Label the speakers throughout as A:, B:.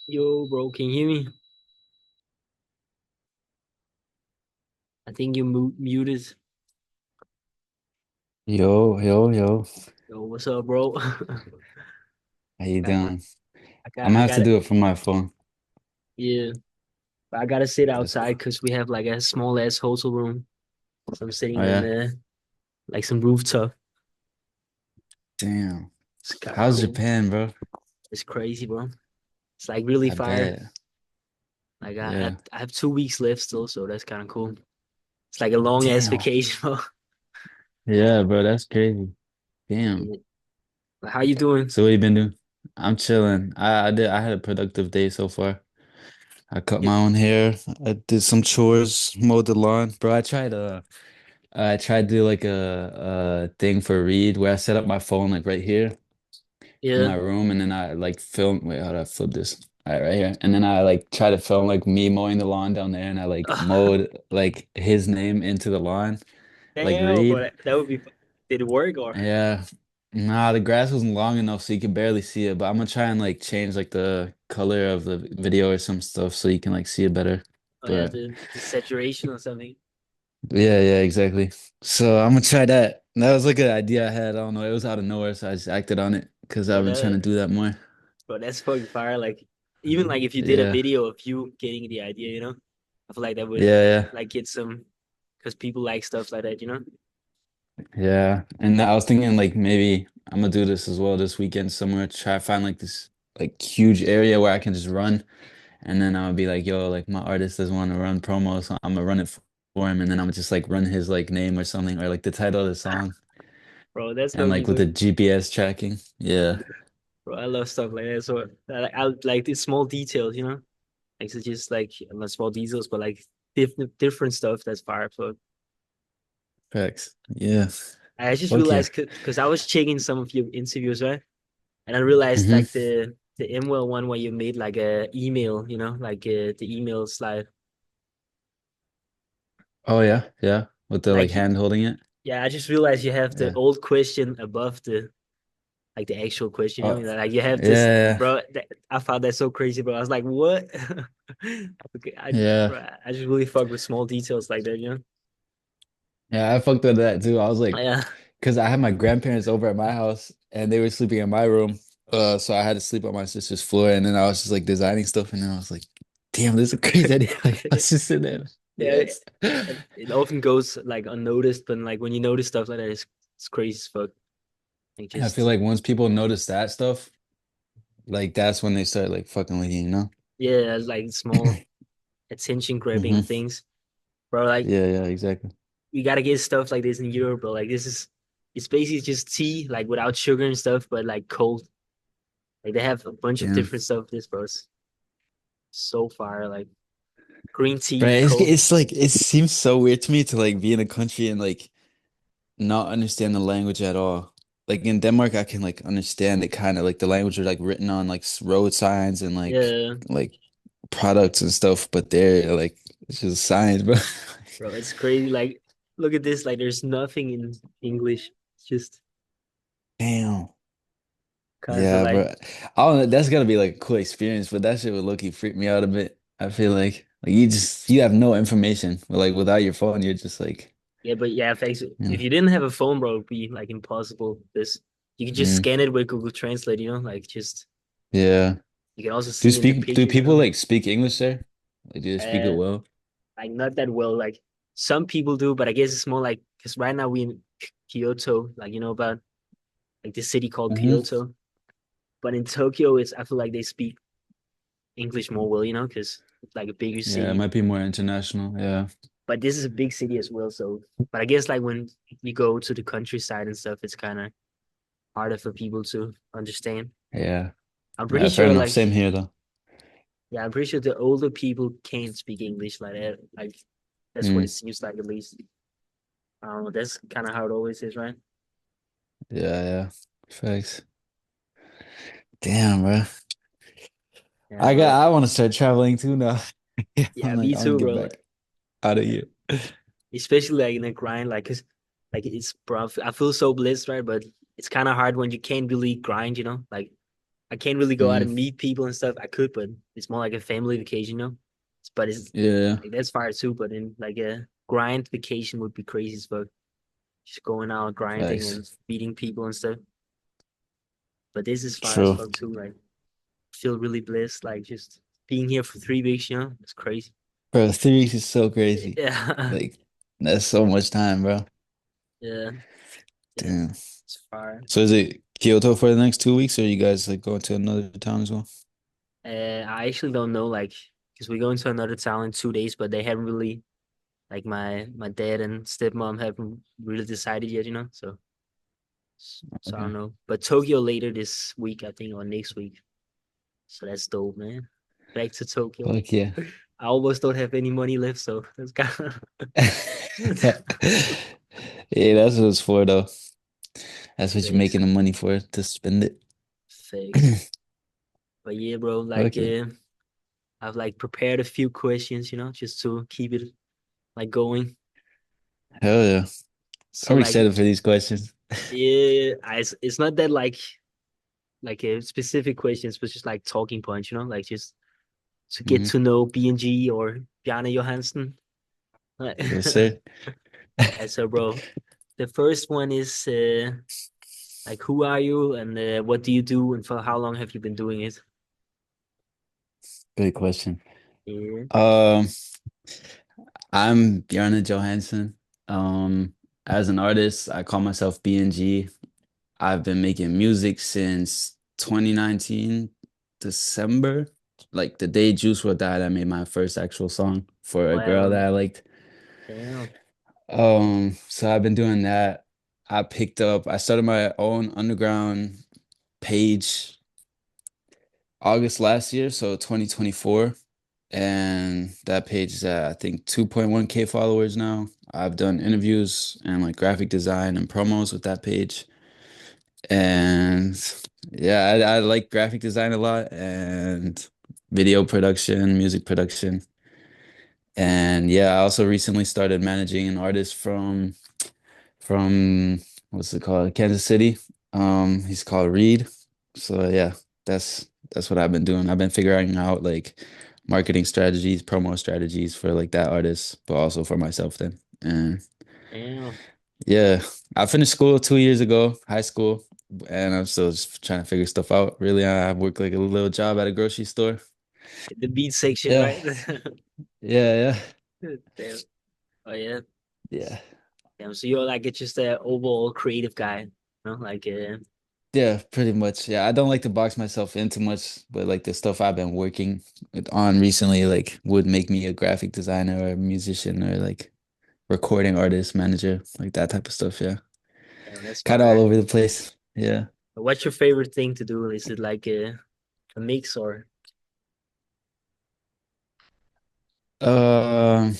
A: Yo, bro, can you hear me? I think you muted.
B: Yo, yo, yo.
A: Yo, what's up, bro?
B: How you
A: I,
B: doing? I'm
A: I
B: gonna have
A: got
B: to
A: it.
B: do it from my phone.
A: Yeah, but I gotta sit
B: That's
A: outside
B: cool.
A: because we have like a small ass hotel room. So I'm
B: Oh
A: sitting in
B: yeah?
A: there, like some rooftop.
B: Damn.
A: It's kind of
B: How's
A: cool.
B: Japan, bro?
A: It's crazy, bro. It's like really
B: I
A: fire.
B: bet.
A: Like
B: Yeah.
A: I have 2 weeks left still, so that's kind of cool. It's like a long ass
B: Damn.
A: vacation, bro.
B: Yeah, bro, that's crazy. Damn.
A: Yeah. How you doing?
B: So what you been doing? I'm chilling. I had a productive day so far. I cut
A: Yeah,
B: my own hair. I did some chores, mowed the lawn. Bro, I tried to do like a thing for Read where I set up my phone like right here in
A: yeah.
B: my room, and then I like film. Wait, how do I flip this? All right, right here. And then I like try to film like me mowing the lawn down there, and I like mowed like his name into the lawn, like
A: Damn, bro,
B: Reed.
A: that would be. Did it work or?
B: Yeah. Nah, the grass wasn't long enough so you could barely see it, but I'm gonna try and like change like the color of the video or some stuff so you can like see it better.
A: Oh yeah,
B: But
A: the saturation or something.
B: yeah, yeah, exactly. So I'm gonna try that. That was like an idea I had. I don't know. It was out of nowhere, so I just acted on it because
A: Bro,
B: I've been trying to
A: that
B: do that more.
A: Bro, that's fucking fire. Like, even like if you did a
B: Yeah.
A: video of you getting the idea, I feel like that would
B: Yeah, yeah.
A: like get some because people like stuff like that.
B: Yeah, and I was thinking like maybe I'm gonna do this as well this weekend somewhere. Try to find like this like huge area where I can just run, and then I'll be like, yo, like my artist doesn't want to run promo, so I'm gonna run it for him, and then I'm gonna just like run his like name or something or like the title of the song,
A: Bro, that's
B: and
A: gonna be
B: like with
A: so.
B: the GPS tracking. Yeah,
A: Bro, I love stuff like that. So I like these small details. Like it's just like not small details, but like different stuff that's fire. So
B: facts. Yeah.
A: I just
B: Fuck yeah.
A: realized because I was checking some of your interviews, right? And I realized
B: Hmm.
A: like the Imwell one where you made like a email, like the email slide.
B: Oh yeah, yeah. With the like
A: Like
B: hand holding it.
A: Yeah, I just realized you have the
B: Yeah.
A: old question above the actual question.
B: Oh
A: Like you have this,
B: yeah,
A: bro. I found that so crazy, bro. I was like, what? Okay,
B: yeah,
A: bro, I just really fuck with small details like that.
B: yeah. I fucked with that too. I was like.
A: Yeah,
B: Because I had my grandparents over at my house and they were sleeping in my room. So I had to sleep on my sister's floor. And then I was just like designing stuff. And then I was like, damn, this is a crazy idea. Like, let's just sit there.
A: yeah.
B: Yes.
A: It often goes like unnoticed, but like when you notice stuff like that, it's crazy as fuck. Like
B: I feel
A: just
B: like once people notice that stuff, like that's when they start like fucking with you, you know?
A: yeah, like small attention grabbing
B: Hmm.
A: things, bro. Like
B: Yeah, yeah, exactly.
A: we gotta get stuff like this in Europe, bro. Like it's basically just tea, like without sugar and stuff, but like cold. Like they have a bunch of
B: Damn.
A: different stuff. This bro is so far. Like green
B: But
A: tea, cold.
B: it's like it seems so weird to me to like be in a country and like not understand the language at all. Like in Denmark, I can like understand it kind of like the language are like written on like road signs and
A: Yeah,
B: like products and stuff, but they're like it's just science, bro.
A: bro, it's crazy. Like look at this. Like there's nothing in English. It's just
B: Damn.
A: kind of
B: Yeah,
A: like
B: bro. I don't know. That's gotta be like a cool experience, but that shit would low-key freak me out a bit. I feel like you have no information. But like without your phone, you're just like,
A: yeah, but yeah. Thanks.
B: you know.
A: If you didn't have a phone, bro, it'd be like impossible. This you can just
B: Mm,
A: scan it with Google Translate. Like just
B: yeah.
A: you can also see in the
B: Do
A: pictures.
B: people like speak English there? Like do they speak it
A: Uh,
B: well?
A: like not that well. Like some people do, but I guess it's more like because right now we in Kyoto. Like about like the city called
B: Hmm.
A: Kyoto. But in Tokyo, I feel like they speak English more well, because it's like a bigger
B: Yeah, it
A: city.
B: might be more international. Yeah.
A: But this is a big city as well, so. But I guess like when you go to the countryside and stuff, it's kind of harder for people to understand.
B: Yeah.
A: I'm pretty
B: Yeah, fair
A: sure,
B: enough.
A: like,
B: Same here though.
A: yeah, I'm pretty sure the older people can't speak English like that. Like that's what it
B: Mm,
A: seems like at least. That's kind of how it always is, right?
B: yeah, yeah. Facts. Damn, bro.
A: Yeah,
B: I want to start traveling too now. I'm
A: yeah,
B: like,
A: me
B: I want to
A: too,
B: get
A: bro.
B: back out of
A: Like,
B: here.
A: especially like in a grind, like, cause like it's bro, I feel so blessed, right? But it's kind of hard when you can't really grind, like I can't really go out
B: Mm,
A: and meet people and stuff. I could, but it's more like a family vacation, you know. But it's
B: yeah,
A: like that's fire too. But in like a grind vacation would be crazy as fuck. Just going out grinding and
B: facts.
A: meeting people and stuff. But this is fire as
B: True.
A: fuck too. Like feel really blessed. Like just being here for 3 weeks, you know, it's crazy.
B: Bro, 3 weeks is so crazy.
A: Yeah,
B: Like, that's so much time, bro.
A: yeah, yeah.
B: Damn.
A: It's fire.
B: So is it Kyoto for the next 2 weeks, or you guys like going to another town as well?
A: I actually don't know, like, because we're going to another town in 2 days, but they haven't really, like, my dad and stepmom haven't really decided yet, you know. So I
B: Okay.
A: don't know. But Tokyo later this week, I think, or next week. So that's dope, man. Back to Tokyo.
B: Fuck yeah.
A: I almost don't have any money left, so that's kind of
B: Yeah, that's what it's for though. That's what you're
A: thanks,
B: making the money for, to spend it.
A: thanks. But yeah, bro, like,
B: Fuck yeah.
A: I've like prepared a few questions, you know, just to keep it like going.
B: Hell yeah.
A: So
B: I'm
A: like,
B: excited for these questions.
A: yeah, it's not that like a specific questions, but just like talking points, you know, like just to get
B: Hmm.
A: to know BNG or Bjarne Johannsen.
B: Yes, sir.
A: And so, bro, the first one is like, who are you and what do you do and for how long have you been doing it?
B: Good question.
A: Yeah,
B: Um, I'm Bjarne Johannsen. As an artist, I call myself BNG. I've been making music since 2019, December. Like the day Juice WRLD died, I made my first actual song for a girl
A: well,
B: that I liked.
A: damn,
B: So I've been doing that. I started my own underground page August last year, so 2024. And that page is at I think 2.1K followers now. I've done interviews and like graphic design and promos with that page. And yeah, I like graphic design a lot and video production, music production. And yeah, I also recently started managing an artist from what's it called? Kansas City. He's called Reed. So yeah, that's what I've been doing. I've been figuring out like marketing strategies, promo strategies for like that artist, but also for myself then. And
A: damn.
B: yeah, I finished school 2 years ago, high school, and I'm still just trying to figure stuff out. Really, I work like a little job at a grocery store.
A: The beat section,
B: Yeah,
A: right?
B: yeah,
A: Damn. Oh yeah.
B: yeah.
A: Damn. So you're like it's just a overall creative guy, you know, like
B: Yeah, pretty much. Yeah, I don't like to box myself in too much, but like the stuff I've been working on recently, like would make me a graphic designer or a musician or like recording artist, manager, like that type of stuff. Yeah,
A: damn, that's
B: kind of all
A: fire.
B: over the place. Yeah.
A: What's your favorite thing to do? Is it like a mix or
B: Um,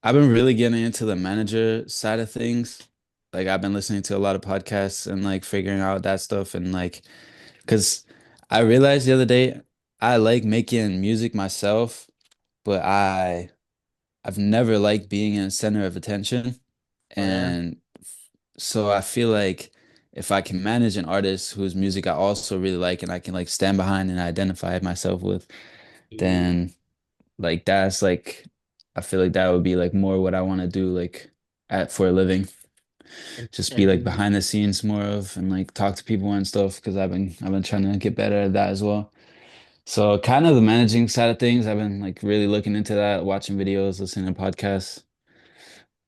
B: I've been really getting into the manager side of things. Like I've been listening to a lot of podcasts and like figuring out that stuff and like, because I realized the other day I like making music myself, but I've never liked being in the center of attention.
A: oh yeah,
B: And so I feel like if I can manage an artist whose music I also really like and I can like stand behind and identify myself with,
A: yeah.
B: then like that's like I feel like that would be like more what I want to do like at for a living.
A: and
B: Just be like
A: and
B: behind the scenes more of and like talk to people and stuff because I've been trying to get better at that as well. So kind of the managing side of things, I've been like really looking into that, watching videos, listening to podcasts.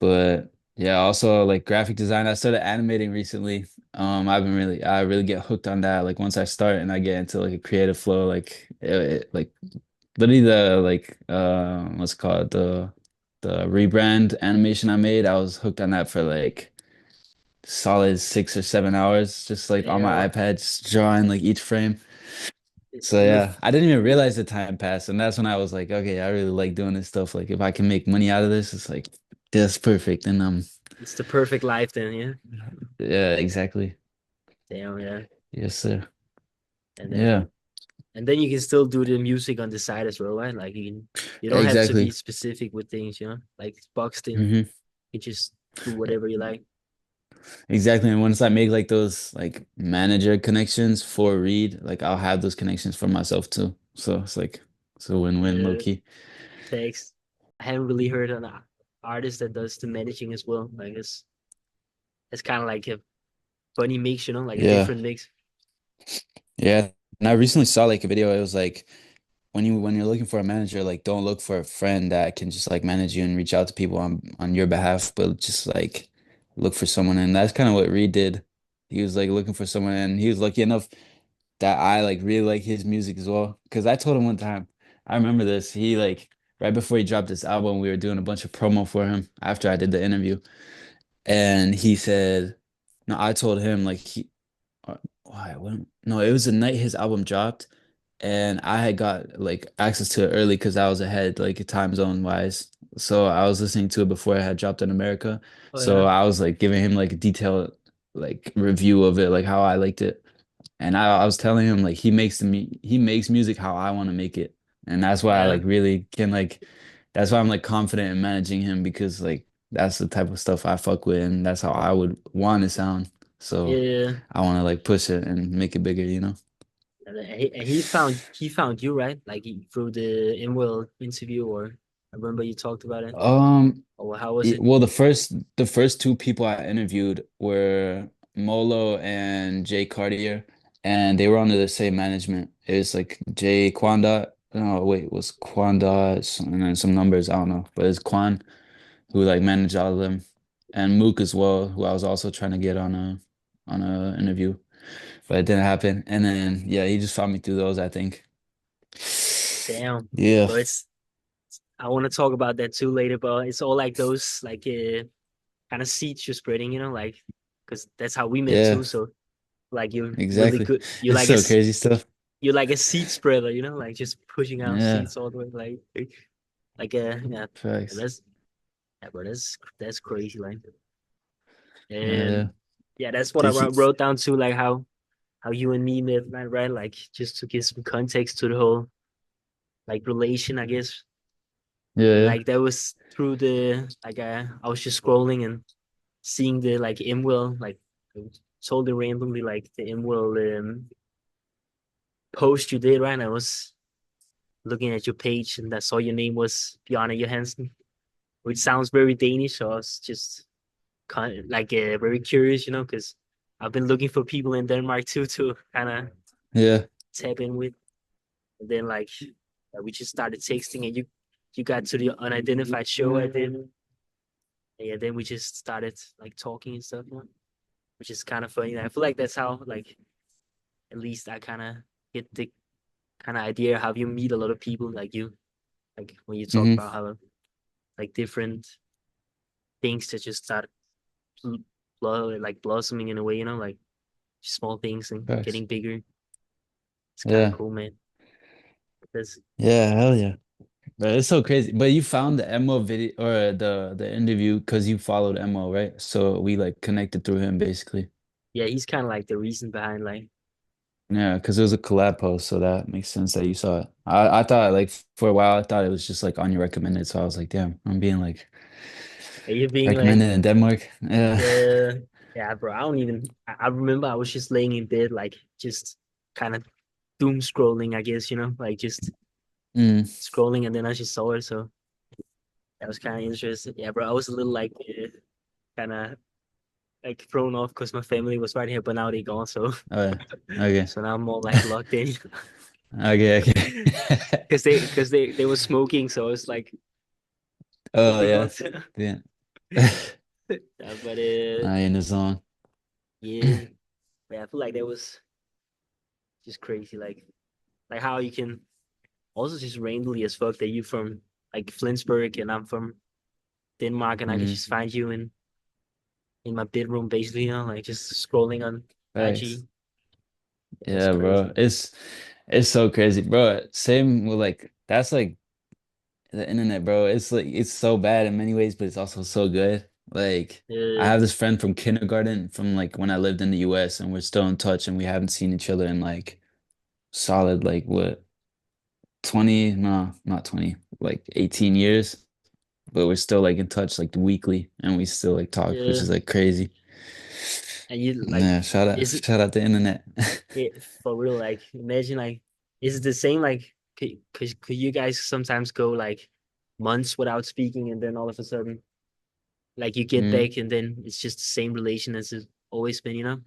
B: But yeah, also like graphic design. I started animating recently. I really get hooked on that. Like once I start and I get into like a creative flow, like like literally the like what's it called the rebrand animation I made. I was hooked on that for like solid 6 or 7 hours, just like on my
A: damn,
B: iPad, just drawing like each frame. So
A: with
B: yeah, I didn't even realize the time passed, and that's when I was like, okay, I really like doing this stuff. Like if I can make money out of this, it's like that's perfect. And
A: it's the perfect life then, yeah.
B: yeah, exactly.
A: Damn, yeah.
B: Yes, sir.
A: And
B: Yeah,
A: then you can still do the music on the side as well, right? Like you don't have to be
B: exactly.
A: specific with things, you know, like boxed in.
B: Hmm.
A: You just do whatever you like.
B: exactly. And once I make like those like manager connections for Reed, like I'll have those connections for myself too. So it's like it's a win-win low
A: Uh,
B: key.
A: Text. I haven't really heard an artist that does the managing as well. Like it's kind of like a funny mix, like a
B: Yeah.
A: different mix.
B: Yeah. And I recently saw like a video. It was like when you're looking for a manager, like don't look for a friend that can just like manage you and reach out to people on your behalf, but just like look for someone. And that's kind of what Reed did. He was like looking for someone, and he was lucky enough that I like really like his music as well. Because I told him one time, I remember this. He like right before he dropped this album, we were doing a bunch of promo for him after I did the interview, and he said, no, I told him like why? When, no, it was the night his album dropped, and I had got like access to it early because I was ahead, like time zone wise. So I was listening to it before it had dropped in America.
A: Oh
B: So
A: yeah,
B: I was like giving him like a detailed like review of it, like how I liked it. And I was telling him like he makes music how I want to make it. And that's why I
A: yeah,
B: like really can like that's why I'm like confident in managing him because like that's the type of stuff I fuck with and that's how I would want to sound. So
A: yeah.
B: I want to like push it and make it bigger, you know?
A: And he found you, right? Like through the Imwell interview, or I remember you talked about it.
B: Um,
A: Or how was it?
B: Well, the first two people I interviewed were Molo and Jay Cartier, and they were under the same management. It was like Jay Kwanda. No, wait, it was Kwanda and then some numbers, I don't know, but it's Kwan who like managed all of them, and Mook as well, who I was also trying to get on a interview, but it didn't happen. And then yeah, he just found me through those, I think.
A: Damn.
B: Yeah,
A: But I want to talk about that too later. But it's all like those like kind of seeds you're spreading, like because that's how we met
B: yeah,
A: too. So like you're really
B: exactly.
A: good. You're
B: It's
A: like
B: so crazy stuff.
A: you're like a seed spreader, like just pushing out
B: Yeah,
A: seeds all the way, like yeah.
B: facts.
A: That's yeah, bro. That's crazy, like.
B: Yeah.
A: And yeah, that's what I
B: Did he?
A: wrote down too, like how you and me met, right? Like just to give some context to the whole like relation, I guess.
B: Yeah,
A: And
B: yeah.
A: like that was through the like I was just scrolling and seeing the like Imwell like totally randomly like the Imwell post you did, right? And I was looking at your page and I saw your name was Bjarne Johannsen, which sounds very Danish. So I was just kind of like very curious, because I've been looking for people in Denmark too to kind of
B: Yeah.
A: tap in with. And then like we just started texting, and you got to the unidentified show I did. And yeah, then we just started like talking and stuff, which is kind of funny. And I feel like that's how like at least I kind of get the kind of idea how you meet a lot of people like you, like when you talk
B: Hmm.
A: about how like different things that just start like blossoming in a way, like small things and
B: Facts.
A: getting bigger. It's kind of
B: Yeah.
A: cool, man. Because
B: Yeah, hell yeah. But it's so crazy. But you found the Emo video or the interview because you followed Emo, right? So we like connected through him basically.
A: yeah, he's kind of like the reason behind like
B: Yeah, because it was a collab post, so that makes sense that you saw it. I thought like for a while I thought it was just like on your recommended, so I was like, damn, I'm being like
A: you being like
B: recommended in Denmark. Yeah.
A: yeah, yeah, bro. I don't even. I remember I was just laying in bed, like just kind of doom scrolling, I guess, like just
B: Mm,
A: scrolling, and then I just saw it. So that was kind of interesting. Yeah, bro. I was a little like kind of like thrown off because my family was right here, but now they gone. So
B: oh yeah. Okay.
A: so now I'm more like locked in
B: Okay, okay.
A: because they were smoking. So it's like,
B: Oh
A: they gone.
B: yeah. Yeah.
A: Yeah, but
B: I in the zone.
A: yeah, yeah. I feel like that was just crazy. Like how you can also just randomly as fuck that you from like Flensburg and I'm from Denmark, and I can
B: Mm,
A: just find you in my bedroom basically, like just scrolling on IG.
B: thanks.
A: That's
B: Yeah, bro.
A: crazy.
B: It's so crazy, bro. Same with like that's like the internet, bro. It's like it's so bad in many ways, but it's also so good. Like I
A: Uh,
B: have this friend from kindergarten from like when I lived in the US and we're still in touch and we haven't seen each other in like solid like what 20, no, not 20, like 18 years, but we're still like in touch like weekly and we still like talk, which
A: uh,
B: is like crazy.
A: And you like,
B: Yeah,
A: is it
B: shout out the internet.
A: for real? Like, imagine like, is it the same? Like, could you guys sometimes go like months without speaking, and then all of a sudden, like you get
B: Mm.
A: back, and then it's just the same relation as it's always been, you know?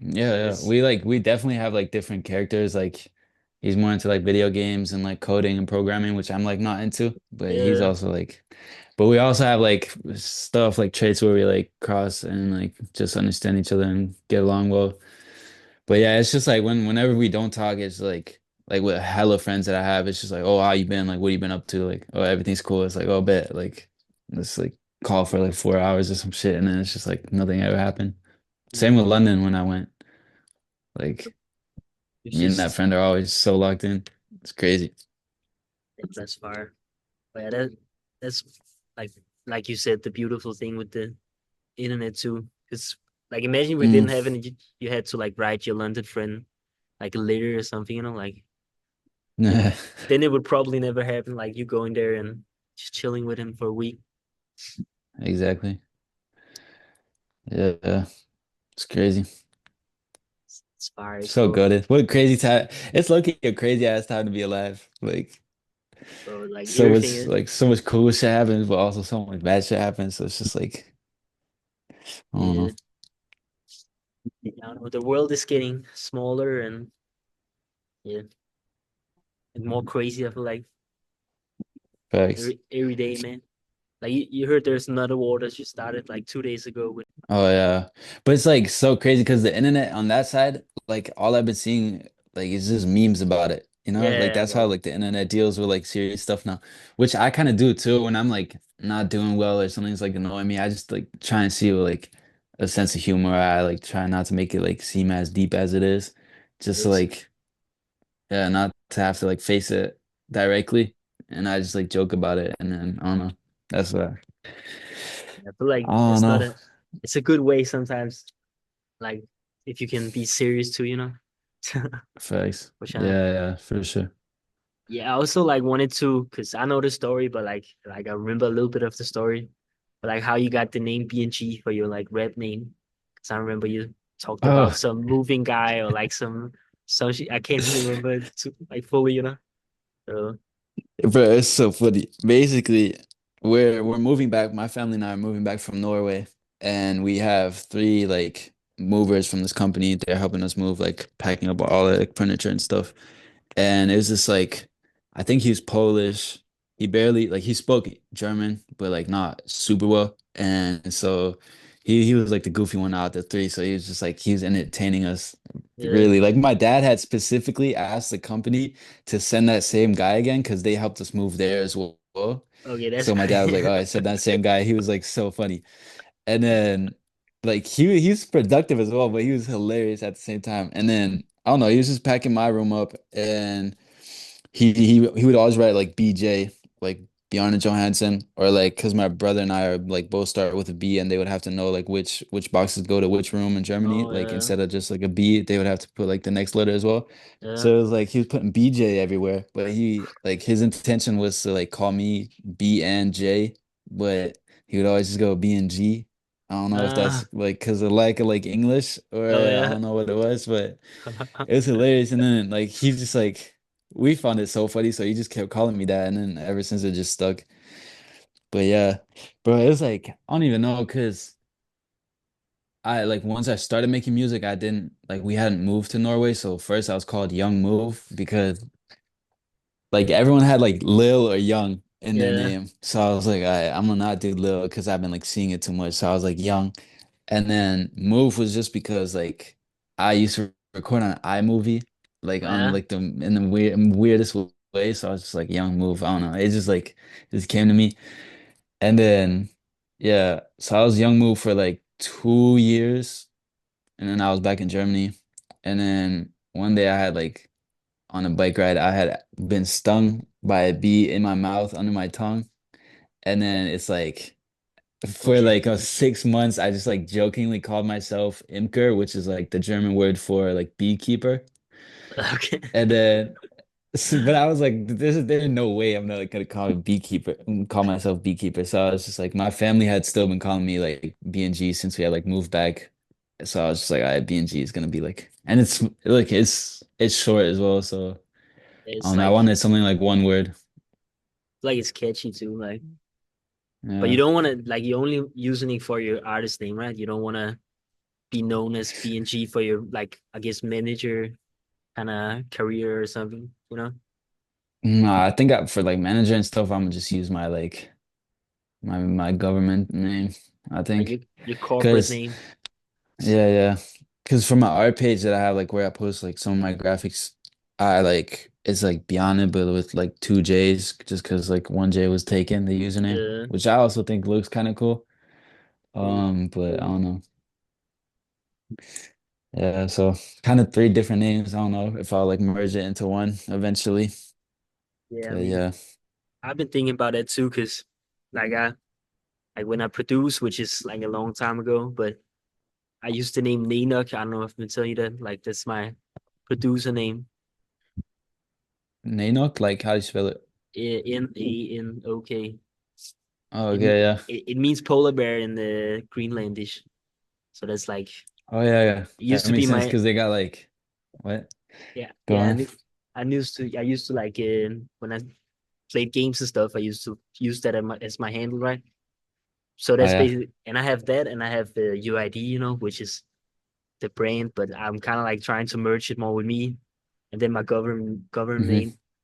B: Yeah,
A: Like
B: yeah.
A: it's
B: We definitely have like different characters. Like he's more into like video games and like coding and programming, which I'm like not into, but he's
A: yeah,
B: also like but we also have like stuff like traits where we like cross and like just understand each other and get along well. But yeah, it's just like whenever we don't talk, it's like with hella friends that I have, it's just like, oh, how you been? Like, what you been up to? Like, oh, everything's cool. It's like, oh, bet. Like, let's like call for like 4 hours or some shit, and then it's just like nothing ever happened. Same with London when I went. Like,
A: it's
B: me and that
A: just
B: friend are always so locked in. It's crazy.
A: that's far. But yeah, that's like like you said, the beautiful thing with the internet too. Because like imagine we
B: Mm.
A: didn't have it, you had to like write your London friend like a letter or something, you know, like it, then it would probably never happen. Like you going there and just chilling with him for a week.
B: Exactly. Yeah, yeah. It's crazy.
A: It's fire.
B: So
A: So
B: good. What a crazy time. It's looking a crazy ass time to be alive. Like
A: so like
B: so
A: everything
B: much
A: is
B: like so much cool shit happens, but also so much bad shit happens. So it's just like I don't know.
A: yeah. I don't know, the world is getting smaller and yeah, and more crazy. I feel like
B: Facts.
A: every day, man. Like you heard there's another war that just started like 2 days ago with
B: Oh yeah. But it's like so crazy because the internet on that side, like all I've been seeing like is just memes about it. You know? Like
A: yeah,
B: that's how
A: bro.
B: like the internet deals with like serious stuff now. Which I kind of do too when I'm like not doing well or something's like annoying me. I just like try and see like a sense of humor. I like try not to make it like seem as deep as it is. Just to,
A: It's
B: like yeah, not to have to like face it directly. And I just like joke about it and then I don't know. That's what
A: I feel like
B: I don't
A: it's not
B: know.
A: a it's a good way sometimes. Like if you can be serious too, you know.
B: Facts.
A: Which
B: Yeah, yeah, for sure.
A: yeah, I also like wanted to because I know the story, but like I remember a little bit of the story, but like how you got the name BNG for your like rap name. Because I remember you talked about
B: Oh,
A: some moving guy or like some shit. I can't really remember it too, like fully, you know. So
B: bro, it's so funny. Basically, we're moving back. My family and I are moving back from Norway, and we have three like movers from this company. They're helping us move, like packing up all the like, furniture and stuff. And it was just like, I think he was Polish. He barely like he spoke German, but like not super well. And so he was like the goofy one out of the three. So he was just like he was entertaining us
A: yeah,
B: really. Like my dad had specifically asked the company to send that same guy again because they helped us move there as well.
A: okay, that's
B: So my dad was
A: great.
B: like, "Oh, I said that same guy." He was like so funny. And then like he's productive as well, but he was hilarious at the same time. And then I don't know, he was just packing my room up and he would always write like BJ, like Bjarne Johannsen, or like because my brother and I are like both start with a B, and they would have to know like which boxes go to which room in Germany.
A: Oh
B: Like
A: yeah,
B: instead of just like a B, they would have to put like the next letter as well.
A: yeah.
B: So it was like he was putting BJ everywhere, but he like his intention was to like call me B and J, but he would always just go B and G. I don't know if that's
A: Ah,
B: like because of lack of like English or
A: oh
B: I
A: yeah.
B: don't know what it was, but it was hilarious. And then like he's just like we found it so funny, so he just kept calling me that, and then ever since it just stuck. But yeah, bro, it was like I don't even know because I like once I started making music, I didn't like we hadn't moved to Norway, so first I was called Young Move because like everyone had like Lil or Young in their
A: Yeah.
B: name. So I was like, I'm gonna not do Lil because I've been like seeing it too much. So I was like Young. And then Move was just because like I used to record on iMovie, like on
A: Yeah.
B: like the in the weirdest way. So I was just like Young Move. I don't know. It just like it just came to me. And then yeah, so I was Young Move for like 2 years, and then I was back in Germany. And then one day I had like on a bike ride, I had been stung by a bee in my mouth under my tongue. And then it's like
A: Oh
B: for
A: shit.
B: like 6 months, I just like jokingly called myself Imker, which is like the German word for like beekeeper.
A: Okay.
B: And then But I was like, there's no way I'm not like gonna call myself beekeeper. So I was just like, my family had still been calling me like BNG since we had like moved back. So I was just like, all right, BNG is gonna be like, and it's like it's short as well. So I
A: It's
B: don't know. I wanted
A: like
B: something like one word.
A: it's catchy too, like. But you
B: Yeah.
A: don't want to like you only using it for your artist name, right? You don't want to be known as BNG for your like I guess manager kind of career or something, you know?
B: Nah, I think for like manager and stuff, I'm gonna just use my like my government name. I
A: Like
B: think,
A: your corporate
B: cause
A: name.
B: yeah. Cause from my art page that I have, like where I post like some of my graphics, I like it's like Bjarne, but with like two J's, just cause like one J was taken, the username,
A: Uh,
B: which I also think looks kind of cool.
A: cool,
B: But I
A: cool.
B: don't know. Yeah, so kind of three different names. I don't know if I'll like merge it into one eventually.
A: Yeah, I
B: But
A: mean,
B: yeah.
A: I've been thinking about that too, because like I like when I produce, which is like a long time ago, but I used to name Ninok. I don't know if I've been telling you that. Like that's my producer name.
B: Nanook, like how do you spell it?
A: Nanok.
B: Oh,
A: It,
B: okay, yeah.
A: it means polar bear in the Greenlandish. So that's like
B: Oh yeah.
A: it used
B: That
A: to be
B: makes sense
A: my
B: because they got like what?
A: yeah
B: Go
A: yeah.
B: on.
A: I used to like when I played games and stuff. I used to use that as my handle, right? So
B: Oh
A: that's
B: yeah.
A: basically, and I have that, and I have the UID, which is the brand, but I'm kind of like trying to merge it more with me, and then my
B: Hmm.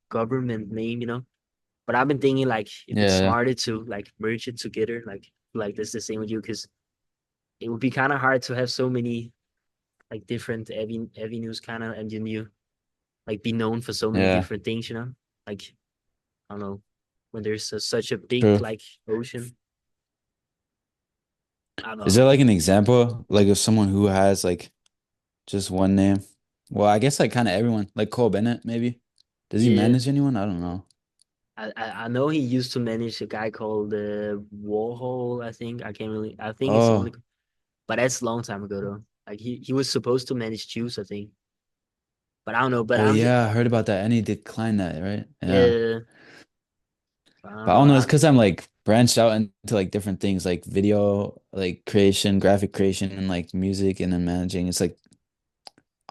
A: government name, But I've been thinking like if it's
B: Yeah,
A: smarter to like merge it together, like this the same with you, because it would be kind of hard to have so many like different avenues, kind of, and then you like be known for so many
B: yeah.
A: different things, Like I don't know when there's such a big
B: True.
A: like ocean. I don't
B: Is there
A: know.
B: like an example like of someone who has like just one name? Well, I guess like kind of everyone, like Cole Bennett, maybe. Does he
A: Yeah,
B: manage anyone? I don't know.
A: I know he used to manage a guy called Warhol. I think I can't really. I think it's only,
B: Oh,
A: but that's a long time ago though. Like he was supposed to manage Juice, I think, but I don't know. But
B: oh
A: I'm just
B: yeah, I heard about that, and he declined that, right? Yeah.
A: yeah. I don't
B: But I
A: know.
B: don't know, it's because I'm like branched out into like different things, like video, like creation, graphic creation, and like music, and then managing. It's like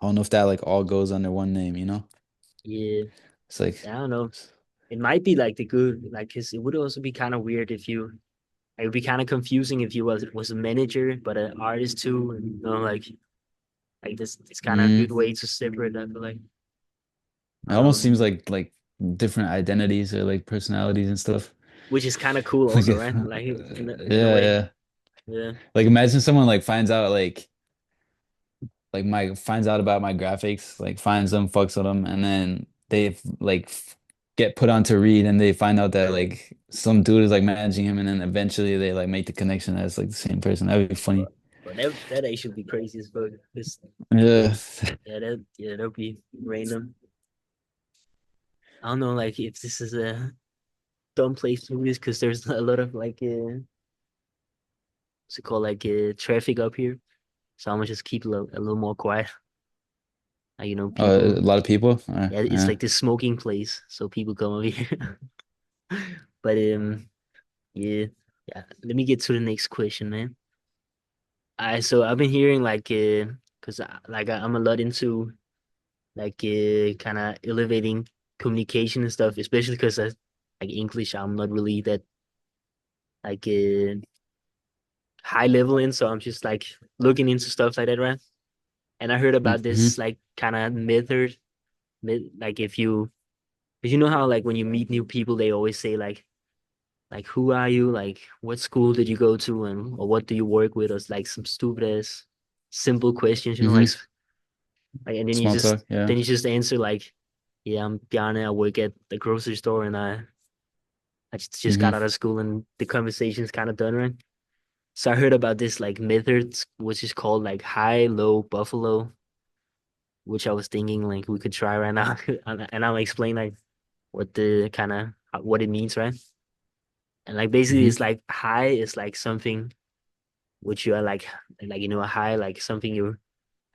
B: I don't know if that like all goes under one name, you know?
A: Yeah,
B: It's like,
A: I don't know. It might be like the good, like, cause it would also be kind of weird if you. It would be kind of confusing if you was a manager but an artist too, and like this. It's kind of a good
B: mm,
A: way to separate. I feel like
B: it
A: I don't
B: almost
A: know,
B: seems like different identities or like personalities and stuff.
A: which is kind of cool
B: Like,
A: also, right? Like in a
B: yeah,
A: way,
B: yeah.
A: yeah.
B: Like imagine someone like finds out like my finds out about my graphics, like finds them, fucks with them, and then they like get put on to read, and they find out that like some dude is like managing him, and then eventually they like make the connection that it's like the same person. That'd be funny.
A: But that actually be crazy as fuck. This,
B: Yeah.
A: that'd be random. I don't know, like if this is a dumb place to use because there's a lot of like what's it called, like traffic up here. So I'm gonna just keep a little more quiet. Like,
B: A
A: people.
B: lot of people.
A: Yeah, it's
B: Yeah.
A: like this smoking place, so people come over here. But yeah, yeah. Let me get to the next question, man. I so I've been hearing like because I'm a lot into like kind of elevating communication and stuff, especially because I like English. I'm not really that like high level in, so I'm just like looking into stuff like that, right? And I heard about this
B: Hmm.
A: like kind of method, like if you, because you know how like when you meet new people, they always say like who are you, like what school did you go to, and or what do you work with, or it's like some stupid ass simple questions,
B: Hmm.
A: like and then
B: Small talk. Yeah.
A: you just answer like, yeah, I'm Bjarne, I work at the grocery store, and I just got
B: Hmm.
A: out of school, and the conversation's kind of done, right? So I heard about this like methods, which is called like high low buffalo, which I was thinking like we could try right now, and I'll explain like what the kind of what it means, right? And like basically, it's
B: Hmm.
A: like high is like something which you are like a high like something you're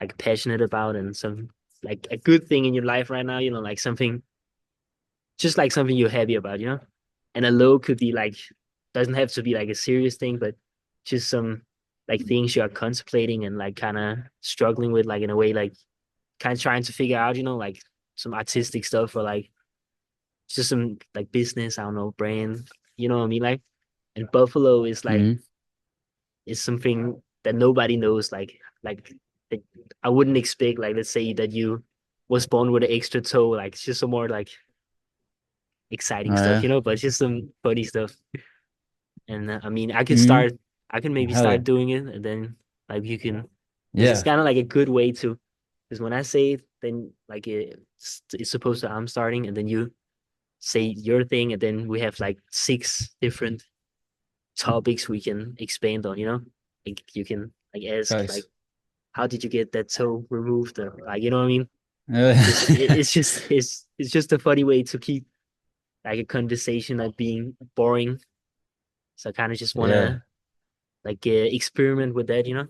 A: like passionate about, and some like a good thing in your life right now, like something just like something you're happy about, you know? And a low could be like, doesn't have to be like a serious thing, but just some like things you are contemplating and like kind of struggling with, like in a way, like kind of trying to figure out, you know, like some artistic stuff or like just some like business, I don't know, brand, you know what I mean? Like, and Buffalo is like,
B: Hmm.
A: is something that nobody knows, like, like I wouldn't expect, like, let's say that you was born with an extra toe, like, it's just some more like
B: Oh
A: exciting stuff,
B: yeah.
A: you know, but it's just some funny stuff. And I mean,
B: Hmm.
A: I can maybe
B: Hell
A: start
B: yeah.
A: doing it, and then like you can, because it's
B: Yeah.
A: kind of like a good way to, because when I say it, then like it's supposed to I'm starting, and then you say your thing, and then we have like six different topics we can expand on, you know? Like you can like ask like,
B: Facts.
A: how did you get that toe removed? Or, like, you know what I mean? Just
B: Yeah.
A: it's just a funny way to keep like a conversation not being boring. So I kind of just
B: Yeah.
A: wanna like experiment with that, you know?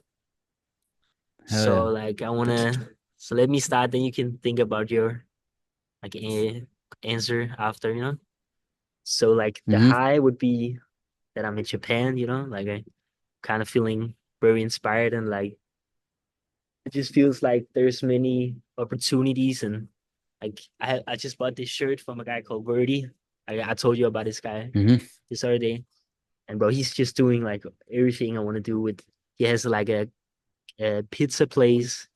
B: Hell
A: So
B: yeah.
A: like I wanna so let me start, then you can think about your like answer after, you know? So like the
B: Hmm.
A: high would be that I'm in Japan, you know, like I kind of feeling very inspired and like it just feels like there's many opportunities and like I just bought this shirt from a guy called Verdi. I told you about this guy
B: Hmm.
A: this other day. And bro, he's just doing like everything I want to do with he has like a pizza place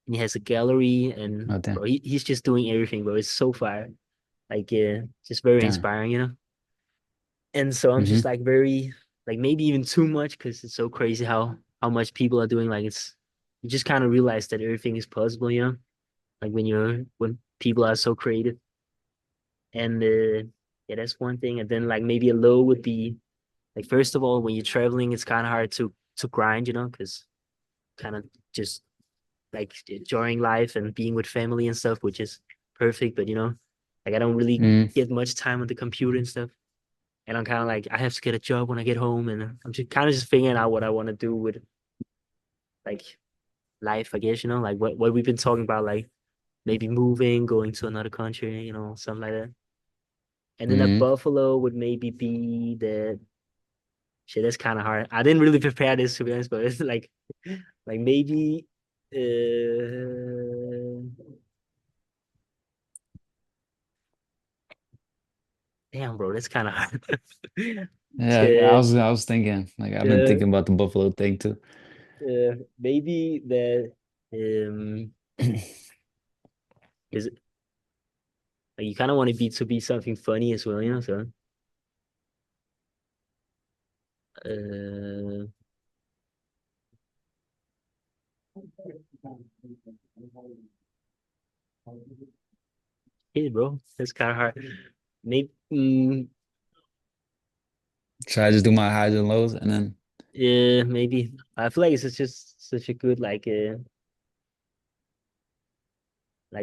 A: and he has a gallery and
B: Oh damn.
A: bro, he's just doing everything, bro. It's so far. Like just very
B: Damn.
A: inspiring, you know? And so I'm just
B: Hmm.
A: like very like maybe even too much because it's so crazy how much people are doing. Like it's you just kind of realize that everything is possible, you know? Like when people are so creative. And yeah, that's one thing. And then like maybe a low would be like first of all, when you're traveling, it's kind of hard to grind, you know, because kind of just like enjoying life and being with family and stuff, which is perfect. But you know, like I don't really
B: Hmm.
A: get much time on the computer and stuff. And I'm kind of like I have to get a job when I get home, and I'm just kind of just figuring out what I want to do with like life, I guess, you know, like what we've been talking about, like maybe moving, going to another country, you know, something like that. And then a
B: Hmm.
A: buffalo would maybe be the shit. That's kind of hard. I didn't really prepare this to be honest, but it's like maybe damn, bro, that's kind of hard.
B: Yeah,
A: uh,
B: I was thinking, like I've been
A: uh,
B: thinking about the Buffalo thing too.
A: maybe that is like you kind of want to be something funny as well, you know. So uh, hey, bro, that's kind of hard. Maybe
B: Should I just do my highs and lows and then
A: yeah, maybe. I feel like it's just such a good like I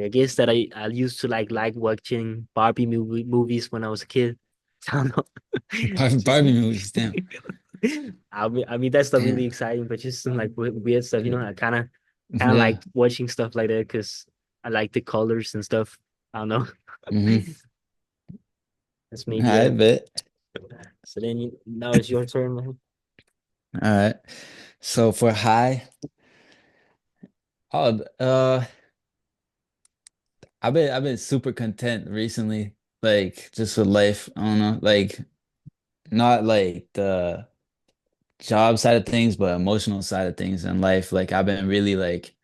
A: guess that I used to like watching movies when I was a kid. I don't know. Just
B: Barbie movies? Damn.
A: I mean that's not really
B: Damn.
A: exciting, but just some like weird stuff, you know. I kind of
B: Yeah.
A: like watching stuff like that because I like the colors and stuff. I don't know.
B: Hmm.
A: That's maybe
B: I
A: it.
B: bet.
A: So then now it's your turn, man.
B: All right. So for high, oh, I've been super content recently, like just with life. I don't know, like not like the job side of things, but emotional side of things in life. Like I've been really like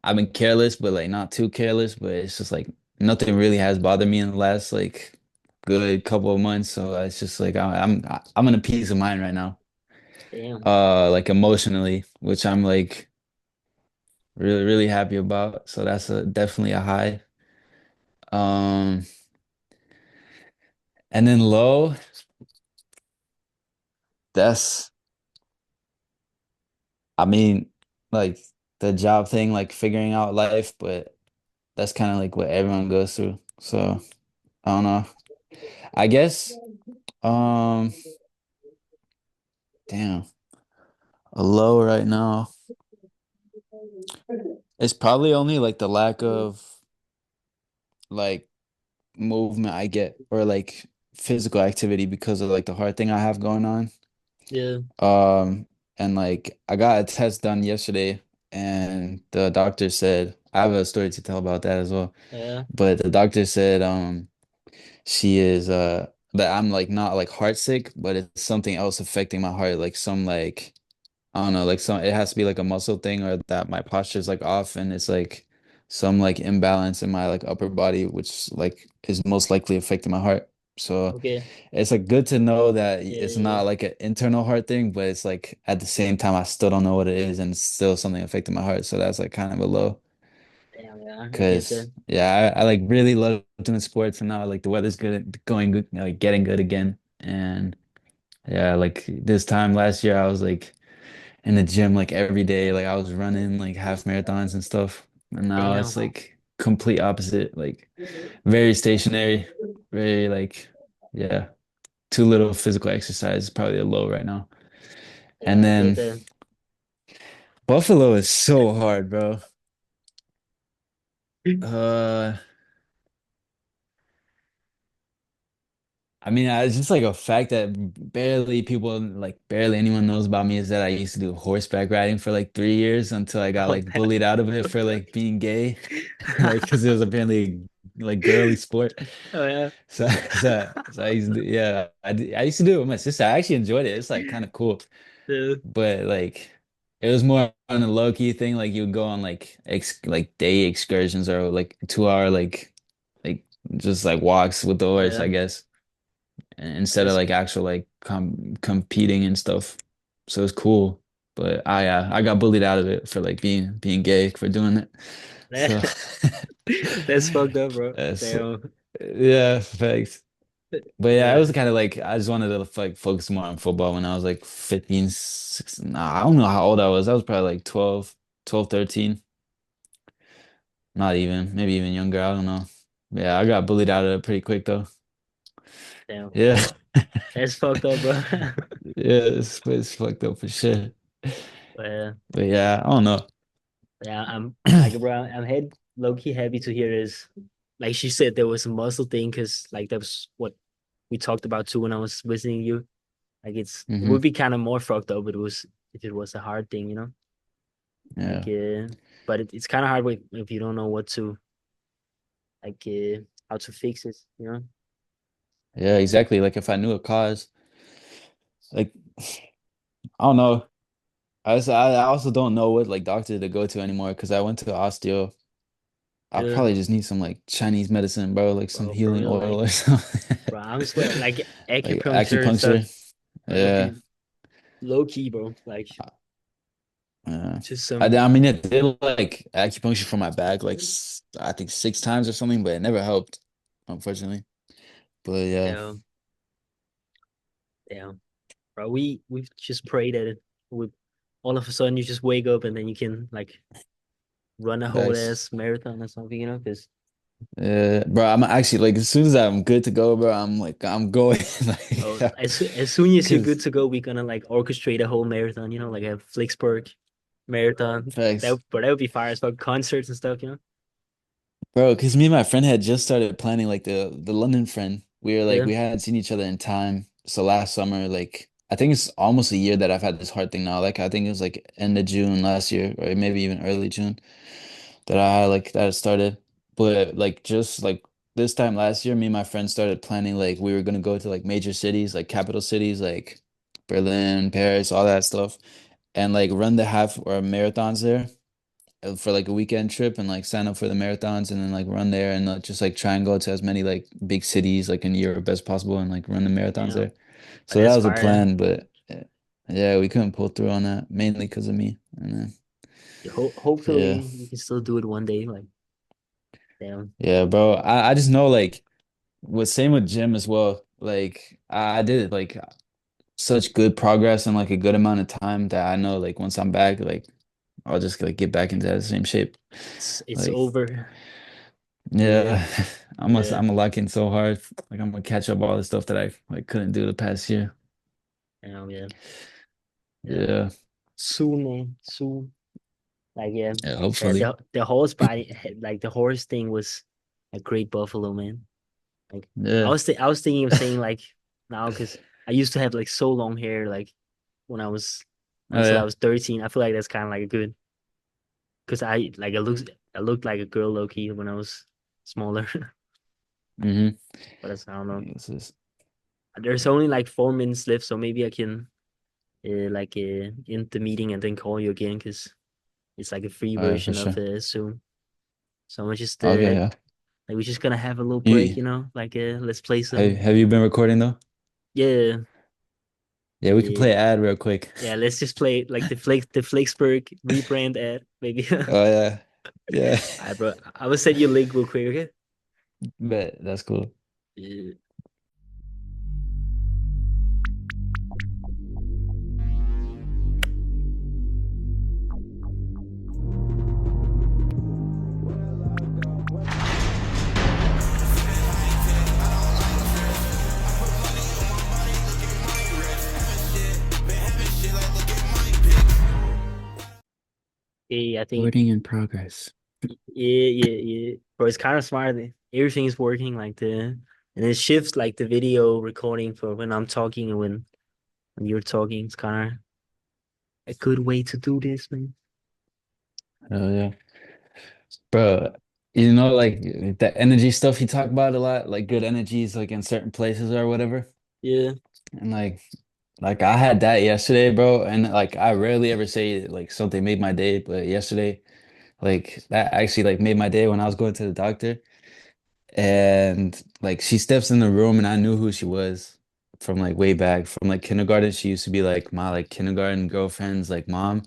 B: I've been careless, but like not too careless. But it's just like nothing really has bothered me in the last like good couple of months. So it's just like I'm in a peace of mind right now.
A: Damn.
B: Like emotionally, which I'm like really happy about. So that's a definitely a high. Um, and then low, that's I mean, like the job thing, like figuring out life, but that's kind of like what everyone goes through. So I don't know. I guess, um, damn, a low right now. It's probably only like the lack of like movement I get or like physical activity because of like the heart thing I have going on.
A: Yeah,
B: Um, and like I got a test done yesterday, and the doctor said I have a story to tell about that as well.
A: yeah.
B: But the doctor said she is that I'm like not like heart sick, but it's something else affecting my heart, like some like I don't know, like some it has to be like a muscle thing or that my posture is like off and it's like some like imbalance in my like upper body, which like is most likely affecting my heart. So
A: Okay.
B: it's like good to know that
A: Yeah,
B: it's
A: yeah,
B: not like an internal heart thing, but it's like at the same time I still don't know what it is and it's still something affecting my heart. So that's like kind of a low.
A: damn, yeah. I get
B: Cause
A: that.
B: yeah, I like really love doing sports and now like the weather's good going good like getting good again. And yeah, like this time last year I was like in the gym like every day. Like I was running like half marathons and stuff. And now
A: Damn.
B: it's like complete opposite, like very stationary, very like yeah, too little physical exercise is probably a low right now.
A: Yeah,
B: And
A: I get
B: then
A: that.
B: Buffalo is so hard, bro. Uh I mean, it's just like a fact that barely people, like barely anyone knows about me is that I used to do horseback riding for like 3 years until I got
A: Oh,
B: like bullied out of it for like being gay, like because it was apparently like girly sport.
A: oh yeah.
B: So I used to, yeah, I used to do it with my sister. I actually enjoyed it. It's like kind of cool,
A: Yeah,
B: but like it was more on a low key thing. Like you would go on like like day excursions or like 2 hour like just like walks with the horse,
A: yeah.
B: I guess instead of
A: That's
B: like actual like competing and stuff. So it's cool. But I got bullied out of it for like being gay for doing it. So
A: that's fucked up, bro.
B: that's
A: Damn.
B: yeah, thanks. But yeah, it
A: Yeah,
B: was kind of like I just wanted to like focus more on football when I was like 15, 16. Nah, I don't know how old I was. I was probably like 12, 13. Not even, maybe even younger. I don't know. Yeah, I got bullied out of it pretty quick though.
A: damn.
B: Yeah.
A: That's fucked up, bro.
B: Yeah, it's fucked up for sure.
A: But
B: But yeah, I don't know.
A: yeah, I'm like, bro, I'm head low key happy to hear this. Like she said, there was a muscle thing because like that was what we talked about too when I was visiting you. Like it
B: Hmm.
A: would be kind of more fucked up if it was a hard thing, you know? Like
B: Yeah.
A: but it's kind of hard if you don't know what to like how to fix it, you know?
B: Yeah, exactly. Like if I knew a cause, like I don't know. I also don't know what like doctor to go to anymore because I went to the osteo. I
A: Yeah,
B: probably just need some like Chinese medicine, bro, like some
A: bro, for
B: healing
A: real,
B: oil
A: like,
B: or something.
A: bro, I'm swear, like
B: Like
A: acupuncture and stuff,
B: acupuncture.
A: that would
B: Yeah.
A: be low key, bro. Like
B: Yeah.
A: just
B: I mean, it did like acupuncture for my back like I think 6 times or something, but it never helped, unfortunately. But yeah.
A: um, yeah, bro. We just pray that it would all of a sudden you just wake up and then you can like run a whole
B: Thanks.
A: ass marathon or something, you know? Because
B: Bro, I'm actually like as soon as I'm good to go, bro, I'm like I'm going like
A: oh, as soon as you're good
B: because
A: to go, we're gonna like orchestrate a whole marathon, you know, like a Flexburg marathon.
B: thanks.
A: That would be fire as fuck. Concerts and stuff, you know?
B: Bro, because me and my friend had just started planning like the London friend. We were like
A: Yeah,
B: we hadn't seen each other in time. So last summer, like I think it's almost a year that I've had this heart thing now. Like I think it was like end of June last year, or maybe even early June that I had like that it started. But like just like this time last year, me and my friend started planning like we were gonna go to like major cities, like capital cities like Berlin, Paris, all that stuff, and like run the half or marathons there for like a weekend trip and like sign up for the marathons and then like run there and just like try and go to as many like big cities like in Europe as possible and like run the marathons
A: damn.
B: there.
A: But
B: So that
A: that's
B: was a
A: fire.
B: plan, but yeah, we couldn't pull through on that mainly because of me. And then yeah,
A: Hopefully you can still do it one day. Like, damn.
B: yeah, bro. I just know like with same with gym as well. Like I did like such good progress in like a good amount of time that I know like once I'm back, like I'll just like get back into that same shape.
A: It's
B: Like
A: over. Yeah,
B: yeah,
A: yeah,
B: I'm gonna lock in so hard. Like I'm gonna catch up all the stuff that I like couldn't do the past year.
A: yeah, yeah.
B: Yeah,
A: Soon, man, soon. Like, yeah,
B: yeah, hopefully.
A: the horse body, like the horse thing was a great buffalo, man. Like
B: Yeah.
A: I was thinking of saying like now because I used to have like so long hair like when I was
B: Oh
A: until I
B: yeah.
A: was 13. I feel like that's kind of like a good because I looked like a girl low key when I was smaller.
B: Mm-hmm.
A: But that's, I don't know.
B: This is
A: There's only like 4 minutes left, so maybe I can end the meeting and then call you again because it's like a free
B: all right for
A: version of
B: sure.
A: Zoom. So I'm just
B: Okay, yeah.
A: like we're just gonna have a little break,
B: You
A: you know, like let's play
B: have you been recording though?
A: yeah
B: Yeah, we could
A: yeah
B: play ad real quick.
A: yeah let's just play like the Flexburg rebrand ad maybe.
B: Oh yeah. Yeah.
A: Alright, bro. I will send you a link real quick, okay?
B: Bet that's cool.
A: Yeah. Yeah, I think
B: Recording in progress.
A: yeah. Bro, it's kind of smart. Everything's working like and it shifts like the video recording for when I'm talking and when you're talking. It's kind of a good way to do this, man.
B: Oh yeah. Bro, you know like the energy stuff you talk about a lot, like good energies like in certain places or whatever.
A: Yeah,
B: And like I had that yesterday, bro, and like I rarely ever say like something made my day, but yesterday like that actually like made my day when I was going to the doctor. And like she steps in the room and I knew who she was from like way back from like kindergarten. She used to be like my like kindergarten girlfriend's like mom.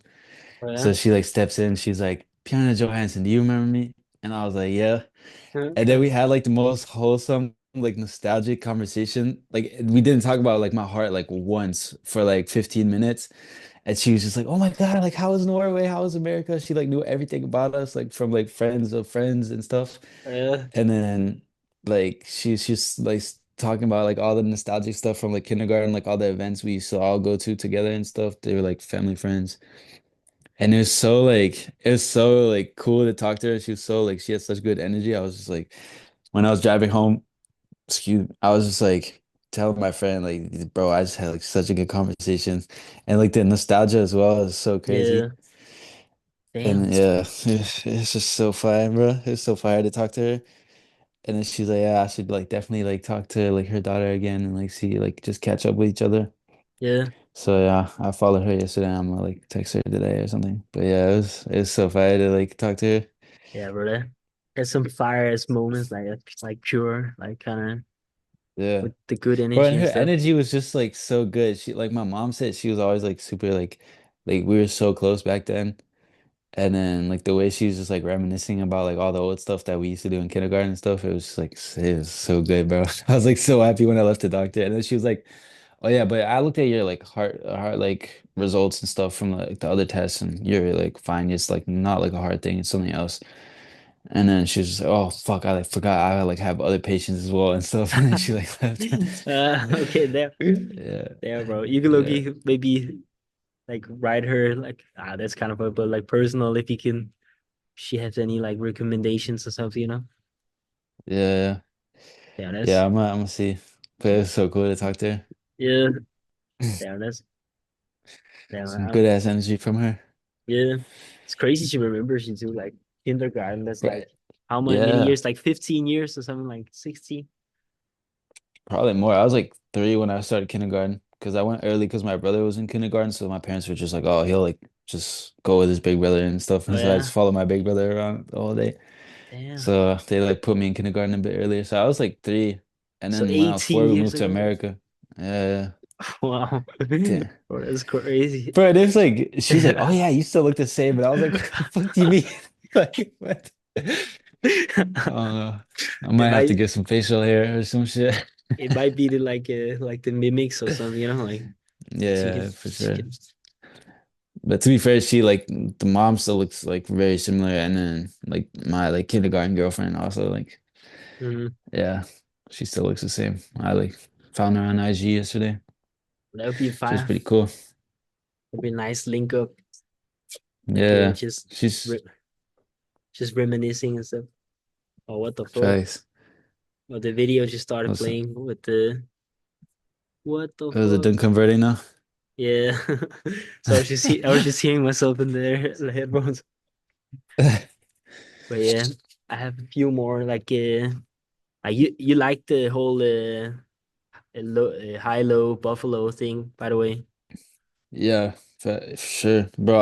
A: oh, yeah.
B: So she like steps in, she's like, Bjarne Johannsen, do you remember me? And I was like, yeah.
A: Yeah,
B: And then we had like the most wholesome, like nostalgic conversation. Like we didn't talk about like my heart like once for like 15 minutes. And she was just like, oh my God, like how was Norway? How was America? She like knew everything about us, like from like friends of friends and stuff.
A: yeah,
B: And then like she's like talking about like all the nostalgic stuff from like kindergarten, like all the events we used to all go to together and stuff. They were like family friends. And it was so like cool to talk to her. She was so like she had such good energy. I was just like when I was driving home, I was just like telling my friend like bro, I just had like such a good conversation. And like the nostalgia as well is so
A: yeah.
B: crazy.
A: Damn.
B: And yeah, it's just so fire, bro. It's so fire to talk to her. And then she's like, yeah, I should like definitely like talk to like her daughter again and like see like just catch up with each other.
A: Yeah,
B: So yeah, I followed her yesterday. I'm gonna like text her today or something. But yeah, it was so fire to like talk to her.
A: yeah, bro. There's some fire ass moments like pure, like kind of
B: Yeah.
A: with the good
B: Bro,
A: energy
B: and
A: and
B: her
A: stuff.
B: energy was just like so good. She like my mom said she was always like super like we were so close back then. And then like the way she was just like reminiscing about like all the old stuff that we used to do in kindergarten and stuff, it was just like it was so good, bro. I was like so happy when I left the doctor. And then she was like, oh yeah, but I looked at your like heart like results and stuff from like the other tests and you're like fine. It's like not like a heart thing, it's something else. And then she was just like, oh fuck, I like forgot I like have other patients as well and stuff. And then she like left.
A: Okay,
B: Yeah.
A: there, bro. You can look,
B: Yeah.
A: you could maybe like write her like that's kind of a but like personal if you can. She has any like recommendations or something, you know?
B: Yeah.
A: Yeah,
B: Yeah,
A: that's
B: I'm gonna see. But it was so cool to talk to her.
A: yeah, yeah, that's yeah,
B: Some good ass energy from her.
A: yeah. It's crazy she remembers you too, like kindergarten. That's
B: Right.
A: like how many
B: Yeah.
A: years? Like 15 years or something, like 16.
B: Probably more. I was like 3 when I started kindergarten because I went early because my brother was in kindergarten. So my parents were just like, oh, he'll like just go with his big brother and stuff.
A: Oh
B: And so I just
A: yeah,
B: followed my big brother around the whole day.
A: damn.
B: So they like put me in kindergarten a bit earlier. So I was like 3. And
A: So
B: then when I was 4,
A: 18
B: we
A: years
B: moved to
A: ago.
B: America. Yeah.
A: Wow,
B: Yeah.
A: bro, that's crazy.
B: Bro, there's like she's like, oh yeah, you still look the same. And I was like, what the fuck do you mean? Like what? Uh, I
A: It
B: might have to
A: might
B: get some facial hair or some shit.
A: it might be like the mimics or something, you know, like
B: Yeah, for
A: she
B: sure.
A: can
B: But to be fair, she like the mom still looks like very similar, and then like my like kindergarten girlfriend also like
A: mhm.
B: yeah, she still looks the same. I like found her on IG yesterday.
A: That would be
B: She was
A: fine.
B: pretty cool.
A: It'd be a nice link up, like
B: Yeah,
A: re
B: she's
A: just reminiscing and stuff. Oh, what the fuck?
B: nice.
A: Well, the video just started
B: What's
A: playing with the what the
B: is it
A: fuck?
B: done converting now?
A: Yeah. So I was just hearing myself in the headphones. But yeah, I have a few more like you like the whole high low buffalo thing, by the way.
B: Yeah, for sure, bro.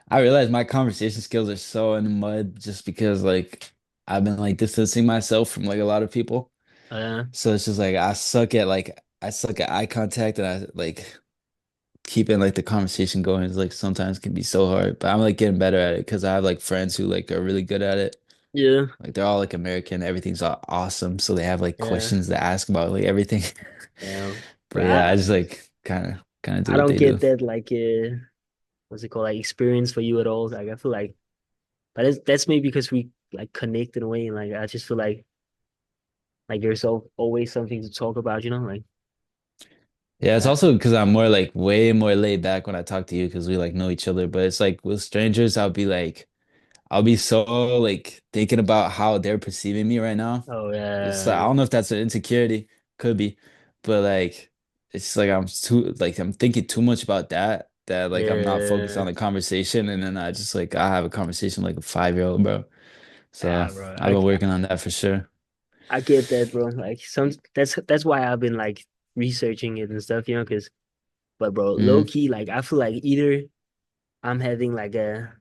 B: I realize my conversation skills are so in the mud just because like I've been like distancing myself from like a lot of people.
A: Uh
B: So it's just like I suck at eye contact and I like keeping like the conversation going is like sometimes can be so hard. But I'm like getting better at it because I have like friends who like are really good at it.
A: yeah,
B: Like they're all like American, everything's all awesome. So they have like
A: yeah,
B: questions to ask about like everything.
A: yeah.
B: But
A: But
B: yeah, I just like kind of do
A: I
B: what
A: don't
B: they do.
A: get that what's it called, like experience for you at all. Like I feel like, but that's maybe because we like connect in a way, and like I just feel like there's always something to talk about, like
B: Yeah, it's
A: uh,
B: also because I'm more like way more laid back when I talk to you because we like know each other. But it's like with strangers, I'll be so like thinking about how they're perceiving me right now.
A: oh
B: It's like I
A: yeah,
B: don't know if that's an insecurity, could be, but like it's like I'm thinking too much about that like I'm not focused on
A: yeah,
B: the conversation, and then I have a conversation like a 5-year-old, bro. So
A: yeah, bro.
B: I've been working on that for sure.
A: I get that, bro. Like that's why I've been like researching it and stuff, because but bro, low
B: Hmm.
A: key, like I feel like either I'm having like a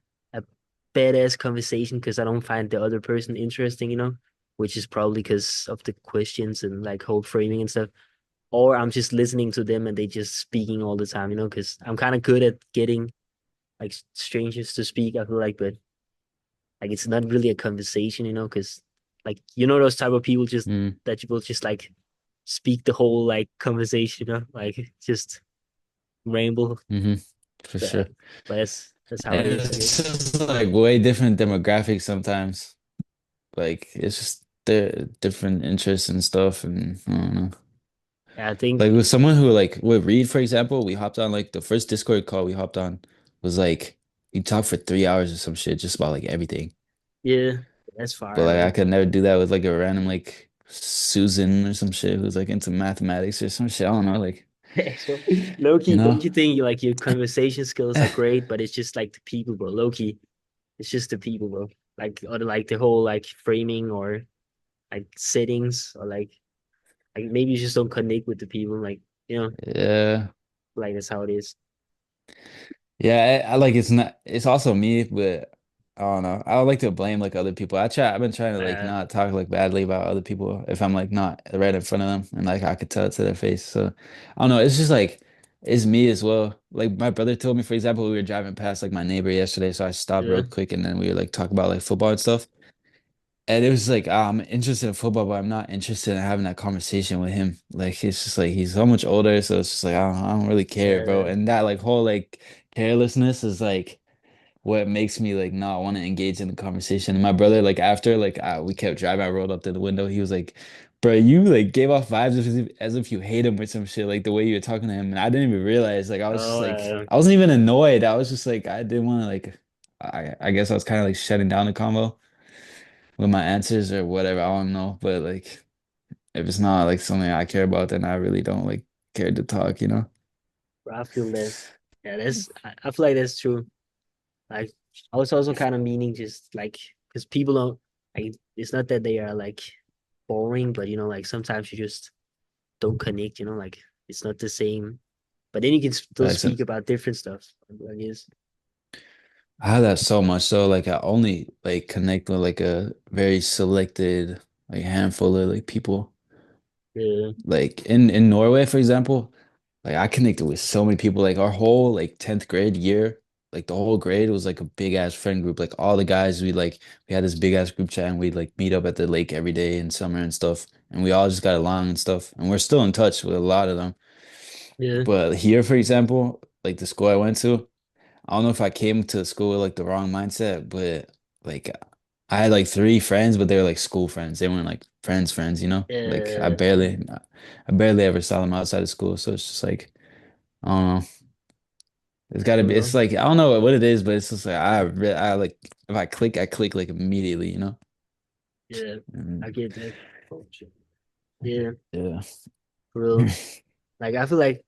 A: badass conversation because I don't find the other person interesting, which is probably because of the questions and like whole framing and stuff, or I'm just listening to them and they just speaking all the time, because I'm kind of good at getting like strangers to speak. I feel like, but like it's not really a conversation, because like those type of people just
B: Hmm.
A: that you will just like speak the whole like conversation, like just ramble.
B: Hmm. For
A: But
B: sure.
A: but that's how it is, I
B: It's
A: guess.
B: just like way different demographics sometimes. Like it's just the different interests and stuff, and I don't know.
A: Yeah, I think
B: Like with someone who like with Reed, for example, we hopped on like the first Discord call we hopped on was like we talked for 3 hours or some shit just about like everything.
A: yeah, that's
B: But
A: fire,
B: like I
A: bro.
B: could never do that with like a random like Susan or some shit who's like into mathematics or some shit. I don't know, like
A: So low
B: you
A: key,
B: know?
A: don't you think like your conversation skills are great, but it's just like the people, bro. Low key, it's just the people, bro. Like the whole like framing or like settings or like maybe you just don't connect with the people, like
B: Yeah.
A: like that's how it is.
B: Yeah, I like it's also me, but I don't know. I don't like to blame like other people. I've been trying to like
A: Uh,
B: not talk like badly about other people if I'm like not right in front of them and like I could tell it to their face. So I don't know. It's just like it's me as well. Like my brother told me, for example, we were driving past like my neighbor yesterday, so I stopped
A: yeah,
B: real quick and then we were like talking about like football and stuff. And it was like, I'm interested in football, but I'm not interested in having that conversation with him. Like, it's just like he's so much older, so it's just like I don't really care, bro.
A: uh,
B: And that like whole like carelessness is like what makes me like not want to engage in the conversation. And my brother, like after like we kept driving, I rolled up to the window. He was like, "Bro, you like gave off vibes as if you hate him or some shit, like the way you were talking to him." And I didn't even realize. Like I was just
A: oh,
B: like, I wasn't even annoyed. I was just like, I didn't want to like. I guess I was kind of like shutting down the convo with my answers or whatever. I don't know, but like if it's not like something I care about, then I really don't like care to talk, you know?
A: I feel that. Yeah, I feel like that's true. Like I was also kind of meaning just like because people don't like it's not that they are like boring, but like sometimes you just don't connect, like it's not the same. But then you can still
B: Like so
A: speak about different stuff, I guess.
B: I have that so much. So like I only like connect with like a very selected like handful of like people.
A: Yeah,
B: Like in Norway, for example, like I connected with so many people. Like our whole like 10th grade year, like the whole grade was like a big ass friend group. Like all the guys we had this big ass group chat and we'd like meet up at the lake every day in summer and stuff. And we all just got along and stuff. And we're still in touch with a lot of them.
A: yeah,
B: But here, for example, like the school I went to, I don't know if I came to school with like the wrong mindset, but like I had like 3 friends, but they were like school friends. They weren't like friends, you know? Like
A: yeah,
B: I barely ever saw them outside of school. So it's just like, I don't know. It's
A: I
B: gotta
A: don't
B: be, it's
A: know.
B: like, I don't know what it is, but it's just like, I like, if I click like immediately, you know?
A: Yeah,
B: And
A: I get that. Yeah,
B: yeah.
A: for real. Like I feel like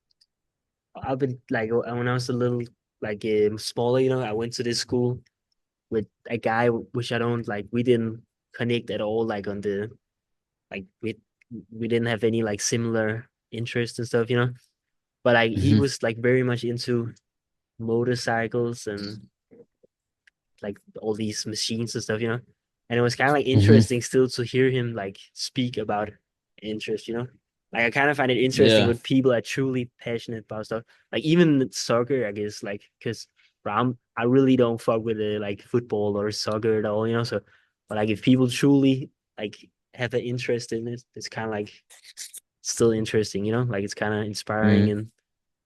A: I've been like when I was a little like smaller, I went to this school with a guy which I don't like. We didn't connect at all. Like on the like we didn't have any like similar interests and stuff. But like he
B: Hmm.
A: was like very much into motorcycles and like all these machines and stuff. And it was kind of like
B: Hmm.
A: interesting still to hear him like speak about interest. Like I kind of find it interesting
B: Yeah.
A: when people are truly passionate about stuff. Like even soccer, I guess, like because I really don't fuck with like football or soccer at all. So, but like if people truly like have an interest in it, it's kind of like still interesting. Like it's kind of inspiring
B: Mm.
A: and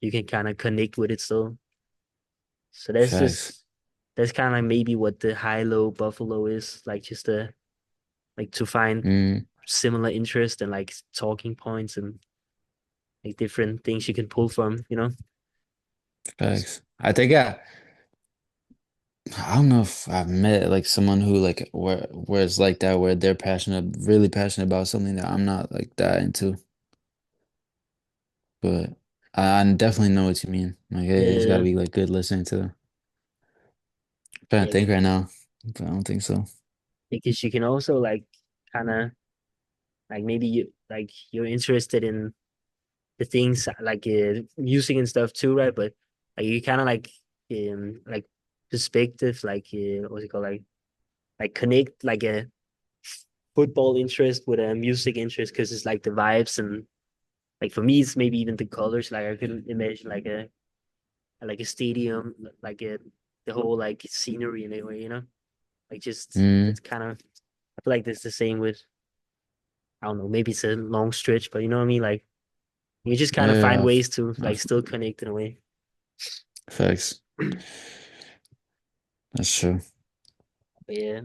A: you can kind of connect with it still. So
B: Facts.
A: that's kind of like maybe what the high low buffalo is like, just like to find
B: Mm.
A: similar interest and like talking points and like different things you can pull from.
B: Facts. I don't know if I've met like someone who like where it's like that where they're passionate, really passionate about something that I'm not like that into. But I definitely know what you mean. Like it's got to
A: Yeah,
B: be like good listening to them. Trying to
A: yeah,
B: think right now, but I don't think so.
A: because you can also like kind of like maybe you're interested in the things like music and stuff too, right? But like you kind of like perspective, like what's it called, like connect like a football interest with a music interest because it's like the vibes and like for me it's maybe even the colors. Like I could imagine like a stadium, like the whole like scenery in a way. Like just
B: Mm.
A: it's kind of I feel like it's the same with I don't know, maybe it's a long stretch, but you know what I mean? Like you just kind of find
B: Yeah,
A: ways to like
B: I've,
A: still connect in a way.
B: facts. That's true.
A: But yeah,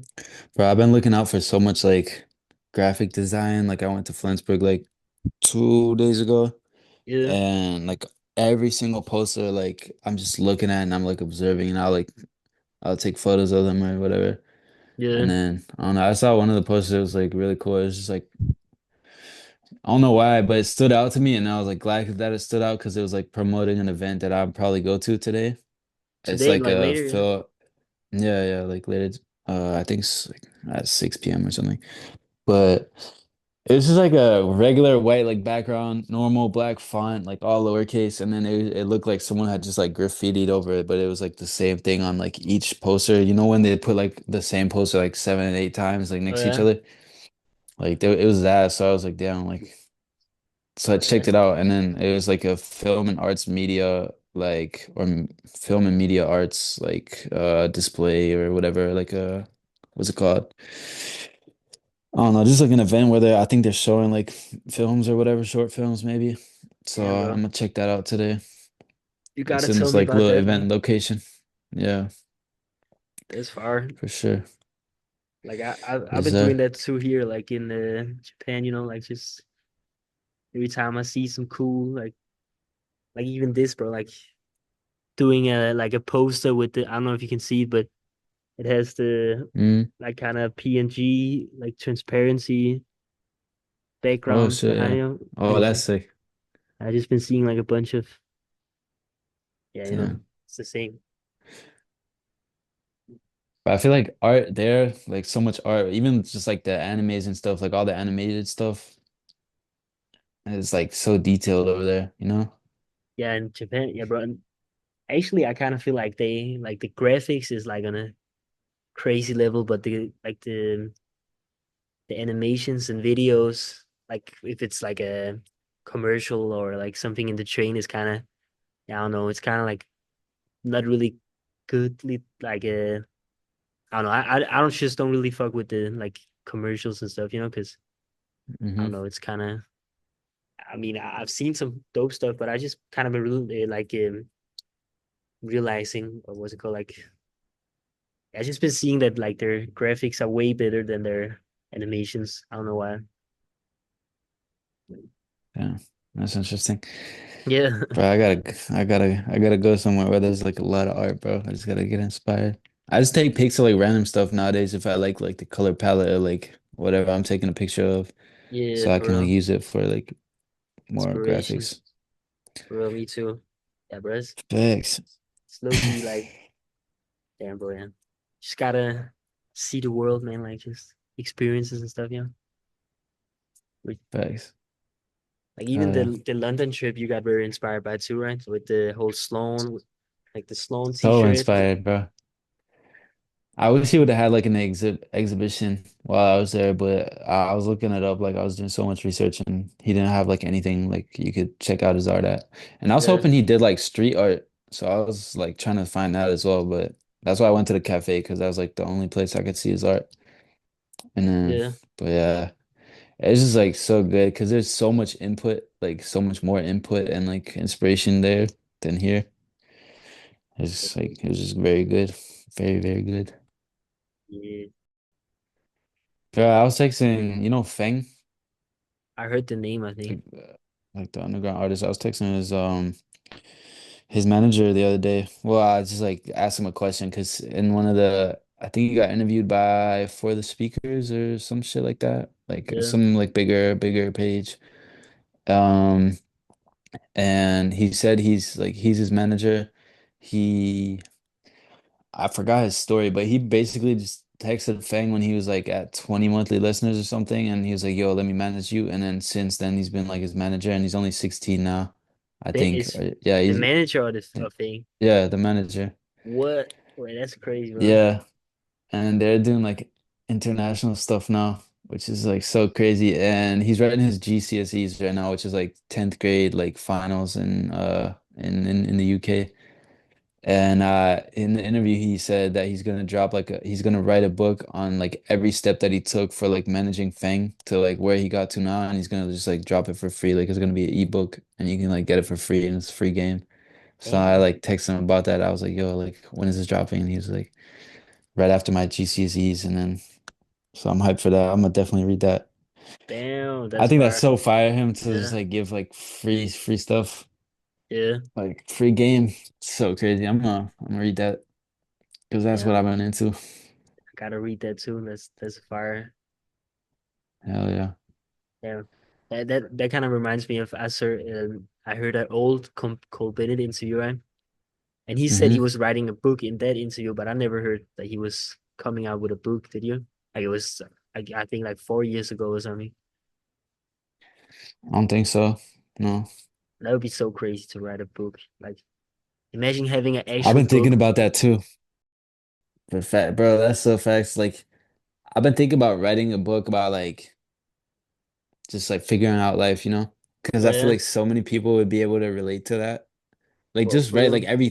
B: Bro, I've been looking out for so much like graphic design. Like I went to Flensburg like 2 days ago,
A: yeah,
B: and like every single poster, like I'm just looking at and I'm like observing, and I'll take photos of them or whatever.
A: yeah.
B: And then I don't know, I saw one of the posters that was like really cool. It was just like I don't know why, but it stood out to me, and I was like glad that it stood out because it was like promoting an event that I'd probably go to today. It's
A: Today,
B: like
A: like
B: a
A: later, yeah.
B: Phil, yeah, yeah, like later. I think it's like at 6 p.m. or something. But it's just like a regular white like background, normal black font, like all lowercase, and then it looked like someone had just like graffitied over it, but it was like the same thing on like each poster. You know when they put like the same poster like 7 and 8 times like
A: Oh
B: next to each
A: yeah,
B: other? Like it was that. So I was like, damn, like so I
A: oh yeah.
B: checked it out, and then it was like a film and arts media like or film and media arts like display or whatever, like what's it called? I don't know, just like an event where I think they're showing like films or whatever, short films maybe. So
A: Damn,
B: I'm
A: bro,
B: gonna check that out today.
A: you
B: It's
A: gotta
B: in
A: tell
B: this
A: me
B: like
A: about
B: little
A: that, bro.
B: event location. Yeah,
A: That's far.
B: for sure.
A: Like I've
B: Is
A: been doing
B: there?
A: that too here, like in Japan. Like just every time I see some cool like even this, bro, like doing a poster with the I don't know if you can see it, but it has the
B: Mm.
A: like kind of PNG like transparency
B: Oh
A: background
B: shit,
A: behind
B: yeah.
A: you.
B: Oh,
A: And
B: that's sick.
A: I just been seeing like a bunch of yeah,
B: Damn.
A: it's the same.
B: But I feel like art there, like so much art, even just like the animes and stuff, like all the animated stuff is like so detailed over there, you know?
A: Yeah, in Japan, yeah, bro. And actually, I kind of feel like they like the graphics is like on a crazy level, but the animations and videos, like if it's like a commercial or like something in the train, is kind of I don't know, it's kind of like not really goodly like I don't know. I don't just don't really fuck with the like commercials and stuff, because I don't
B: Hmm.
A: know. It's kind of. I mean, I've seen some dope stuff, but I just kind of been really like realizing or what's it called? Like I just been seeing that like their graphics are way better than their animations. I don't know why.
B: Yeah, that's interesting.
A: Yeah,
B: Bro, I gotta go somewhere where there's like a lot of art, bro. I just gotta get inspired. I just take pics of like random stuff nowadays if I like the color palette or like whatever I'm taking a picture of,
A: Yeah,
B: so I
A: for
B: can like
A: real.
B: use it for like more
A: Inspiration.
B: graphics.
A: For real, me too. Yeah, bro.
B: Thanks.
A: It's low key like, damn, bro, yeah. Just gotta see the world, man. Like just experiences and stuff, yeah. With
B: Thanks.
A: like even
B: Hell yeah.
A: the London trip, you got very inspired by too, right? With the whole Sloan, like the Sloan
B: So
A: T-shirt.
B: inspired, bro. I wish he would have had like an exhibition while I was there, but I was looking it up. Like I was doing so much research, and he didn't have like anything like you could check out his art at. And I was
A: Yeah,
B: hoping he did like street art, so I was like trying to find that as well. But that's why I went to the cafe because that was like the only place I could see his art. And then,
A: yeah,
B: but yeah, it's just like so good because there's so much input, like so much more input and like inspiration there than here. It's just like it was just very good, very very good.
A: yeah.
B: Bro, I was texting, you know, Feng.
A: I heard the name, I think.
B: Like, like the underground artist. I was texting his manager the other day. Well, I just like asked him a question because in one of the I think he got interviewed by For the Speakers or some shit like that. Like
A: Yeah.
B: some like bigger page. Um and he said he's his manager. He I forgot his story, but he basically just texted Fang when he was like at 20 monthly listeners or something, and he was like, "Yo, let me manage you." And then since then, he's been like his manager, and he's only 16 now, I
A: That
B: think.
A: is
B: Yeah,
A: the
B: he's
A: manager of the of thing.
B: yeah, the manager.
A: What? Wait, that's crazy, bro.
B: Yeah, and they're doing like international stuff now, which is like so crazy. And he's writing his GCSEs right now, which is like 10th grade like finals in the UK. And in the interview, he said that he's gonna write a book on like every step that he took for like managing Fang to like where he got to now, and he's gonna just like drop it for free. Like it's gonna be an ebook, and you can like get it for free, and it's a free game. So I
A: Damn,
B: like texted him about that. I was like, "Yo, like when is this dropping?" And he was like, "Right after my GCSEs," and then so I'm hyped for that. I'm gonna definitely read that.
A: damn,
B: I
A: that's
B: think that's
A: fire.
B: so fire him to just
A: Yeah,
B: like give like free stuff,
A: yeah,
B: like free game. So crazy. I'm gonna read that because that's what
A: yeah.
B: I've been into.
A: I gotta read that too. That's fire.
B: Hell yeah.
A: Yeah, that kind of reminds me of I heard an old Cole Bennett interview, right? And he said he
B: Hmm.
A: was writing a book in that interview, but I never heard that he was coming out with a book. Did you? Like it was, I think like 4 years ago or something.
B: I don't think so. No.
A: That would be so crazy to write a book. Like imagine having an
B: I've
A: actual
B: been thinking
A: book.
B: about that too. But fact, bro, that's so facts. Like I've been thinking about writing a book about like just like figuring out life, you know? Because I feel
A: Yeah,
B: like so many people would be able to relate to that. Like
A: for
B: just write like
A: real.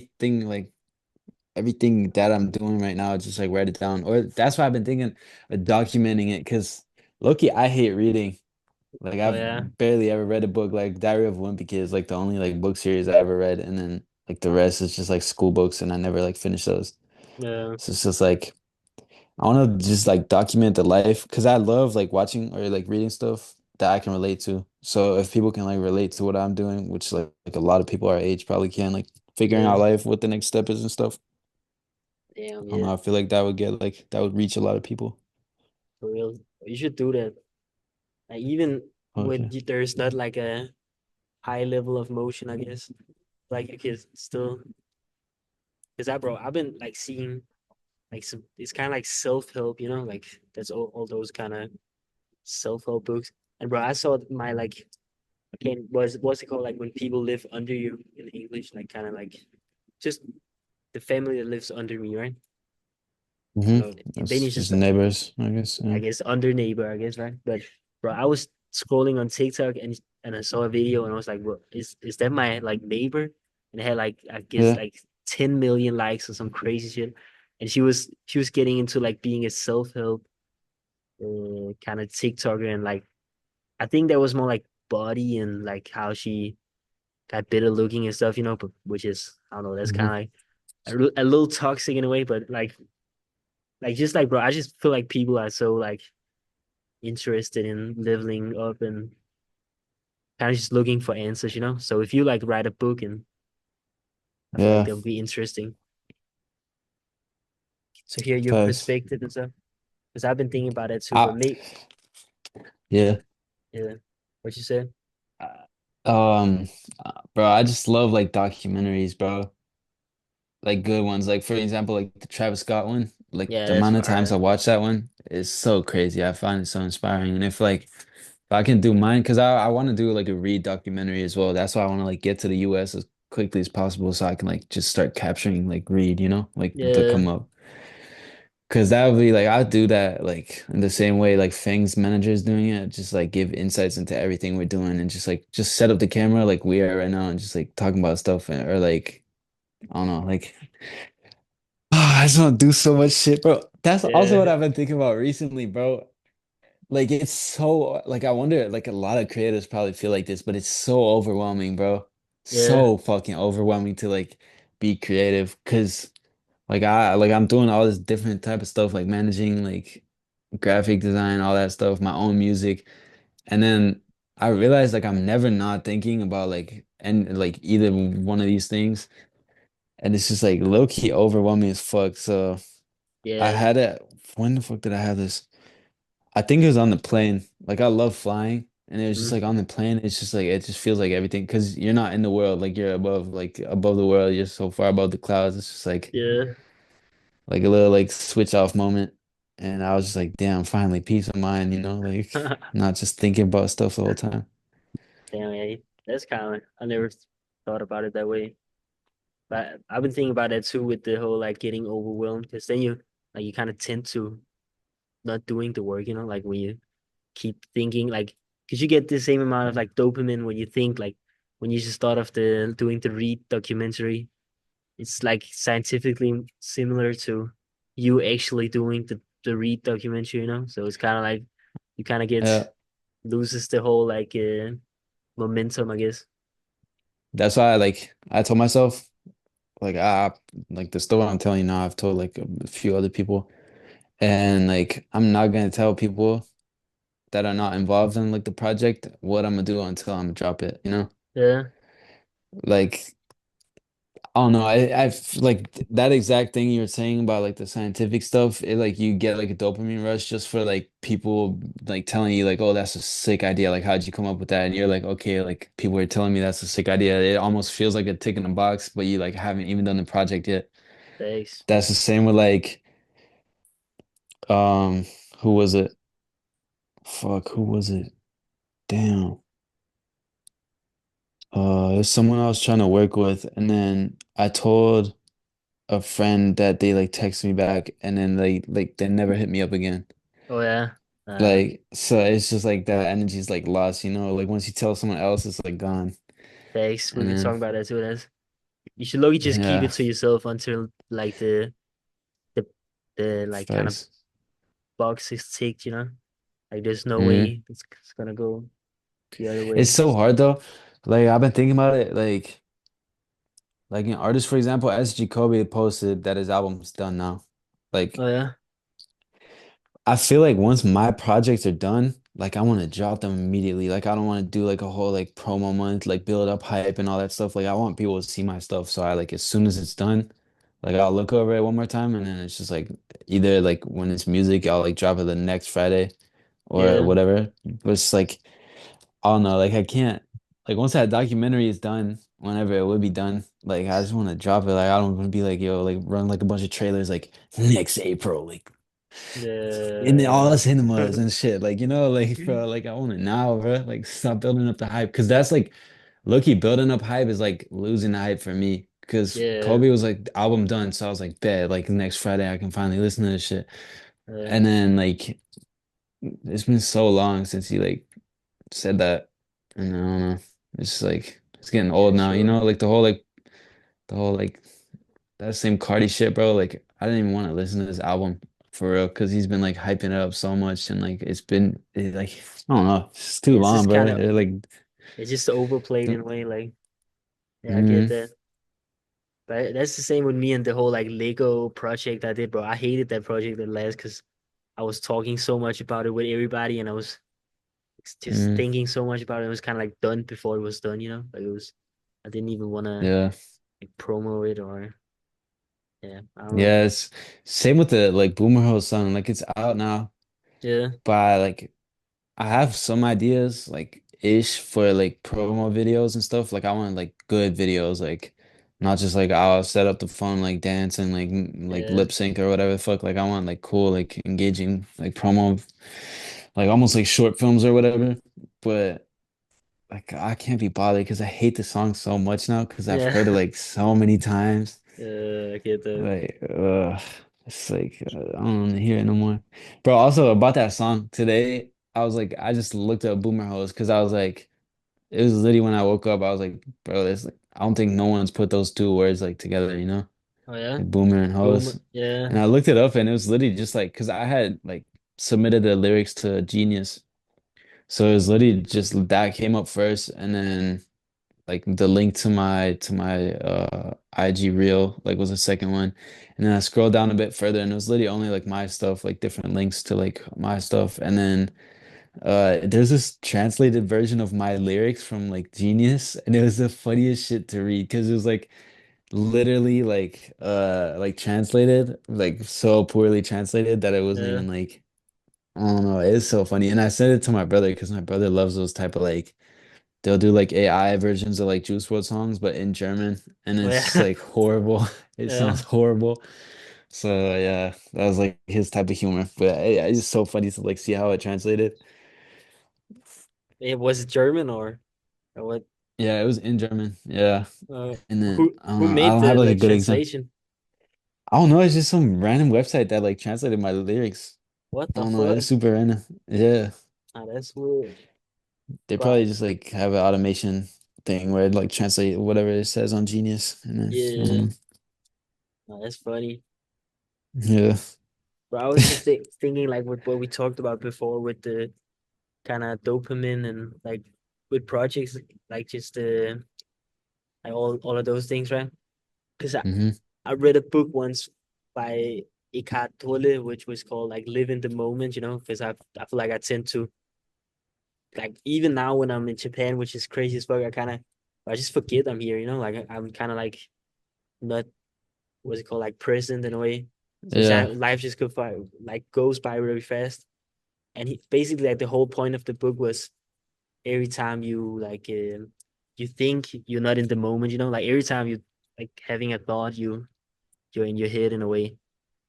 B: everything that I'm doing right now, just like write it down. Or that's why I've been thinking of documenting it because Loki, I hate reading. Like
A: Oh yeah,
B: I've barely ever read a book. Like Diary of a Wimpy Kid is like the only like book series I ever read, and then like the rest is just like school books, and I never like finished those.
A: yeah,
B: So it's just like I want to just like document the life because I love like watching or like reading stuff that I can relate to. So if people can like relate to what I'm doing, which like a lot of people our age probably can, like figuring
A: yeah.
B: out life, what the next step is and stuff.
A: Damn,
B: I don't
A: yeah,
B: know. I feel like that would get like that would reach a lot of people.
A: for real. You should do that. Like, even when
B: Okay.
A: there's not like a high level of motion, I guess. Like you can still, because bro, I've been like seeing like some. It's kind of like self help, you know, like that's all those kind of self help books. And bro, I saw my like again what's it called, like when people live under you in English, like kind of like just the family that lives under me, right? I
B: Mm-hmm.
A: don't know. In
B: That's
A: Danish,
B: just
A: it's
B: neighbors, I guess.
A: I
B: Yeah.
A: guess under neighbor, I guess, right? But bro, I was scrolling on TikTok and I saw a video and I was like, bro, is that my like neighbor? And it had like I guess
B: Yeah.
A: like 10 million likes or some crazy shit. And she was getting into like being a self help kind of TikToker, and like I think that was more like body and like how she got better looking and stuff, you know. But which is I don't know, that's
B: Hmm.
A: kind of like a little toxic in a way, but like just like bro, I just feel like people are so like interested in leveling up and kind of just looking for answers, you know? So if you like write a book, and I feel like
B: Yeah.
A: that would be interesting to hear your
B: Facts.
A: perspective and stuff. Because I've been thinking about it too, but
B: I
A: maybe
B: Yeah.
A: Yeah. What you say?
B: Um, bro, I just love like documentaries, bro. Like good ones. Like for example, like the Travis Scott one. Like
A: Yeah,
B: the
A: that's
B: amount of times I
A: fire.
B: watched that one is so crazy. I find it so inspiring. And if I can do mine, because I want to do like a read documentary as well. That's why I want to like get to the US as quickly as possible so I can like just start capturing like read, like to
A: Yeah.
B: come up. Because that would be like I'd do that like in the same way like Fang's manager is doing it, just like give insights into everything we're doing and just set up the camera like we are right now and just like talking about stuff or like I don't know, like I just want to do so much shit, bro. That's also what
A: Yeah.
B: I've been thinking about recently, bro. Like it's so like I wonder like a lot of creators probably feel like this, but it's so overwhelming, bro.
A: Yeah.
B: So fucking overwhelming to like be creative because I'm doing all this different type of stuff like managing like graphic design, all that stuff, my own music. And then I realized like I'm never not thinking about like and like either one of these things. And it's just like low key overwhelming as fuck. So I
A: Yeah.
B: had it. When the fuck did I have this? I think it was on the plane. Like I love flying, and it was just
A: Mm.
B: like on the plane. It's just like it just feels like everything because you're not in the world. Like above the world. You're so far above the clouds. It's just
A: Yeah.
B: like a little like switch off moment. And I was just like, damn, finally peace of mind. Like not just thinking about stuff the whole time.
A: Damn, yeah. That's kind of, I never thought about it that way. But I've been thinking about that too with the whole like getting overwhelmed because then you kind of tend to not doing the work, like when you keep thinking like because you get the same amount of like dopamine when you think like when you just thought of the doing the read documentary. It's like scientifically similar to you actually doing the read documentary, So it's kind of like you kind of get
B: Yeah,
A: loses the whole like momentum, I guess.
B: that's why I told myself like like the story I'm telling you now. I've told like a few other people, and like I'm not gonna tell people that are not involved in like the project what I'm gonna do until I'm gonna drop it.
A: Yeah,
B: Like I don't know. Like that exact thing you were saying about like the scientific stuff. It like you get like a dopamine rush just for like people like telling you like, oh, that's a sick idea. Like, how'd you come up with that? And you're like, okay, like people are telling me that's a sick idea. It almost feels like a tick in the box, but you like haven't even done the project yet.
A: thanks.
B: That's the same with like um who was it? Fuck, who was it? Damn. There's someone I was trying to work with, and then I told a friend that they like text me back and then they never hit me up again.
A: Oh yeah,
B: Like so it's just like that energy is like lost, like once you tell someone else it's like gone.
A: thanks. We've
B: And
A: been
B: then
A: talking about that too. That's you should low just keep
B: yeah,
A: it to yourself until like the the like kind of
B: facts.
A: box is ticked. Like there's no
B: hmm
A: way it's gonna go the other
B: It's
A: way.
B: so hard though. Like I've been thinking about it, like an artist, for example, SG Kobe posted that his album's done now. Like
A: Oh yeah,
B: I feel like once my projects are done, like I want to drop them immediately. Like I don't want to do like a whole like promo month, like build up hype and all that stuff. Like I want people to see my stuff. So I like as soon as it's done, like I'll look over it one more time and then it's just like either like when it's music, I'll like drop it the next Friday or
A: yeah,
B: whatever. But it's like I don't know, like I can't like once that documentary is done, whenever it will be done, like I just want to drop it. Like I don't want to be like, yo, like run like a bunch of trailers like next April, like in all the
A: yeah,
B: cinemas and shit. Like, like bro, like I want it now, bro. Like stop building up the hype. Cause that's like low-key building up hype is like losing the hype for me. Cause
A: yeah,
B: Kobe was like the album done. So I was like, bet, like next Friday I can finally listen to this shit.
A: yeah.
B: And then like it's been so long since he like said that. And I don't know. It's just like it's getting
A: Yeah,
B: old now,
A: sure.
B: like the whole that same Cardi shit, bro. Like I didn't even want to listen to this album for real because he's been like hyping it up so much and like like I don't know, it's too
A: It's
B: long,
A: just
B: bro.
A: kind of
B: Like
A: it's just overplayed in
B: mm
A: a way. Like, yeah, I get
B: mm,
A: that. But that's the same with me and the whole like Lego project I did, bro. I hated that project at last because I was talking so much about it with everybody, and I was just
B: mm,
A: thinking so much about it. It was kind of like done before it was done, Like it was, I didn't even want to
B: yeah,
A: like promo it or yeah, I don't know.
B: yeah. It's same with the like Boomer Hole song. Like it's out now,
A: Yeah,
B: but I have some ideas like ish for like promo videos and stuff. Like I want like good videos, like not just like I'll set up the phone like dance and like
A: Yeah,
B: lip sync or whatever the fuck. Like I want like cool, like engaging like promo, like almost like short films or whatever. But like I can't be bothered because I hate the song so much now because I've heard it
A: yeah.
B: like so many times.
A: I get that.
B: Like, it's like I don't want to hear it no more. Bro, also about that song today, I was like, I just looked up Boomer Hose because I was like, it was literally when I woke up, I was like, bro, this like, I don't think no one's put those two words like together, you know,
A: Oh yeah,
B: like Boomer and
A: boom.
B: Hose.
A: Yeah,
B: And I looked it up and it was literally just like, because I had like submitted the lyrics to Genius, so it was literally just that came up first, and then like the link to my IG reel like was the second one. And then I scrolled down a bit further and it was literally only like my stuff, like different links to like my stuff. And then there's this translated version of my lyrics from like Genius and it was the funniest shit to read because it was like literally like translated like so poorly translated that it wasn't
A: yeah.
B: even like I don't know, it's so funny. And I sent it to my brother because my brother loves those type of like they'll do like AI versions of like Juice WRLD songs, but in German, and
A: Oh
B: it's
A: yeah,
B: like horrible. It sounds
A: yeah.
B: horrible. So yeah, that was like his type of humor. But it's just so funny to like see how it translated.
A: It was it German or what?
B: Yeah, it was in German. Yeah,
A: Uh,
B: and then
A: who
B: I don't
A: who
B: know. I
A: made
B: don't have like
A: the
B: a good example.
A: translation?
B: I don't know. It's just some random website that like translated my lyrics.
A: What
B: I
A: the
B: don't know.
A: fuck?
B: It's super random. Yeah,
A: Ah, that's weird.
B: they
A: But
B: probably just like have an automation thing where it like translate whatever it says on Genius, and then I don't
A: yeah,
B: know.
A: that's funny.
B: Yeah.
A: But I was just thinking like with what we talked about before with the kind of dopamine and like with projects like just like all of those things, right? Because
B: hmm
A: I read a book once by Eckhart Tolle, which was called like Live in the Moment, you know, because I feel like I tend to like even now when I'm in Japan, which is crazy as fuck, I just forget I'm here, you know, like I'm kind of like not what's it called like present in a way. So
B: Yeah.
A: life just like goes by really fast. And he basically like the whole point of the book was every time you like you think you're not in the moment, you know, like every time you like having a thought, you're in your head in a way.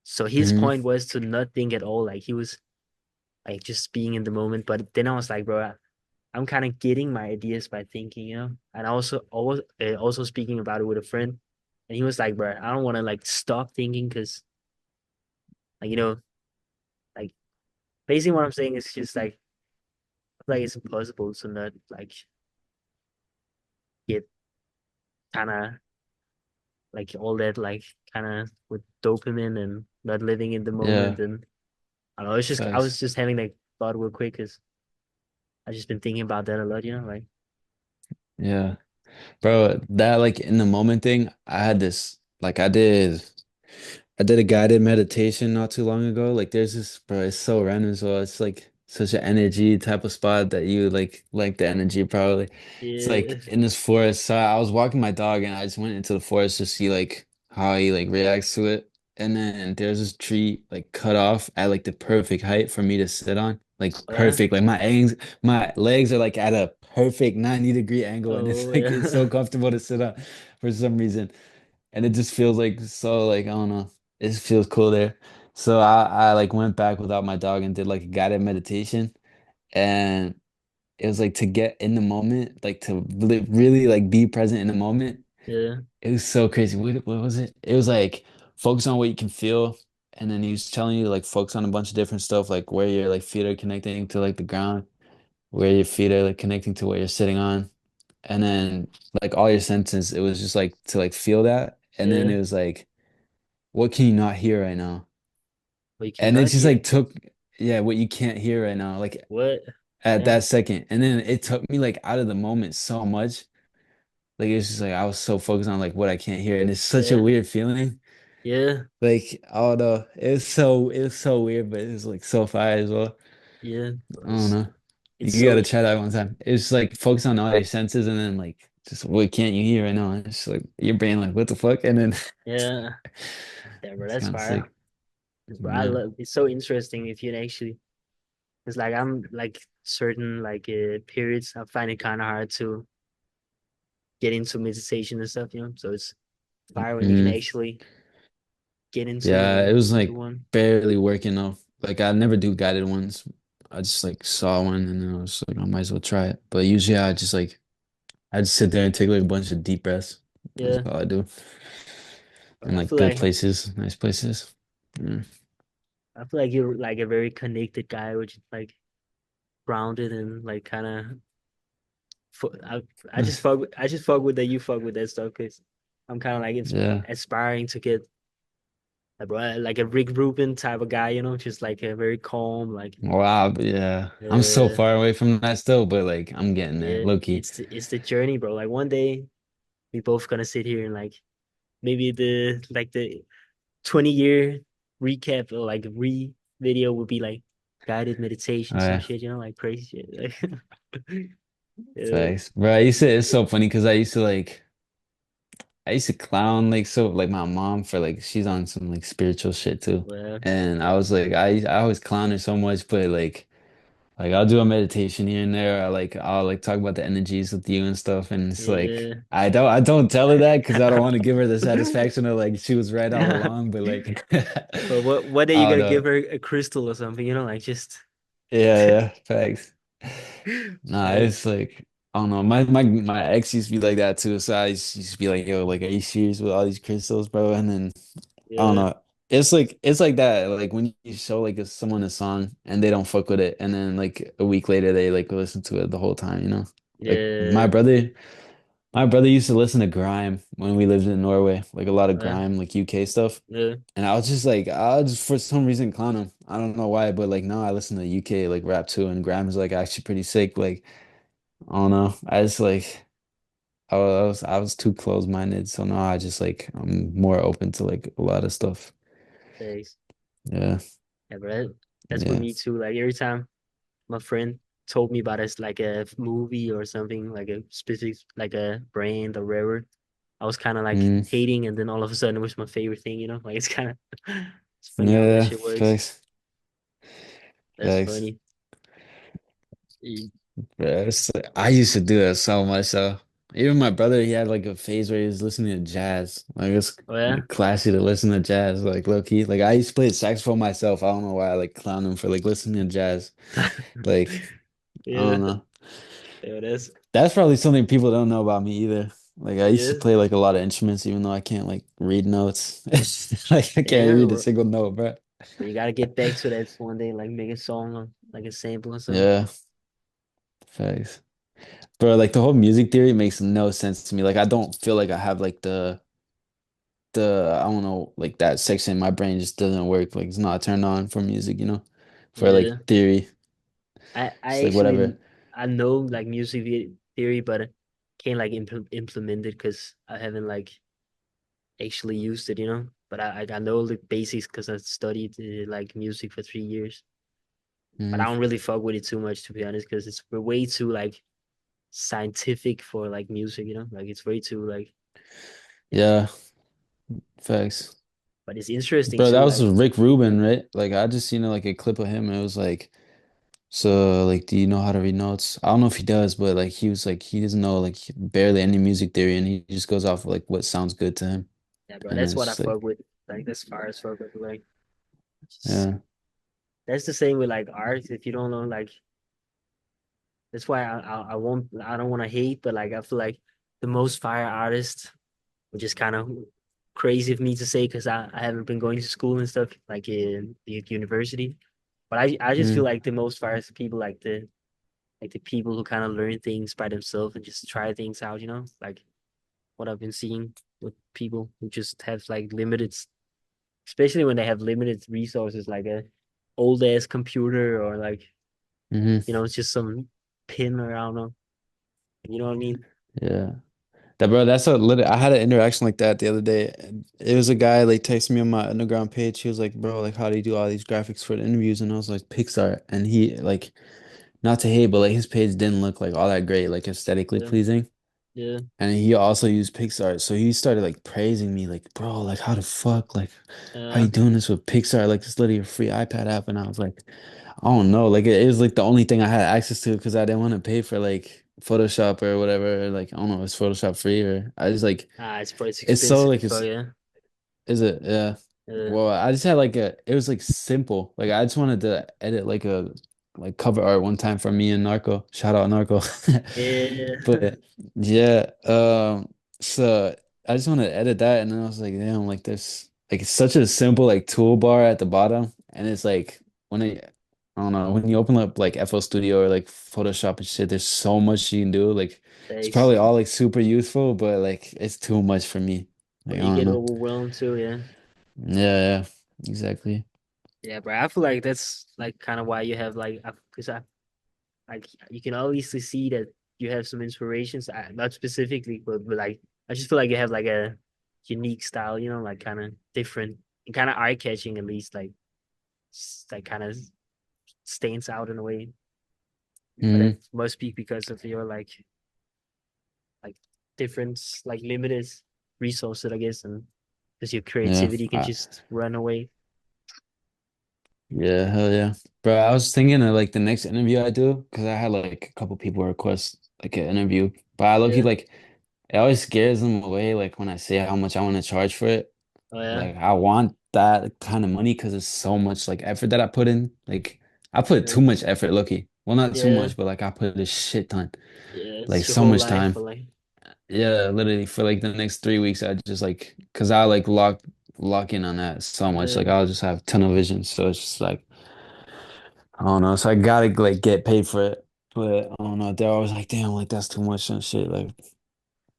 A: So his
B: hmm
A: point was to not think at all. Like he was like just being in the moment. But then I was like, bro, I'm kind of getting my ideas by thinking, you know. And I also speaking about it with a friend, and he was like, bro, I don't want to like stop thinking because like like basically what I'm saying is just like it's impossible to not like get kind of like all that like kind of with dopamine and not living in the moment
B: Yeah.
A: and I don't know. It's just I
B: Facts.
A: was just having that thought real quick because I just been thinking about that a lot, you know, like
B: Yeah. Bro, that like in the moment thing, I had this like I did a guided meditation not too long ago. Like there's this bro, it's so random. So it's like such an energy type of spot that you like the energy probably. It's
A: yeah,
B: like in this forest. So I was walking my dog and I just went into the forest to see like how he like reacts to it. And then there's this tree like cut off at like the perfect height for me to sit on. Like
A: yeah,
B: perfect. Like my legs are like at a perfect 90-degree angle and it's
A: oh
B: like it's so
A: yeah,
B: comfortable to sit on for some reason. And it just feels like so like I don't know. It just feels cool there. So I like went back without my dog and did like a guided meditation. And it was like to get in the moment, like to really like be present in the moment.
A: yeah,
B: It was so crazy. What was it? It was like focus on what you can feel. And then he was telling you to like focus on a bunch of different stuff, like where your like feet are connecting to like the ground, where your feet are like connecting to what you're sitting on. And then like all your senses, it was just like to like feel that. And then
A: yeah.
B: it was like what can you not hear right now?
A: But you
B: And it
A: cannot
B: just
A: hear
B: like took, yeah, what you can't hear right now, like
A: what?
B: at
A: Yeah,
B: that second. And then it took me like out of the moment so much. Like it's just like I was so focused on like what I can't hear. And it's such a
A: yeah,
B: weird feeling.
A: yeah,
B: Like, oh no, it was so weird, but it was like so fire as well.
A: yeah.
B: I don't know.
A: It's
B: You
A: so
B: gotta try that one time. It's like focus on all your senses and then like just what can't you hear right now? And it's like your brain like what the fuck? And then
A: yeah, yeah, bro.
B: it's
A: That's
B: kind of
A: fire.
B: sick.
A: Bro, I
B: Yeah.
A: love it's so interesting if you actually. It's like I'm like certain like periods, I find it kind of hard to get into meditation and stuff, you know. So it's fire when you can
B: Mm,
A: actually get
B: yeah, it was
A: into
B: like
A: one.
B: barely working though. Like I never do guided ones. I just like saw one and then I was like, I might as well try it. But usually I just sit there and take like a bunch of deep breaths. That's
A: Yeah,
B: all I do.
A: but
B: And like good places, nice places. Mm.
A: I feel like you're like a very connected guy, which is like grounded and like kind of. I I just fuck with that. You fuck with that stuff because I'm kind of like
B: Yeah.
A: aspiring to get like a Rick Rubin type of guy, you know, just like a very calm, like
B: Wow, but yeah. I'm so
A: uh
B: far away from that still, but like I'm getting there,
A: yeah,
B: low key.
A: it's the journey, bro. Like one day we both gonna sit here and like maybe the 20-year recap or like re video would be like guided meditation, some
B: Alright.
A: shit, you know, like crazy shit. Like, yeah,
B: Thanks. Bro, it's so funny because I used to clown like so like my mom for like she's on some like spiritual shit too.
A: well,
B: And I was like I always clown her so much, but like I'll do a meditation here and there. I'll like talk about the energies with you and stuff. And it's like
A: yeah.
B: I don't tell her that because I don't want to give her the satisfaction of like she was right all along. But like
A: But what are you
B: I don't
A: gonna give
B: know.
A: her a crystal or something, you know, like just
B: Yeah, yeah, facts. Nah,
A: like
B: it's like I don't know. My ex used to be like that too. So used to be like, yo, like, are you serious with all these crystals, bro? And then I don't
A: yeah,
B: know. It's like that. Like when you show like someone a song and they don't fuck with it, and then like a week later they like listen to it the whole time, you know? Like
A: yeah,
B: my brother used to listen to grime when we lived in Norway, like a lot of
A: uh,
B: grime, like UK stuff.
A: yeah,
B: And I was just like, I was just for some reason clown him. I don't know why, but like now I listen to UK like rap too, and grime is like actually pretty sick. Like I don't know. I just like I was too close-minded, so now I just like I'm more open to like a lot of stuff.
A: thanks.
B: Yeah.
A: Yeah, bro. That's with
B: Yeah.
A: me too. Like every time my friend told me about this like a movie or something, like a specific like a brand or whatever, I was kind of like
B: Mm,
A: hating, and then all of a sudden it was my favorite thing, you know? Like it's kind of it's funny how that
B: yeah,
A: shit works.
B: facts.
A: That's
B: Facts.
A: funny. Mm.
B: Yeah, I used to do that so much so even my brother he had like a phase where he was listening to jazz. Like it's
A: Oh yeah.
B: like classy to listen to jazz, like low key. Like I used to play saxophone myself. I don't know why I like clown him for like listening to jazz. Like I
A: Yeah,
B: don't know.
A: there it is.
B: That's probably something people don't know about me either. Like I used to
A: Yeah,
B: play like a lot of instruments even though I can't like read notes. Like I can't
A: damn,
B: read a
A: bro.
B: single note, bro.
A: But you gotta get back to that one day, like make a song or like a sample or something.
B: Yeah, facts. Bro, like the whole music theory makes no sense to me. Like I don't feel like I have like the I don't know, like that section in my brain just doesn't work. Like it's not turned on for music, you know? For
A: Yeah,
B: like theory.
A: I
B: Just like
A: actually
B: whatever.
A: I know like theory, but I can't like implement it because I haven't like actually used it, you know. But I know the basics because I studied like music for 3 years. But I
B: Mm,
A: don't really fuck with it too much to be honest, because it's way too like scientific for like music, you know. Like it's way too like yeah.
B: yeah, facts.
A: But it's interesting
B: Bro, that
A: too.
B: was
A: Like
B: Rick Rubin, right? Like I just seen like a clip of him and it was like so like do you know how to read notes? I don't know if he does, but like he was like he doesn't know like barely any music theory and he just goes off of, like what sounds good to him.
A: yeah, bro,
B: And
A: that's
B: it's
A: what I
B: just like
A: fuck with. Like that's far as fuck with. Like just,
B: yeah.
A: that's the same with like art. If you don't know like that's why I won't I don't want to hate, but like I feel like the most fire artist, which is kind of crazy of me to say because I haven't been going to school and stuff like in the university. But I just feel
B: Mm,
A: like the most fire people like the people who kind of learn things by themselves and just try things out, you know, like what I've been seeing with people who just have like limited, especially when they have limited resources, like a old ass computer or like you
B: hmm.
A: know it's just some pin or I don't know, you know what I mean?
B: Yeah. That bro, that's a lit I had an interaction like that the other day. And it was a guy like texting me on my underground page. He was like, "Bro, like how do you do all these graphics for the interviews?" And I was like, "Pixar." And he like not to hate, but like his page didn't look like all that great, like aesthetically
A: Yeah,
B: pleasing.
A: yeah,
B: And he also used Pixar. So he started like praising me, like, "Bro, like how the fuck, like how
A: uh,
B: you doing this with Pixar? Like it's literally a free iPad app." And I don't know. Like it is like the only thing I had access to because I didn't want to pay for like Photoshop or whatever. Like I don't know, is Photoshop free or I just like
A: Ah, it's probably
B: it's so
A: expensive,
B: like
A: but
B: it's
A: yeah.
B: is it yeah.
A: Uh,
B: Well, I just had like a it was like simple. Like I just wanted to edit like a like cover art one time for me and Narco. Shout out Narco.
A: yeah,
B: But yeah, so I just wanted to edit that and then I was like, damn, like there's like it's such a simple like toolbar at the bottom and it's like when I don't know, when you open up like FL Studio or like Photoshop and shit, there's so much you can do. Like it's
A: thanks.
B: probably all like super useful, but like it's too much for me. Like
A: But
B: I
A: you
B: don't
A: get
B: know.
A: overwhelmed too, yeah.
B: Yeah, yeah, exactly.
A: Yeah, but I feel like that's like kind of why you have like, because I like you can obviously see that you have some inspirations, not specifically, but like I just feel like you have like a unique style, you know, like kind of different and kind of eye catching at least, like kind of stands out in a way. But that
B: Mm,
A: must be because of your like different like limited resources, I guess, and because your
B: yeah.
A: creativity can just run away.
B: Yeah, hell yeah. Bro, I was thinking of like the next interview I do because I had like a couple people request like an interview, but I look
A: Yeah.
B: like it always scares them away like when I say how much I want to charge for it.
A: Oh yeah.
B: Like I want that kind of money because it's so much like effort that I put in. Like I put
A: Yeah.
B: too much effort, Loki. Well, not too
A: Yeah.
B: much, but like I put a shit ton.
A: Yeah.
B: Like
A: It's your
B: so
A: whole
B: much
A: life,
B: time.
A: but like
B: Yeah, literally for like the next 3 weeks, I just like because I like lock in on that so much.
A: yeah.
B: Like I'll just have tunnel vision. So it's just like I don't know. So I gotta like get paid for it. But I don't know. They're always like, damn, like that's too much and shit. Like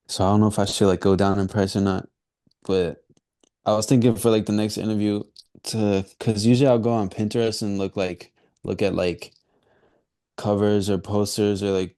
B: so I don't know if I should like go down in price or not. But I was thinking for like the next interview to because usually I'll go on Pinterest and look at like covers or posters or like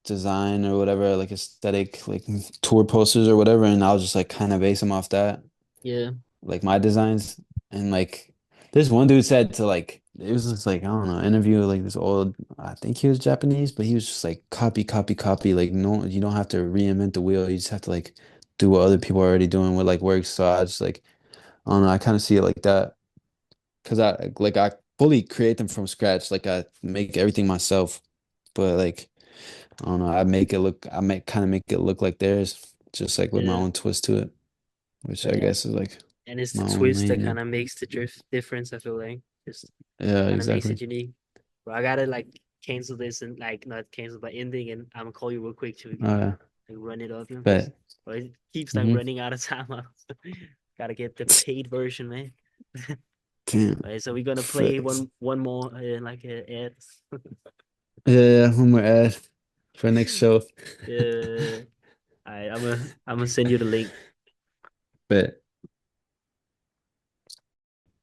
B: design or whatever, like aesthetic, like tour posters or whatever, and I'll just like kind of base them off that,
A: Yeah.
B: like my designs. And like this one dude said to like it was just like I don't know, interview like this old I think he was Japanese, but he was just like copy, copy, copy. Like no, you don't have to reinvent the wheel. You just have to like do what other people are already doing what like works. So I just like I don't know, I kind of see it like that. Cause I fully create them from scratch. Like I make everything myself. But like I don't know, I make kind of make it look like theirs, just like with my
A: Yeah.
B: own twist to it, which
A: But
B: I
A: yeah.
B: guess is like
A: And it's the
B: my own
A: twist that
B: lane, yeah.
A: kind of makes the drift difference, I feel like. Just
B: Yeah,
A: kind of makes
B: exactly.
A: it unique. But I gotta like cancel this and like not cancel but ending and I'm gonna call you real quick so we can
B: Yeah.
A: like run it up, you know, because
B: But
A: it keeps like
B: hmm
A: running out of time. Gotta get the paid version, man.
B: Damn.
A: Alright, so we're gonna play
B: Facts.
A: one more like ad.
B: Yeah, yeah, one more ad for next show.
A: Alright, I'm gonna send you the link.
B: But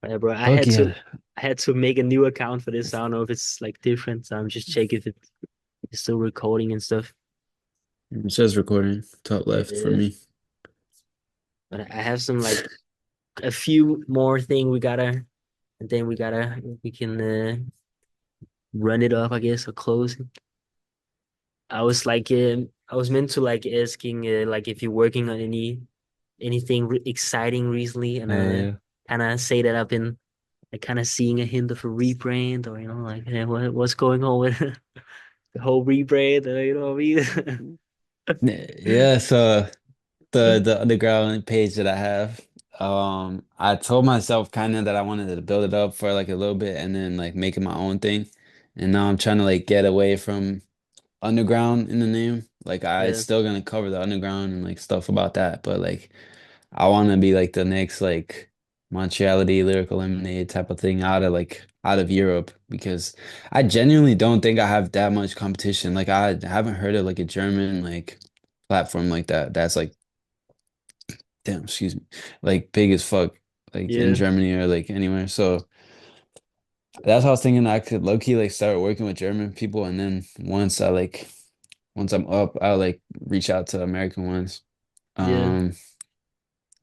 A: Yeah, bro.
B: okay, yeah.
A: I had to make a new account for this. I don't know if it's like different. So I'm just checking if it's still recording and stuff.
B: It says recording, top left for
A: Yeah.
B: me.
A: But I have some like a few more thing we gotta and then we can run it off, I guess, or close it. I was like I was meant to like asking like if you're working on anything exciting recently and
B: Yeah.
A: kind of say that I've been like kind of seeing a hint of a rebrand or like what's going on with the whole rebrand, you know what I mean?
B: Yeah, so the underground page that I have. I told myself kind of that I wanted to build it up for like a little bit and then like make it my own thing. And now I'm trying to like get away from underground in the name. Like I
A: Yeah,
B: still gonna cover the underground and like stuff about that, but like I want to be like the next like Montreality lyrical lemonade type of thing out of Europe because I genuinely don't think I have that much competition. Like I haven't heard of like a German like platform like that. That's like damn, excuse me, like big as fuck, like in
A: yeah,
B: Germany or like anywhere. So that's how I was thinking I could low key like start working with German people, and then once I'm up, I'll like reach out to American ones,
A: yeah.
B: um,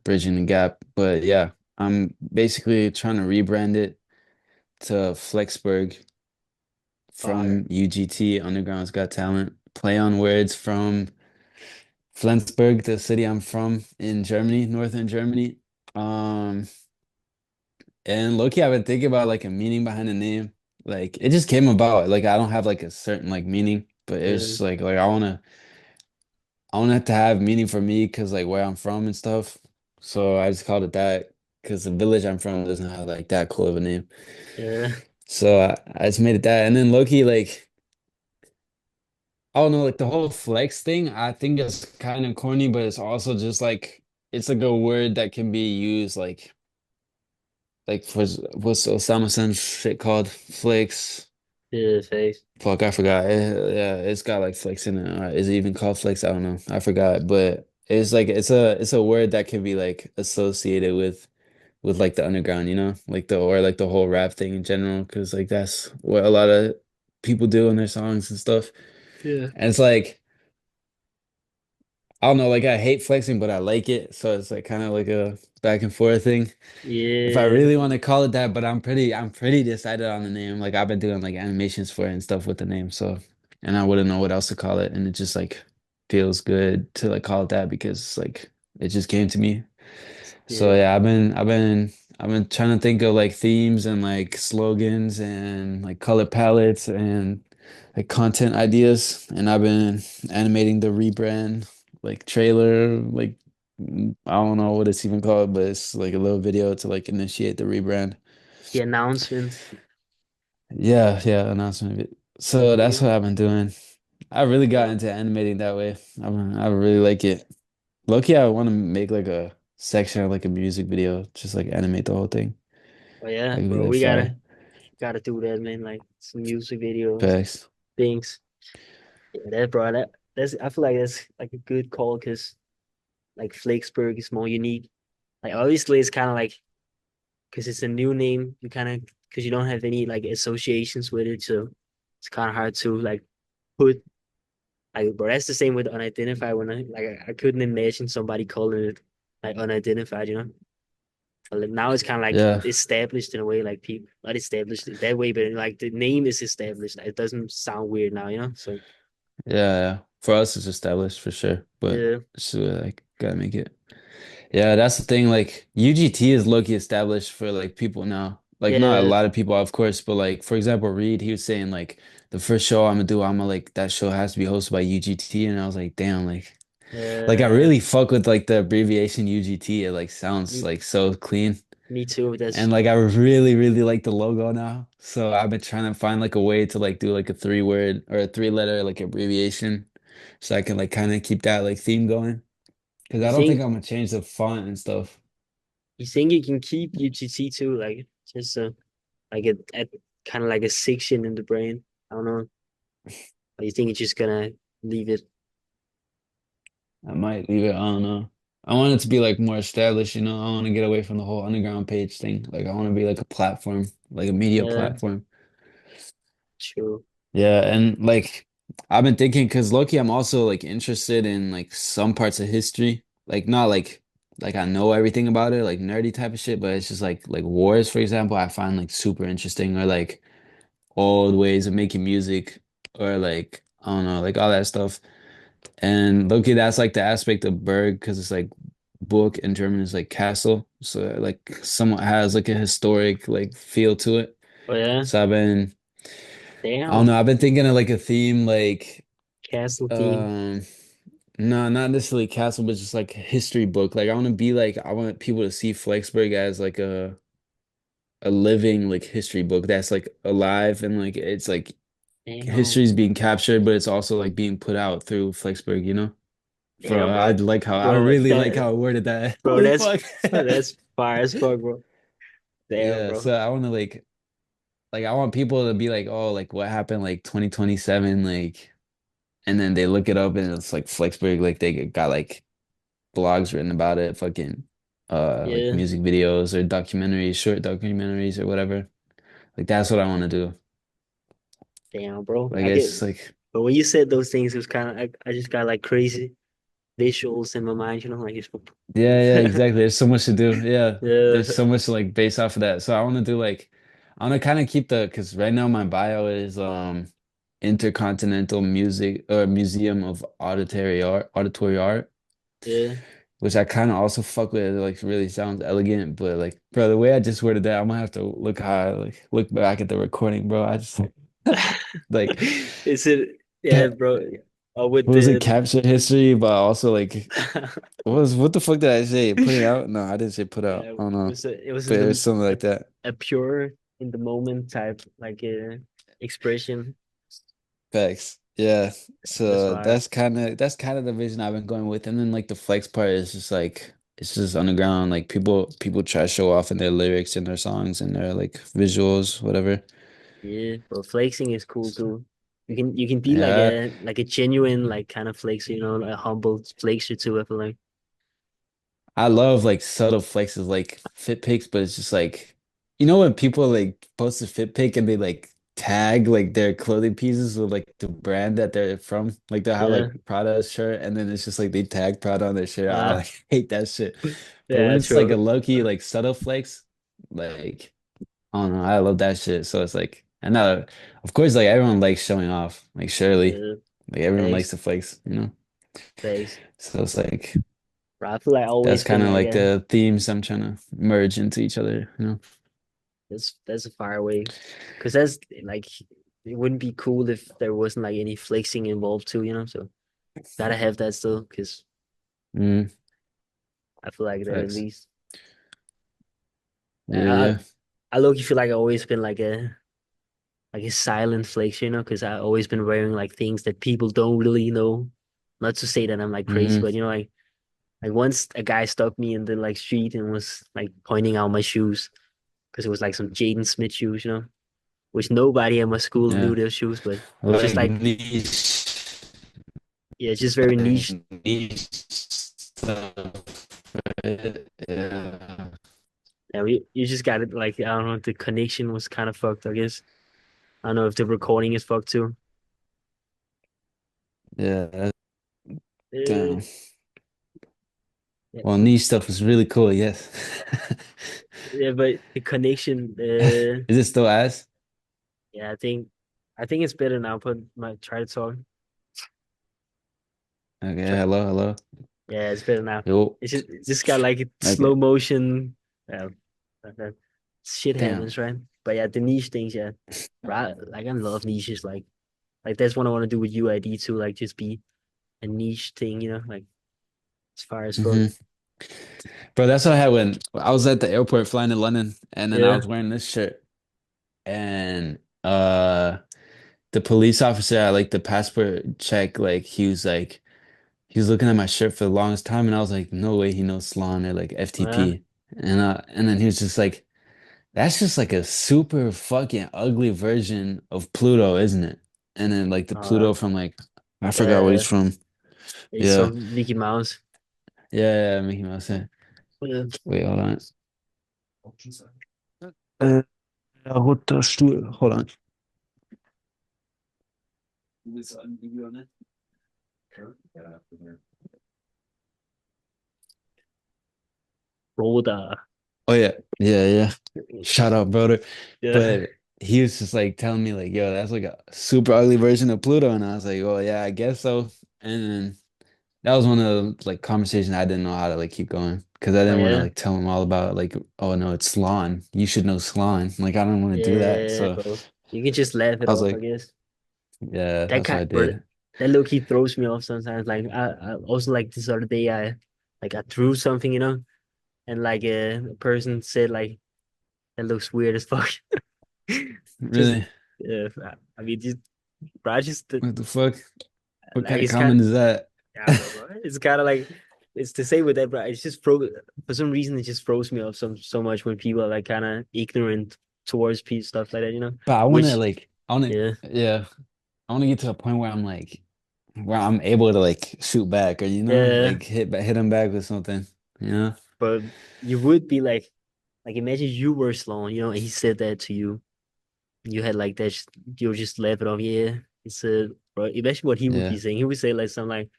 B: bridging the gap. But yeah, I'm basically trying to rebrand it to Flexburg
A: Fire.
B: from UGT, Underground's Got Talent. Play on words from Flensburg, the city I'm from in Germany, northern Germany. Um, And low-key, I've been thinking about like a meaning behind the name. Like it just came about. Like I don't have like a certain like meaning, but
A: Yeah,
B: it's like I want it to have meaning for me because like where I'm from and stuff. So I just called it that because the village I'm from doesn't have like that cool of a name.
A: yeah,
B: So I just made it that. And then Loki, like I don't know, like the whole flex thing, I think it's kind of corny, but it's also just like it's like a word that can be used like for what's Osama San's shit called? Flex.
A: yeah, face.
B: Fuck, I forgot. Yeah, it's got like flex in it. Is it even called flex? I don't know. I forgot. But it's like it's a word that can be like associated with like the underground, you know? Like the or like the whole rap thing in general, because like that's what a lot of people do in their songs and stuff.
A: Yeah,
B: And it's like I don't know, like I hate flexing, but I like it. So it's like kind of like a back and forth thing. If I
A: yeah,
B: really want to call it that, but I'm pretty decided on the name. Like I've been doing like animations for it and stuff with the name, so and I wouldn't know what else to call it, and it just like feels good to like call it that because like it just came to me. So
A: yeah.
B: yeah, I've been trying to think of like themes and like slogans and like color palettes and like content ideas, and I've been animating the rebrand like trailer, like I don't know what it's even called, but it's like a little video to like initiate the rebrand.
A: The announcement.
B: Yeah, yeah, announcement of it. So that's
A: Yeah,
B: what I've been doing. I really got
A: yeah.
B: into animating that way. I really like it. Low-key, I want to make like a section of like a music video, just like animate the whole thing.
A: Oh yeah,
B: That could be
A: bro.
B: like
A: We
B: fire.
A: gotta do that, man. Like some music videos,
B: Facts.
A: things. Yeah, that bro. That's I feel like that's like a good call because like Flexburg is more unique. Like obviously it's kind of like because it's a new name, you kind of because you don't have any like associations with it, so it's kind of hard to like put like. But that's the same with unidentified. When I couldn't imagine somebody calling it like unidentified, you know. But like, now it's kind of like
B: Yeah,
A: established in a way, like people not established that way, but like the name is established. It doesn't sound weird now, you know. So
B: yeah, yeah. For us, it's established for sure, but
A: yeah,
B: it's like gotta make it. Yeah, that's the thing. Like UGT is low-key established for like people now. Like not a
A: yeah,
B: lot of people, of course, but like for example, Reed, he was saying like the first show I'm gonna do, I'm gonna like that show has to be hosted by UGT, and I was like, damn, like I
A: uh,
B: really fuck with like the abbreviation UGT. It like sounds
A: me,
B: like so clean.
A: me too.
B: And
A: That's
B: like I really, really like the logo now. So I've been trying to find like a way to like do like a 3-word or a 3-letter like abbreviation so I can like kind of keep that like theme going. Because
A: you
B: I don't think
A: think
B: I'm gonna change the font and stuff.
A: you think you can keep UGT too, like just like a kind of like a section in the brain. I don't know. Or you think you're just gonna leave it?
B: I might leave it. I don't know. I want it to be like more established, you know. I want to get away from the whole underground page thing. Like I want to be like a platform, like a media
A: Yeah,
B: platform.
A: true.
B: Yeah, and like I've been thinking because Loki, I'm also like interested in like some parts of history. Like not like I know everything about it, like nerdy type of shit, but it's just like wars, for example, I find like super interesting or like old ways of making music or like I don't know, like all that stuff. And Loki, that's like the aspect of Berg because it's like book in German is like castle. So like somewhat has like a historic like feel to it.
A: Oh yeah,
B: So I don't
A: damn.
B: know, I've been thinking of like a theme like
A: Castle theme.
B: um no, not necessarily castle, but just like a history book. Like I want to be like I want people to see Flexburg as like a living like history book that's like alive and like it's like
A: Damn,
B: history's being captured, but it's also like being put out through Flexburg, you know?
A: damn,
B: Bro, I
A: bro,
B: like how I
A: bro. That,
B: really like
A: that
B: how I worded that.
A: bro,
B: Holy fuck.
A: that's fire as fuck, bro. Damn,
B: Yeah,
A: bro.
B: so I want to like I want people to be like, oh, like what happened like 2027, like and then they look it up and it's like Flexburg, like they got like blogs written about it, fucking like
A: Yeah,
B: music videos or documentaries, short documentaries or whatever. Like that's what I want to do.
A: damn, bro.
B: Like
A: I get.
B: it's like
A: But when you said those things, it was kind of I just got like crazy visuals in my mind, you know, like it's.
B: yeah, yeah, exactly. There's so much to do. Yeah.
A: Yeah,
B: There's so much to like base off of that. So I want to do like I want to kind of keep the because right now my bio is Intercontinental Music or Museum of Auditory Art.
A: yeah.
B: which I kind of also fuck with. It like really sounds elegant, but like, bro, the way I just worded that, I'm gonna have to look how I like look back at the recording, bro. I just like
A: Is it? Yeah,
B: ca-
A: bro. With
B: what was it?
A: the
B: Capture history, but also like what the fuck did I say? Put it out? No, I didn't say put out.
A: yeah,
B: I don't know,
A: it was
B: but
A: in
B: it was
A: the
B: something like that.
A: a pure in the moment type like expression.
B: Facts. Yeah.
A: That's
B: So
A: why.
B: that's kind of the vision I've been going with. And then like the flex part is just like it's just underground. Like people try to show off in their lyrics and their songs and their like visuals, whatever.
A: Yeah, but flexing is cool too. You can be
B: Yeah.
A: like a genuine like kind of flexer, you know, a humble flexer too. I feel like.
B: I love like subtle flexes like fit pics, but it's just like you know when people like post a fit pic and they like tag like their clothing pieces with like the brand that they're from. Like they'll have
A: Yeah,
B: like Prada shirt and then it's just like they tag Prada on their shirt. I
A: uh,
B: like hate that shit. But when
A: yeah,
B: it's like a
A: true.
B: low-key like subtle flex, like I don't know, I love that shit. So it's like and now of course like everyone likes showing off, like surely.
A: Yeah,
B: Like everyone likes
A: thanks,
B: to flex, you know?
A: thanks.
B: So it's like
A: Bro, I feel like I've
B: that's
A: always
B: kind
A: been
B: of
A: like
B: like
A: a
B: the themes I'm trying to merge into each other, you know?
A: that's a far away, because that's like it wouldn't be cool if there wasn't like any flexing involved too, you know. So gotta have that still, because
B: Mm,
A: I feel like that at
B: facts.
A: least.
B: Yeah,
A: I
B: yeah.
A: I low key feel like I've always been like a silent flex, you know, because I've always been wearing like things that people don't really know. Not to say that I'm like crazy,
B: Mm,
A: but you know, like once a guy stopped me in the like street and was like pointing out my shoes because it was like some Jaden Smith shoes, you know, which nobody at my school knew
B: yeah.
A: their shoes, but it was just
B: Like
A: like
B: niche,
A: yeah, it's just very niche.
B: like niche stuff, right? Yeah.
A: Yeah, you just got it. Like I don't know, the connection was kind of fucked. I guess I don't know if the recording is fucked too.
B: Yeah,
A: Uh,
B: damn.
A: yeah,
B: Well, niche stuff is really cool, yes.
A: yeah, but the connection.
B: Is it still ass?
A: Yeah, I think it's better now. But my try to talk.
B: Okay,
A: Try,
B: hello, hello.
A: yeah, it's better now.
B: Yo,
A: It's just got like a
B: okay,
A: slow motion. Uh, that shit
B: damn.
A: happens, right? But yeah, the niche things, yeah. Right, like I love niches. Like that's what I want to do with UID too. Like just be a niche thing, you know, like as far as fuck.
B: Hmm. Bro, that's what I had when I was at the airport flying to London, and then I
A: Yeah.
B: was wearing this shirt, and the police officer at like the passport check, like he was looking at my shirt for the longest time, and I was like, no way he knows slan or like
A: Uh,
B: FTP. And then he was just like, that's just like a super fucking ugly version of Pluto, isn't it? And then like the
A: uh,
B: Pluto from like I forgot what he's
A: uh,
B: from.
A: it's
B: Yeah.
A: some Mickey Mouse.
B: Yeah, Mickey Mouse. Yeah.
A: Yeah.
B: Wait, hold on. Roter Stuhl. Hold on.
A: Rhoda.
B: Oh yeah. Yeah, yeah. Shout out, brother.
A: Yeah.
B: But he was just like telling me like, yo, that's like a super ugly version of Pluto. And I was like, oh yeah, I guess so. And then that was one of the like conversations I didn't know how to like keep going because I
A: Oh
B: didn't want to
A: yeah.
B: like tell him all about like, oh no, it's Slan. You should know Slan. Like I don't want to do that.
A: Yeah,
B: So
A: bro. You can just laugh it
B: I was
A: off, I
B: like,
A: guess.
B: yeah,
A: That
B: that's what
A: kind,
B: I
A: bro.
B: did.
A: That low key throws me off sometimes. Like I also like this other day, I drew something, you know, and like a person said like that looks weird as fuck. Just
B: Really?
A: I mean, just bro, I just
B: What the fuck? What
A: like
B: kind of
A: it's kind
B: comment is that?
A: yeah, bro. It's kind of like it's the same with that, bro. It's just for some reason it just throws me off so much when people are like kind of ignorant towards stuff like that, you know.
B: But I want to
A: Which
B: like, I want
A: yeah,
B: to, yeah, I want to get to a point where I'm like, where I'm able to like shoot back or you know,
A: yeah,
B: like hit him back with something, you know?
A: but you would be like imagine you were Sloan, you know, and he said that to you. You had like that, you were just laughing off. Yeah, it's a bro. Imagine what he would be
B: Yeah.
A: saying. He would say like something like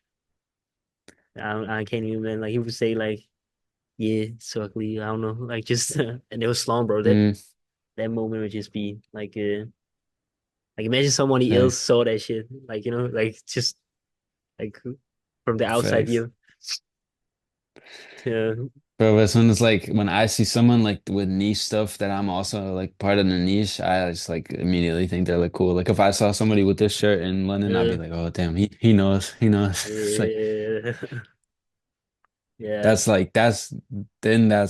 A: I can't even man. Like he would say like yeah, it's ugly. I don't know, like just and it was Sloan, bro.
B: Mm,
A: That moment would just be like imagine somebody else
B: facts.
A: saw that shit, like you know, like just like from the outside
B: Facts.
A: view. Yeah,
B: Bro, as soon as like when I see someone like with niche stuff that I'm also like part of the niche, I just like immediately think they're like cool. Like if I saw somebody with this shirt in London, I'd be
A: yeah,
B: like, oh damn, he knows, he knows. It's like
A: yeah, yeah.
B: that's like that's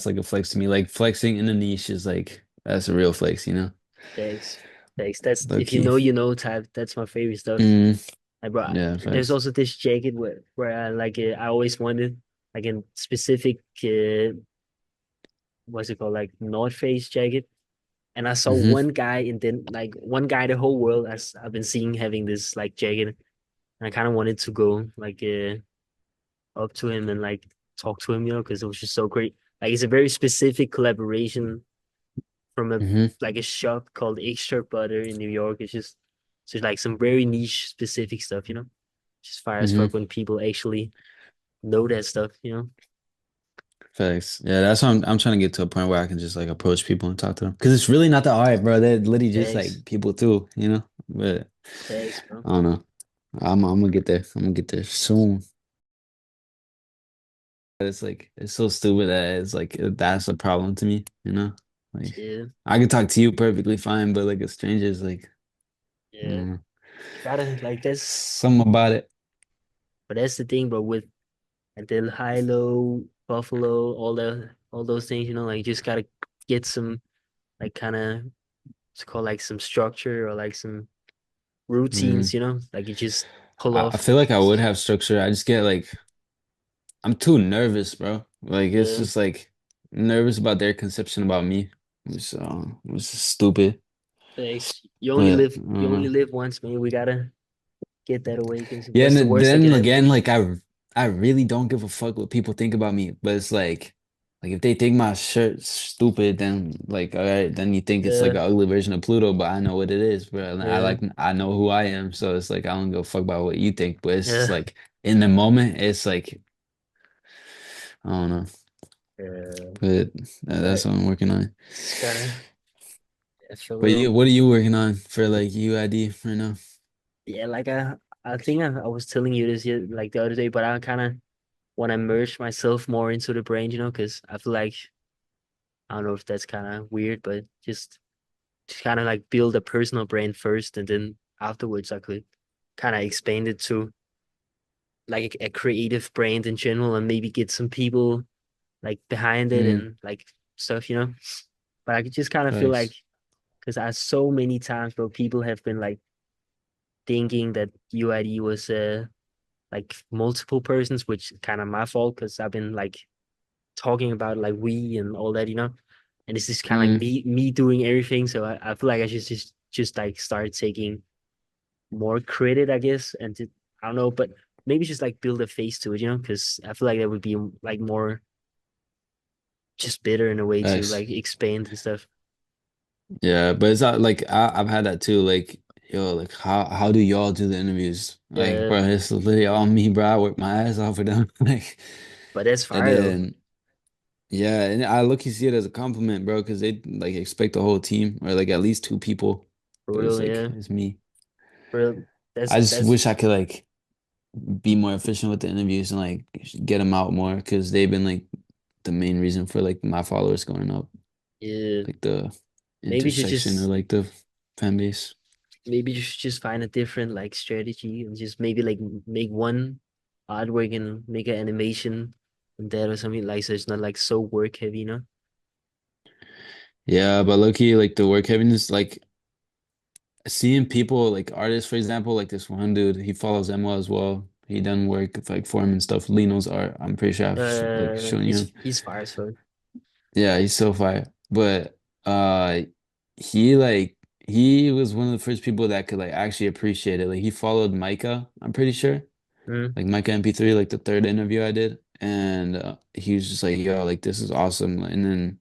B: like a flex to me. Like flexing in the niche is like that's a real flex, you know?
A: Thanks, thanks. That's
B: Low
A: if you
B: key.
A: know, you know type. That's my favorite stuff.
B: Mm,
A: I brought.
B: yeah,
A: There's
B: facts.
A: also this jacket where I like it. I always wanted like a specific what's it called, like North Face jacket. And I saw
B: Hmm.
A: one guy and then like one guy the whole world as I've been seeing having this like jacket. And I kind of wanted to go like up to him and like talk to him, because it was just so great. Like it's a very specific collaboration from a
B: Hmm.
A: like a shop called Extra Butter in New York. It's just like some very niche specific stuff. Just fire as
B: Hmm.
A: fuck when people actually know that stuff.
B: Facts. Yeah, that's why I'm trying to get to a point where I can just like approach people and talk to them. Because it's really not that hard, bro. They're literally just
A: Thanks.
B: like people too, you know? But
A: Thanks, bro.
B: I don't know. I'm gonna get there. I'm gonna get there soon. But it's like it's so stupid that it's like that's a problem to me, you know? Like
A: Yeah,
B: I could talk to you perfectly fine, but like a stranger is like I
A: yeah.
B: don't know.
A: Gotta like that's
B: Something about it.
A: but that's the thing, bro, with Del Hilo, Buffalo, all those things, like you just gotta get some like kind of it's called like some structure or like some routines,
B: Mm.
A: like you just pull
B: I
A: off.
B: feel like I would have structure. I just get like I'm too nervous, bro. Like it's
A: Yeah,
B: just like nervous about their conception about me. Which is stupid.
A: thanks.
B: But I don't
A: You only
B: know.
A: live once, man. We gotta get that awakened.
B: Yeah,
A: What's
B: and
A: the worst that can
B: then
A: happen?
B: again, like I really don't give a fuck what people think about me. But it's like if they think my shirt's stupid, then like all right, then you think it's like
A: Yeah,
B: an ugly version of Pluto, but I know what it is, bro. And
A: yeah,
B: I know who I am, so it's like I don't give a fuck about what you think. But it's just
A: yeah.
B: like in the moment, it's like I don't know.
A: Yeah.
B: But that's
A: But
B: what I'm working on.
A: just gotta, yeah, for
B: But you,
A: real.
B: what are you working on for like UID right now?
A: Yeah, like I think I was telling you this like the other day, but I kind of want to merge myself more into the brand, because I feel like I don't know if that's kind of weird, but just kind of like build a personal brand first, and then afterwards I could kind of expand it to like a creative brand in general, and maybe get some people like behind it
B: Mm,
A: and like stuff. But I could just kind of feel like
B: thanks.
A: because I so many times, bro, people have been like thinking that UID was like multiple persons, which is kind of my fault because I've been like talking about like we and all that. And it's just kind of like
B: Mm,
A: me doing everything. So I feel like I should just like start taking more credit, I guess, and I don't know, but maybe just like build a face to it, because I feel like that would be like more just better in a way to
B: thanks.
A: like expand and stuff.
B: Yeah, but it's not like I've had that too. Like, yo, like how do y'all do the interviews? Like,
A: Yeah,
B: bro, it's literally all me, bro. I work my ass off for them. Like,
A: but that's
B: and
A: fire though,
B: then yeah, and I look you see it as a compliment, bro, because they like expect the whole team or like at least two people,
A: for
B: but it's
A: real.
B: like
A: Yeah,
B: it's me.
A: for real.
B: I just
A: That's
B: wish I could like be more efficient with the interviews and like get them out more because they've been like the main reason for like my followers going up,
A: yeah.
B: like the
A: Maybe you
B: intersection or
A: just
B: like the fan base.
A: maybe you should just find a different like strategy and just maybe like make one artwork and make an animation and that or something like so it's not like so work heavy.
B: Yeah, but lucky like the work heaviness, like seeing people like artists, for example, like this one dude, he follows Emma as well. He done work with, like for him and stuff. Lino's art. I'm pretty sure I've like shown you him.
A: He's fire as fuck.
B: Yeah, he's so fire. But he like he was one of the first people that could like actually appreciate it. Like he followed Micah, I'm pretty sure.
A: Mm,
B: Like Micah MP3, like the third interview I did. And he was just like, yo, like this is awesome. And then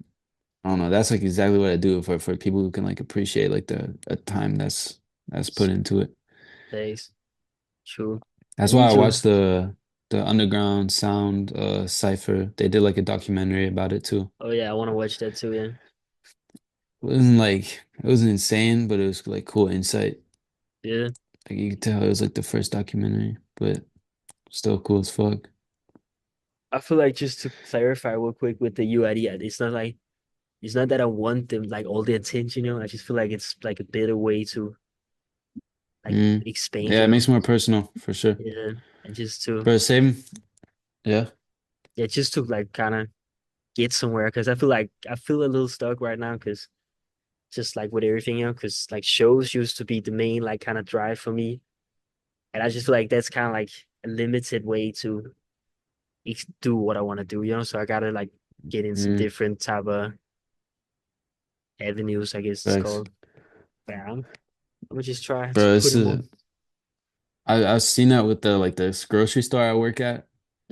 B: I don't know, that's like exactly what I do for people who can like appreciate like the time that's put into it.
A: thanks. True. I
B: That's why
A: need
B: I
A: to.
B: watched the Underground Sound Cipher. They did like a documentary about it too.
A: Oh yeah, I want to watch that too. Yeah.
B: It wasn't like it wasn't insane, but it was like cool insight.
A: Yeah.
B: Like you could tell it was like the first documentary, but still cool as fuck.
A: I feel like just to clarify real quick with the UID, it's not that I want them like all the attention, you know. I just feel like it's like a better way to like
B: Mm.
A: expand,
B: Yeah,
A: you
B: it
A: know.
B: makes it more personal for sure.
A: Yeah, and just to
B: But same, yeah.
A: yeah, just to like kind of get somewhere because I feel a little stuck right now because just like with everything, you know, because like shows used to be the main like kind of drive for me, and I just feel like that's kind of like a limited way to do what I want to do, you know. So I gotta like get in some
B: Mm.
A: different type of avenues, I guess it's
B: Thanks.
A: called. Yeah, I'm gonna just try to
B: Bro,
A: put
B: it's
A: them on.
B: I've seen that with the like this grocery store I work at.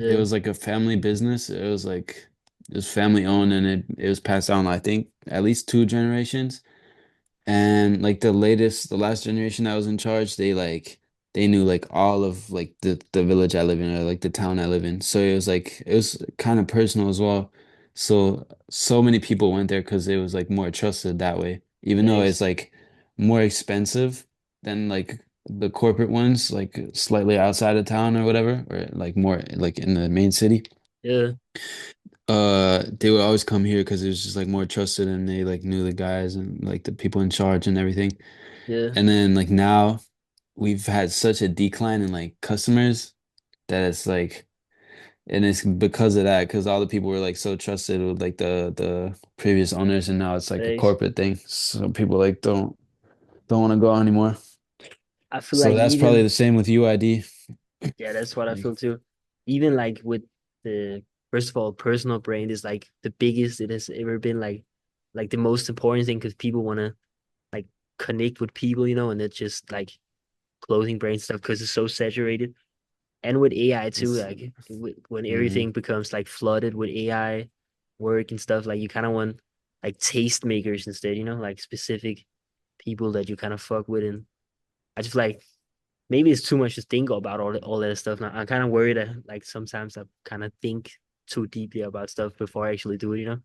B: It
A: Yeah,
B: was like a family business. It was like it was family owned and it was passed down, I think, at least two generations. And like the last generation that was in charge, they knew like all of like the village I live in or like the town I live in. So it was kind of personal as well. So many people went there because it was like more trusted that way. Even though it's
A: thanks.
B: like more expensive than like the corporate ones, like slightly outside of town or whatever, or like more like in the main city.
A: Yeah,
B: They would always come here because it was just like more trusted and they like knew the guys and like the people in charge and everything.
A: yeah,
B: And then like now we've had such a decline in like customers that it's like, and it's because of that, because all the people were like so trusted with like the previous owners, and now it's like a
A: thanks.
B: corporate thing. So people like don't want to go anymore.
A: I feel
B: So
A: like
B: that's probably
A: even
B: the same with UID.
A: yeah, that's what I
B: Like,
A: feel too. Even like with the first of all, personal brand is like the biggest it has ever been. Like the most important thing because people want to like connect with people, you know, and it's just like clothing brand stuff because it's so saturated. And with AI too,
B: it's,
A: like when
B: mm,
A: everything becomes like flooded with AI work and stuff, like you kind of want like taste makers instead, you know, like specific people that you kind of fuck with. And I just like maybe it's too much to think about all that stuff. Now I'm kind of worried that like sometimes I kind of think too deeply about stuff before I actually do it, you know.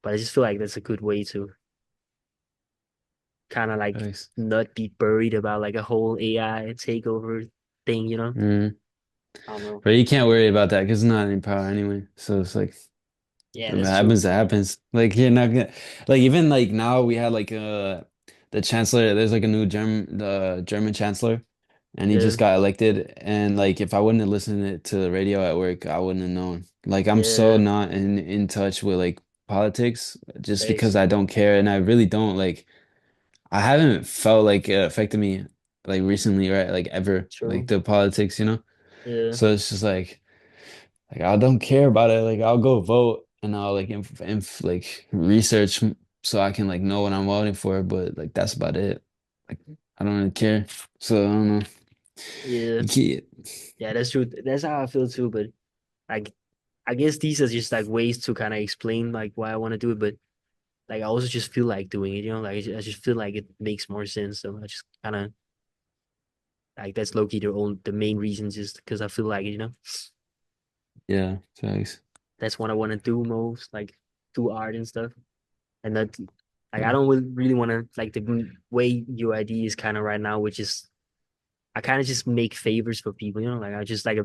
A: But I just feel like that's a good way to kind of like
B: nice.
A: not be buried about like a whole AI takeover thing, you know.
B: Mm.
A: I don't know.
B: But you can't worry about that because it's not any power anyway. So it's like
A: Yeah,
B: if it
A: that's true.
B: happens, it happens. Like you're not gonna like even like now we had like the chancellor. There's like a new the German chancellor, and he
A: Yeah,
B: just got elected. And like if I wouldn't have listened to the radio at work, I wouldn't have known. Like I'm so
A: yeah,
B: not in touch with like politics just because
A: thanks.
B: I don't care, and I really don't like. I haven't felt like it affected me like recently, right? Like ever, like
A: True.
B: the politics, you know.
A: Yeah,
B: So it's just like I don't care about it. Like I'll go vote and I'll like like research so I can like know what I'm voting for, but like that's about it. Like I don't really care. So I don't know.
A: yeah,
B: You can't,
A: yeah. That's true. That's how I feel too. But like, I guess these are just like ways to kind of explain like why I want to do it. But like, I also just feel like doing it. You know, like I just feel like it makes more sense. So I just kind of like that's low key the main reason just because I feel like it. You know,
B: yeah, thanks.
A: that's what I want to do most. Like do art and stuff. And that like I don't really want to like the way UID is kind of right now, which is I kind of just make favors for people. You know, like I just like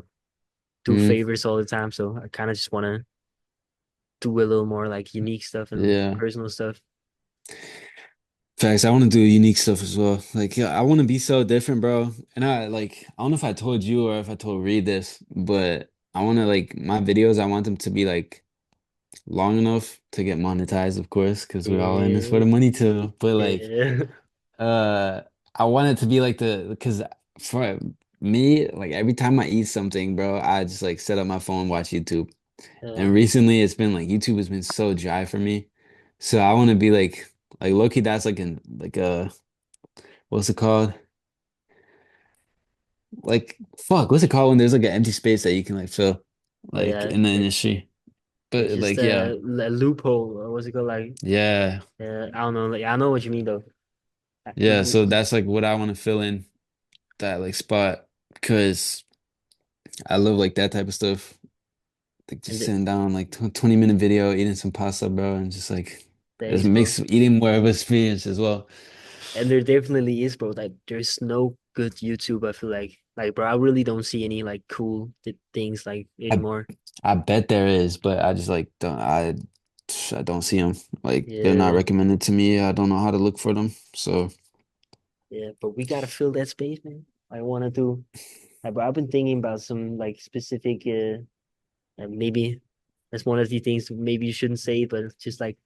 A: do
B: Mm,
A: favors all the time. So I kind of just want to do a little more like unique stuff and
B: yeah.
A: personal stuff.
B: Facts. I want to do unique stuff as well. Like, yeah, I want to be so different, bro. And I like, I don't know if I told you or if I told Reed this, but I want to like my videos, I want them to be like long enough to get monetized, of course, because we're all in this for
A: Yeah,
B: the money too. But like,
A: yeah,
B: uh, I want it to be like because for me, like every time I eat something, bro, I just like set up my phone, watch YouTube.
A: uh,
B: And recently, it's been like YouTube has been so dry for me. So I want to be like low-key, that's like a what's it called? Like fuck, what's it called when there's like an empty space that you can like fill
A: oh
B: like
A: yeah,
B: in the
A: that,
B: industry.
A: it's
B: But
A: just
B: like yeah,
A: a loophole or what's it called? Like,
B: yeah,
A: I don't know. Like, I know what you mean though.
B: yeah. So that's like what I want to fill in that like spot because I love like that type of stuff. Like
A: And
B: just sitting down like 20-minute video, eating some pasta, bro, and just like it
A: thanks, bro.
B: makes eating more of an experience as well.
A: And there definitely is, bro. Like, there's no good YouTube. I feel like, bro, I really don't see any like cool things like
B: I
A: anymore.
B: I bet there is, but I just like I don't see them. Like they're not
A: Yeah,
B: recommended to me. I don't know how to look for them. So,
A: yeah, but we gotta fill that space, man. I wanna do. I've been thinking about some like specific, maybe that's one of the things maybe you shouldn't say, but it's just like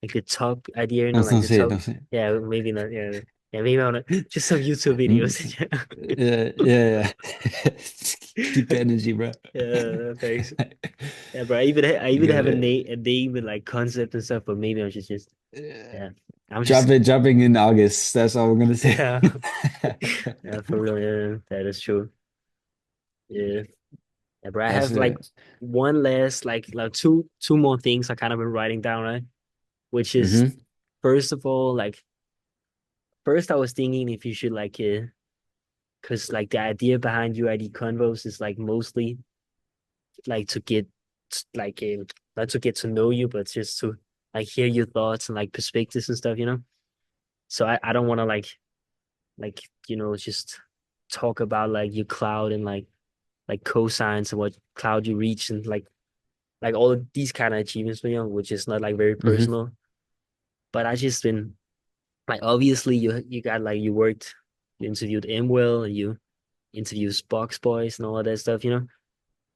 A: the top idea,
B: no,
A: like
B: don't
A: the
B: say it.
A: top.
B: Don't say
A: Yeah, maybe not. Yeah, yeah, maybe I wanna just some YouTube videos.
B: it. Yeah, yeah, yeah. Keep the energy, bro.
A: Yeah, thanks. Yeah, bro. I even have
B: Good.
A: a name and like concept and stuff, but maybe I should just yeah. I'm just
B: Dropping in August. That's all I'm gonna say.
A: yeah, yeah, for real. Yeah, that is true. Yeah, yeah, bro. I
B: That's
A: have like
B: it.
A: one last like two more things I kind of been writing down, right? Which is
B: Mm-hmm.
A: first of all, like first I was thinking if you should because like the idea behind UID Convos is like mostly like to get like not to get to know you, but just to like hear your thoughts and like perspectives and stuff, you know. So I don't want to like just talk about like your cloud and like cosines and what cloud you reach and like all of these kind of achievements, you know, which is not like very
B: Mm-hmm.
A: personal. But I just been like obviously you got like you interviewed Imwell and you interviewed Box Boys and all of that stuff, you know,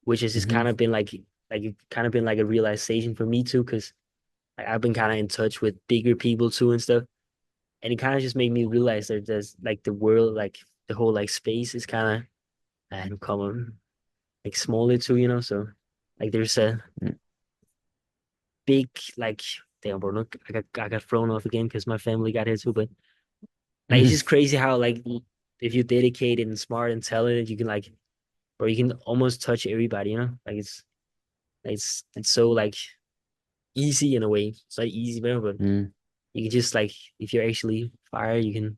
A: which has just
B: Mm-hmm.
A: kind of been like it kind of been like a realization for me too, because like, I've been kind of in touch with bigger people too and stuff, and it kind of just made me realize that there's like the world, like the whole like space is kind of and common like smaller too, you know. So like there's a big like damn bro, look, I got thrown off again because my family got here too, but like it's just
B: Mm-hmm.
A: crazy how like if you're dedicated and smart and talented, you can like bro, you can almost touch everybody, you know. Like it's so like easy in a way. It's not easy, man, but
B: Mm-hmm.
A: you can just like if you're actually fire, you can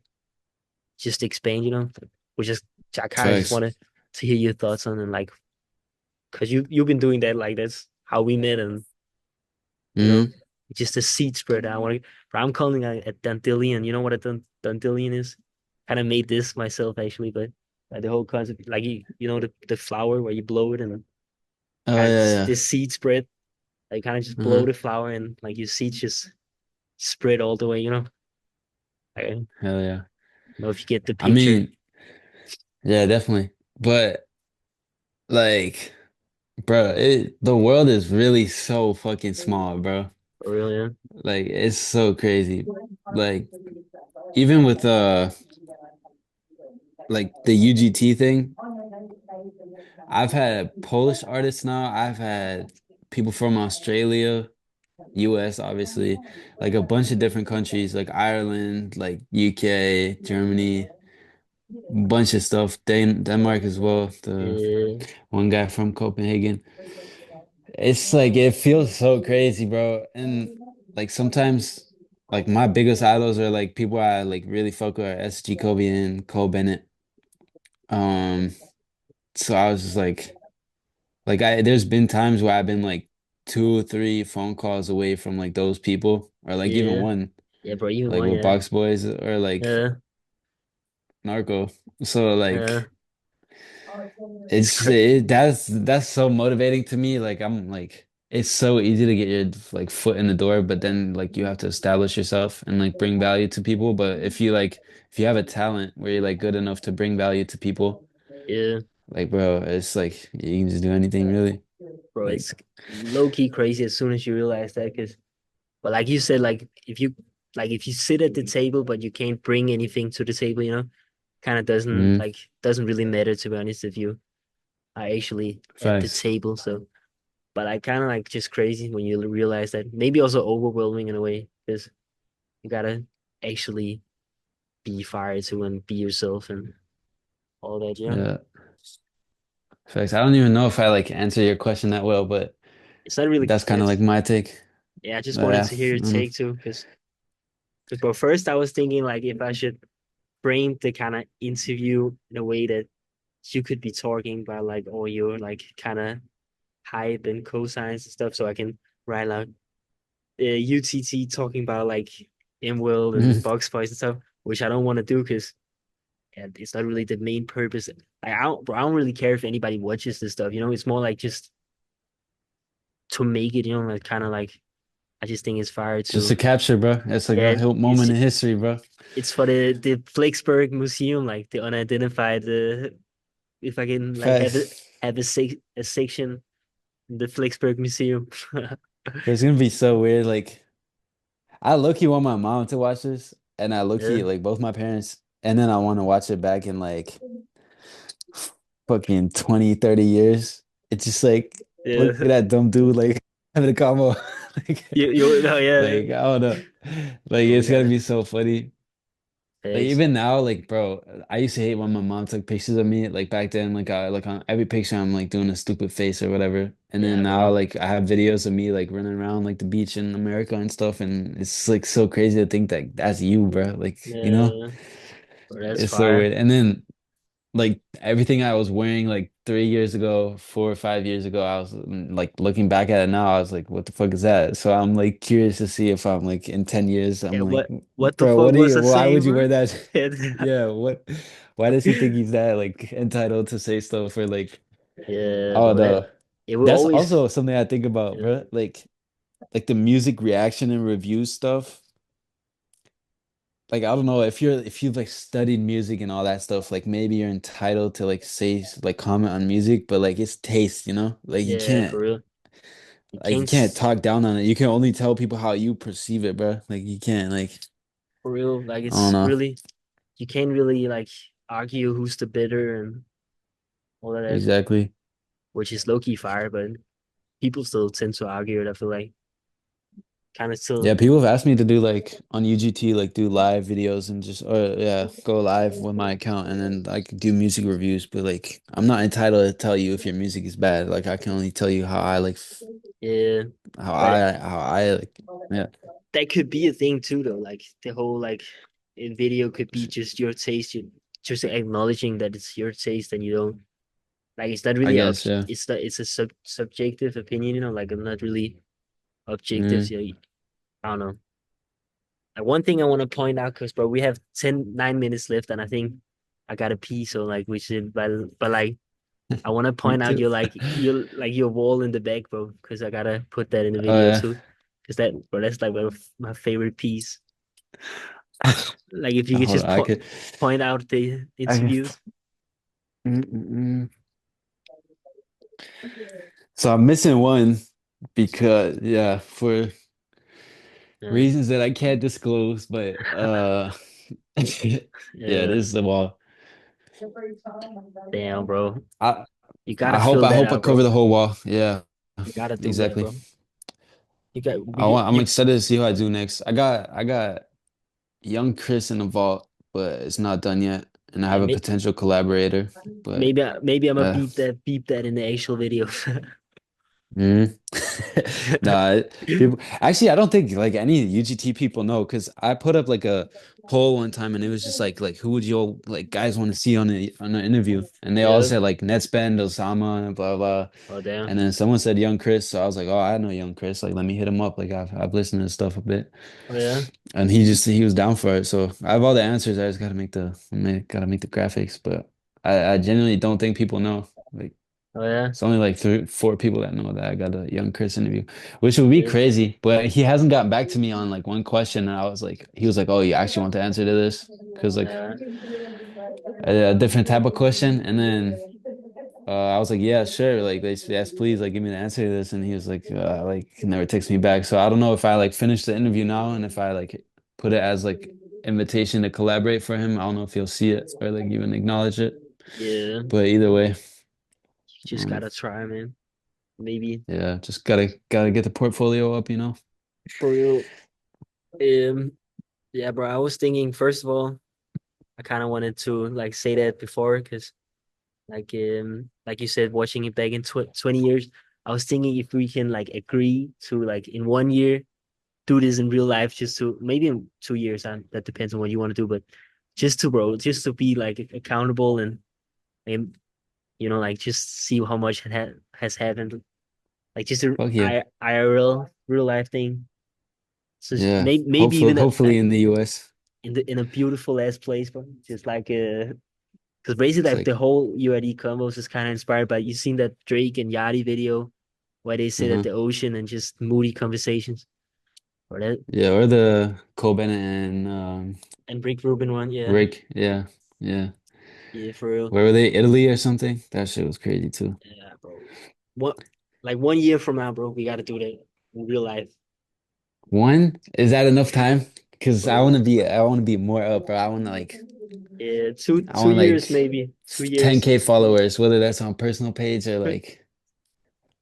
A: just expand, you know. Which is I kind of just
B: Facts.
A: wanted to hear your thoughts on and like because you've been doing that, like that's how we met, and you know,
B: Mm-hmm.
A: just a seed spread. I want to, I'm calling it a dandelion. You know what a dandelion is? Kind of made this myself actually, but like the whole concept, like you know the flower where you blow it and
B: Oh
A: kind of
B: yeah, yeah.
A: this seed spread. Like kind of just blow
B: Uh-huh.
A: the flower and like your seeds just spread all the way. You know, I don't
B: Hell yeah.
A: know if you get the
B: I
A: picture.
B: mean, yeah, definitely. But like, bro, the world is really so fucking small, bro.
A: For real, yeah.
B: Like, it's so crazy. Like, even with like the UGT thing, I've had Polish artists now. I've had people from Australia, US, obviously, like a bunch of different countries, like Ireland, like UK, Germany, bunch of stuff. Denmark as well. The
A: Yeah,
B: one guy from Copenhagen. It's like it feels so crazy, bro. And like sometimes like my biggest idols are like people I like really fuck with are SG Kobe and Cole Bennett. Um, so I was just like I there's been times where I've been like two or three phone calls away from like those people or like even
A: yeah,
B: one
A: yeah, bro. Even
B: like
A: one,
B: with
A: yeah,
B: Box Boys or like
A: yeah,
B: Narco. So
A: yeah.
B: like
A: It's
B: it's
A: crazy.
B: that's so motivating to me. Like I'm like it's so easy to get your like foot in the door, but then like you have to establish yourself and like bring value to people. But if you have a talent where you're like good enough to bring value to people,
A: Yeah,
B: like bro, it's like you can just do anything really.
A: bro.
B: Like
A: It's low key crazy as soon as you realize that, because but like you said, like if you sit at the table but you can't bring anything to the table, you know, kind of
B: mm,
A: doesn't really matter to be honest if you are actually at the
B: facts.
A: table. So, but I kind of like just crazy when you realize that maybe also overwhelming in a way because you gotta actually be fired to and be yourself and all that, you know.
B: Yeah, facts. I don't even know if I like answer your question that well, but
A: It's not really
B: that's kind of
A: it's
B: like my take.
A: yeah. I just wanted
B: Yeah,
A: to hear
B: I
A: your
B: don't know.
A: take too because but first I was thinking like if I should frame the kind of interview in a way that you could be talking about like all your like kind of hype and cosines and stuff, so I can write like UTT talking about like in world and
B: Mhm.
A: box fights and stuff, which I don't want to do because it's not really the main purpose. Like I don't really care if anybody watches this stuff. You know, it's more like just to make it, like kind of like I just think it's fire
B: Just to
A: to
B: capture, bro. It's like
A: yeah,
B: a moment in history, bro.
A: it's for the Flexburg Museum, like the unidentified. If I can like
B: Facts.
A: have a section in the Flexburg Museum.
B: It's gonna be so weird. Like, I low-key want my mom to watch this, and I
A: Yeah,
B: low-key like both my parents, and then I want to watch it back in like fucking 20, 30 years. It's just like, look
A: yeah.
B: at that dumb dude, like having a combo. Like,
A: You no, yeah.
B: like, I don't know. Like,
A: Oh my
B: it's gonna
A: God.
B: be so funny. Like
A: Thanks.
B: even now, like bro, I used to hate when my mom took pictures of me. Like back then, like I like on every picture I'm like doing a stupid face or whatever. And then
A: Yeah,
B: now
A: bro.
B: like I have videos of me like running around like the beach in America and stuff. And it's like so crazy to think that that's you, bro. Like,
A: Yeah, bro, that's
B: it's so
A: fire.
B: weird. And then like everything I was wearing like 3 years ago, 4 or 5 years ago, I was like looking back at it now, I was like, what the fuck is that? So I'm like curious to see if I'm like in 10 years,
A: Yeah,
B: I'm like,
A: what the
B: bro,
A: fuck
B: what are
A: was
B: you,
A: I
B: why would
A: saying,
B: you
A: bro?
B: wear that?
A: Yeah,
B: Yeah, why does he think he's that like entitled to say stuff or like,
A: yeah,
B: oh
A: bro. That
B: no.
A: it will
B: That's
A: always.
B: also something I think about,
A: Yeah,
B: bro. Like the music reaction and review stuff. Like I don't know if you've like studied music and all that stuff, like maybe you're entitled to like say like comment on music, but like it's taste, you know? Like
A: yeah, for real. You
B: you
A: can't
B: can't talk down on it. You can only tell people how you perceive it, bro. Like you can't like
A: for real. Like
B: I don't
A: it's
B: know.
A: really you can't really like argue who's the better and all of that,
B: Exactly.
A: which is low key fire, but people still tend to argue it. I feel like kind of
B: Yeah,
A: still.
B: people have asked me to do like on UGT, like do live videos and just or yeah, go live with my account and then like do music reviews. But like I'm not entitled to tell you if your music is bad. Like I can only tell you how I like
A: Yeah, but
B: how I like yeah.
A: that could be a thing too, though. Like the whole like video could be just your taste, you just acknowledging that it's your taste, and you don't like it's not
B: I
A: really
B: guess, yeah.
A: it's a subjective opinion, like I'm not really objective.
B: Mm.
A: So I don't know. Like one thing I want to point out, because bro, we have 9 minutes left, and I think I gotta pee, so like we should, but like I want to
B: Me
A: point out
B: too.
A: your wall in the back, bro, because I gotta put that in the
B: Oh
A: video
B: yeah.
A: too, because that bro, that's like one of my favorite piece. Like if you could
B: Hold
A: just
B: on,
A: point out the
B: I
A: its
B: could.
A: views.
B: Mm-mm-mm. So I'm missing one because yeah, for
A: Yeah,
B: reasons that I can't disclose, but yeah,
A: yeah.
B: this is the wall.
A: Damn, bro,
B: I
A: you gotta fill
B: I
A: that
B: hope I
A: out,
B: cover
A: bro.
B: the whole wall. Yeah,
A: You gotta do that,
B: exactly.
A: bro. You got we
B: I'm
A: you
B: excited to see what I do next. I got young Chris in the vault, but it's not done yet. And I
A: yeah.
B: have a potential collaborator, but
A: Maybe I'm gonna
B: uh
A: beep that in the actual video.
B: mm. Nah, people actually I don't think like any UGT people know because I put up like a poll one time and it was just like who would you like guys want to see on an interview? And they all
A: Yeah.
B: said like Netspend, Osama, and blah blah.
A: Oh damn.
B: And then someone said young Chris, so I was like, oh, I know young Chris. Like, let me hit him up. Like, I've listened to his stuff a bit,
A: Oh yeah.
B: and he was down for it. So I have all the answers. I just gotta make the graphics. But I genuinely don't think people know. Like,
A: Oh yeah.
B: it's only like 4 people that know that I got a young Chris interview, which would be
A: Yeah.
B: crazy. But he hasn't gotten back to me on like one question, and I was like, he was like, oh, you actually want the answer to this? Because like
A: Yeah.
B: a different type of question, and then. I was like, yeah, sure. Like they asked, please, like give me the answer to this. And he was like he never texts me back. So I don't know if I like finish the interview now and if I like put it as like invitation to collaborate for him. I don't know if he'll see it or like even acknowledge it.
A: Yeah.
B: But either way,
A: You just gotta try, man. Maybe
B: yeah, just gotta get the portfolio up, you know.
A: for real. Um. Yeah, bro. I was thinking first of all, I kind of wanted to like say that before, because like you said, watching it back in 20 years, I was thinking if we can like agree to like in 1 year do this in real life, just to maybe in 2 years, and that depends on what you want to do, but just to bro, just to be like accountable and like just see how much has happened, like just a
B: Fuck yeah.
A: IRL real life thing. So
B: Yeah.
A: maybe even
B: Hopefully
A: like
B: in the US.
A: in a beautiful ass place, bro. Just like because basically
B: It's
A: like the
B: like
A: whole UID combos is kind of inspired by you seen that Drake and Yachty video, where they sit at
B: Uh-huh.
A: the ocean and just moody conversations. Or that
B: Yeah, or the Cole Bennett and
A: and Rick Rubin one, yeah,
B: Rick. Yeah. Yeah.
A: yeah, for real,
B: Where were they? Italy or something? That shit was crazy too.
A: yeah, bro. What, like 1 year from now, bro, we got to do that in real life,
B: One, is that enough time? Because
A: bro.
B: I want to be more up, bro. I want to like,
A: Yeah, two
B: I
A: two
B: want
A: years
B: like
A: maybe, 2 years,
B: 10K followers, whether that's on personal page or like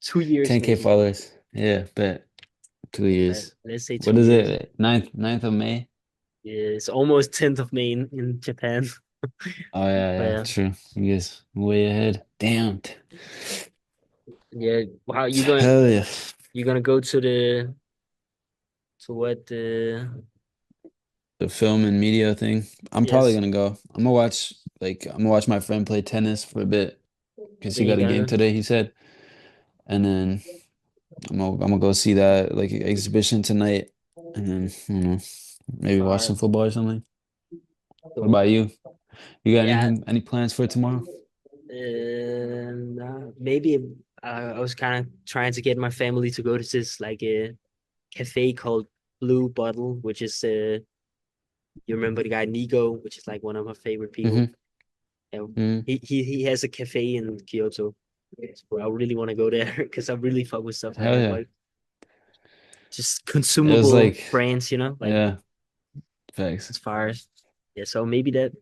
A: 2 years
B: 10K
A: maybe.
B: followers. Yeah, but 2 years.
A: Let's say two
B: What is
A: years.
B: it? Ninth of May?
A: Yeah, it's almost 10th of May in Japan.
B: Oh yeah,
A: But
B: yeah, true. You guys way ahead. Damn.
A: yeah, how you going?
B: Hell yeah.
A: You gonna go to the to what the
B: The film and media thing. I'm probably
A: yes,
B: gonna go. I'm gonna watch my friend play tennis for a bit because he
A: then you
B: got a
A: gotta
B: game
A: go.
B: today, he said. And then I'm gonna go see that like exhibition tonight, and then I don't know, maybe watch
A: Uh,
B: some football or something. What
A: so
B: about you? You got
A: yeah,
B: any plans for tomorrow?
A: maybe I was kind of trying to get my family to go to this like a cafe called Blue Bottle, which is you remember the guy Nigo, which is like one of my favorite people.
B: Mm-hmm.
A: And
B: Mm-hmm.
A: he has a cafe in Kyoto. So I really want to go there because I really fuck with stuff like
B: Hell
A: that,
B: yeah.
A: like just
B: It was
A: consumable
B: like,
A: brands, like
B: yeah, facts.
A: as far as yeah. So maybe that,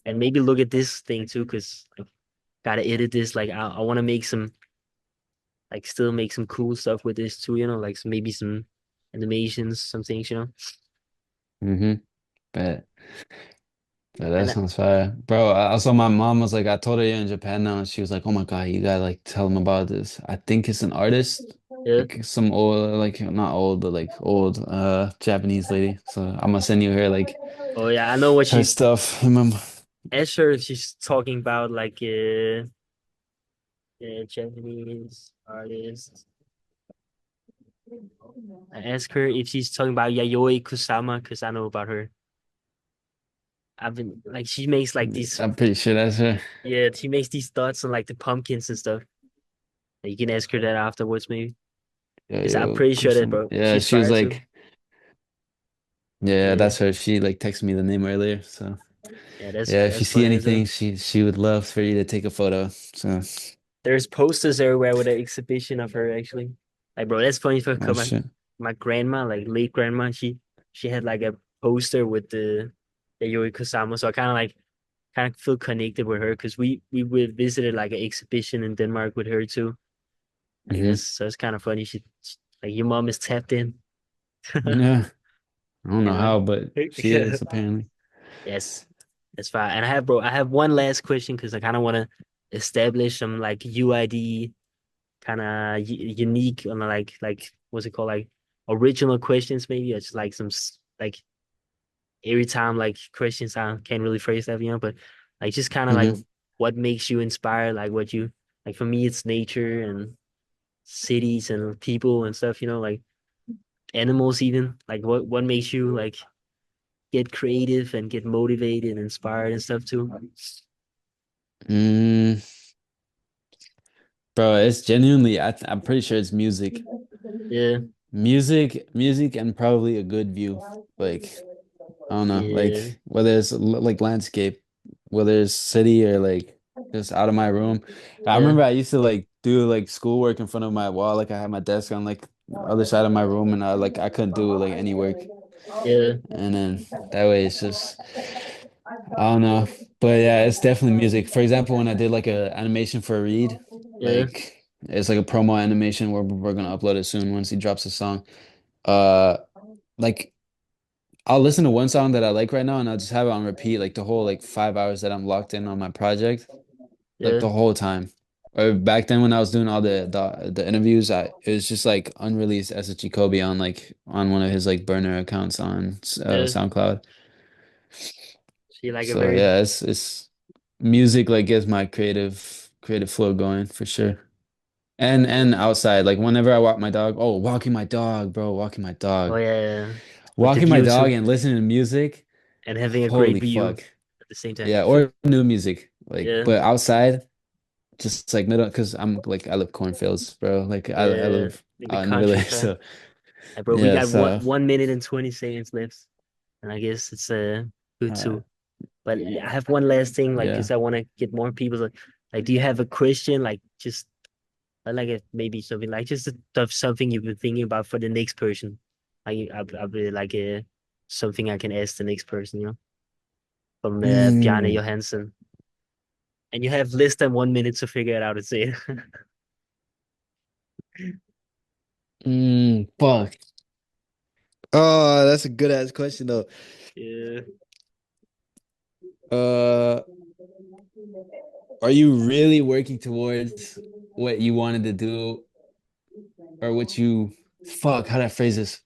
A: and maybe look at this thing too, because I gotta edit this. Like I want to make some like still make some cool stuff with this too, like maybe some animations, some things,
B: Mm-hmm. Bet. Yeah, that
A: and that,
B: sounds fire. Bro, I saw my mom was like, I told her you're in Japan now, and she was like, oh my God, you gotta like tell him about this. I think it's an artist,
A: yeah.
B: like some old, like not old, but like old Japanese lady. So I'm gonna send you her like
A: Oh yeah, I know what
B: her
A: she's.
B: stuff. Remember?
A: Ask her if she's talking about like Japanese artist. I ask her if she's talking about Yayoi Kusama because I know about her. I've been like she makes like these
B: I'm pretty sure that's her.
A: yeah, she makes these dots on like the pumpkins and stuff. You can ask her that afterwards maybe.
B: Yo,
A: Because I'm
B: yo,
A: pretty sure that
B: Kusum.
A: bro,
B: Yeah,
A: she's
B: she was
A: fired too.
B: like, yeah,
A: Yeah.
B: that's her. She like texted me the name earlier. So
A: Yeah, that's
B: yeah, if you
A: that's
B: see
A: funny as well.
B: anything, she would love for you to take a photo. So
A: There's posters everywhere with an exhibition of her actually. Like bro, that's funny for
B: oh
A: my
B: shit.
A: my grandma, like late grandma, she had like a poster with the Yayoi Kusama. So I kind of feel connected with her because we visited like an exhibition in Denmark with her too. Like
B: Hmm.
A: that's so it's kind of funny. Like your mom is tapped in.
B: Yeah. I don't know
A: Anyway,
B: how, but she is apparently.
A: yes, that's fine. And I have one last question because I kind of want to establish some like UID kind of unique on like what's it called like original questions maybe or just like like every time like questions I can't really phrase that but like just kind of like
B: Hmm.
A: what makes you inspired like what you like for me it's nature and cities and people and stuff like animals even like what makes you like get creative and get motivated and inspired and stuff too.
B: Mm, bro, it's genuinely, I'm pretty sure it's music.
A: Yeah,
B: Music, and probably a good view. Like, I don't know,
A: yeah,
B: like whether it's like landscape, whether it's city or like just out of my room. I
A: yeah,
B: remember I used to like do like schoolwork in front of my wall. Like I had my desk on like the other side of my room, and I couldn't do like any work.
A: yeah,
B: And then that way it's just I don't know. But yeah, it's definitely music. For example, when I did like a animation for a read,
A: yeah,
B: like it's like a promo animation where we're gonna upload it soon once he drops a song. Uh like I'll listen to one song that I like right now and I'll just have it on repeat like the whole like 5 hours that I'm locked in on my project, like
A: yeah,
B: the whole time. Or back then when I was doing all the interviews, it was just like unreleased SHG Kobe on like on one of his like burner accounts on
A: yeah.
B: SoundCloud.
A: She like a
B: So
A: very
B: yeah, it's music like gets my creative flow going for sure. And outside, like whenever I walk my dog, oh, walking my dog, bro, walking my
A: oh
B: dog.
A: yeah, yeah, yeah. With the
B: Walking my
A: view
B: dog
A: too
B: and listening to music,
A: and having a great
B: holy
A: view
B: fuck.
A: at the same time.
B: Yeah, or new music. Like,
A: Yeah,
B: but outside, just like middle, because I'm like I live cornfields, bro. Like I
A: Yeah,
B: live
A: in the
B: out in the village,
A: countryside.
B: so
A: Bro, we
B: yeah.
A: got
B: So
A: 1 minute and 20 seconds left, and I guess it's good
B: uh,
A: too. But I have one last thing, like,
B: yeah.
A: cause I want to get more people. Like, do you have a question? Like, just like maybe something like just something you've been thinking about for the next person. I really like something I can ask the next person, from Bjarne
B: Mm,
A: Johannsen. And you have less than 1 minute to figure it out and say it.
B: fuck. Oh, that's a good ass question though.
A: Yeah.
B: Uh, are you really working towards what you wanted to do or what you fuck, how do I phrase this?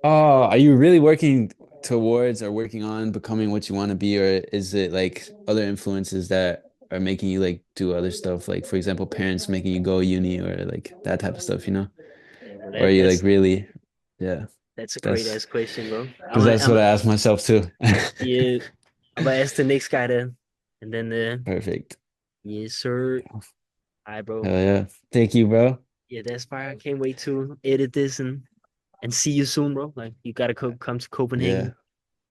B: Oh, are you really working towards or working on becoming what you want to be, or is it like other influences that are making you like do other stuff? Like, for example, parents making you go uni or like that type of stuff, you know?
A: Yeah, bro,
B: Or are
A: that,
B: you like
A: that's
B: really, yeah,
A: that's a great
B: that's
A: ass question, bro.
B: because that's what I ask myself too.
A: Yeah, I'm gonna ask the next guy then, and then
B: Perfect.
A: yes, sir. All right, bro.
B: Hell yeah. Thank you, bro.
A: Yeah, that's fine. I can't wait to edit this and see you soon, bro. Like you gotta come to
B: Yeah.
A: Copenhagen.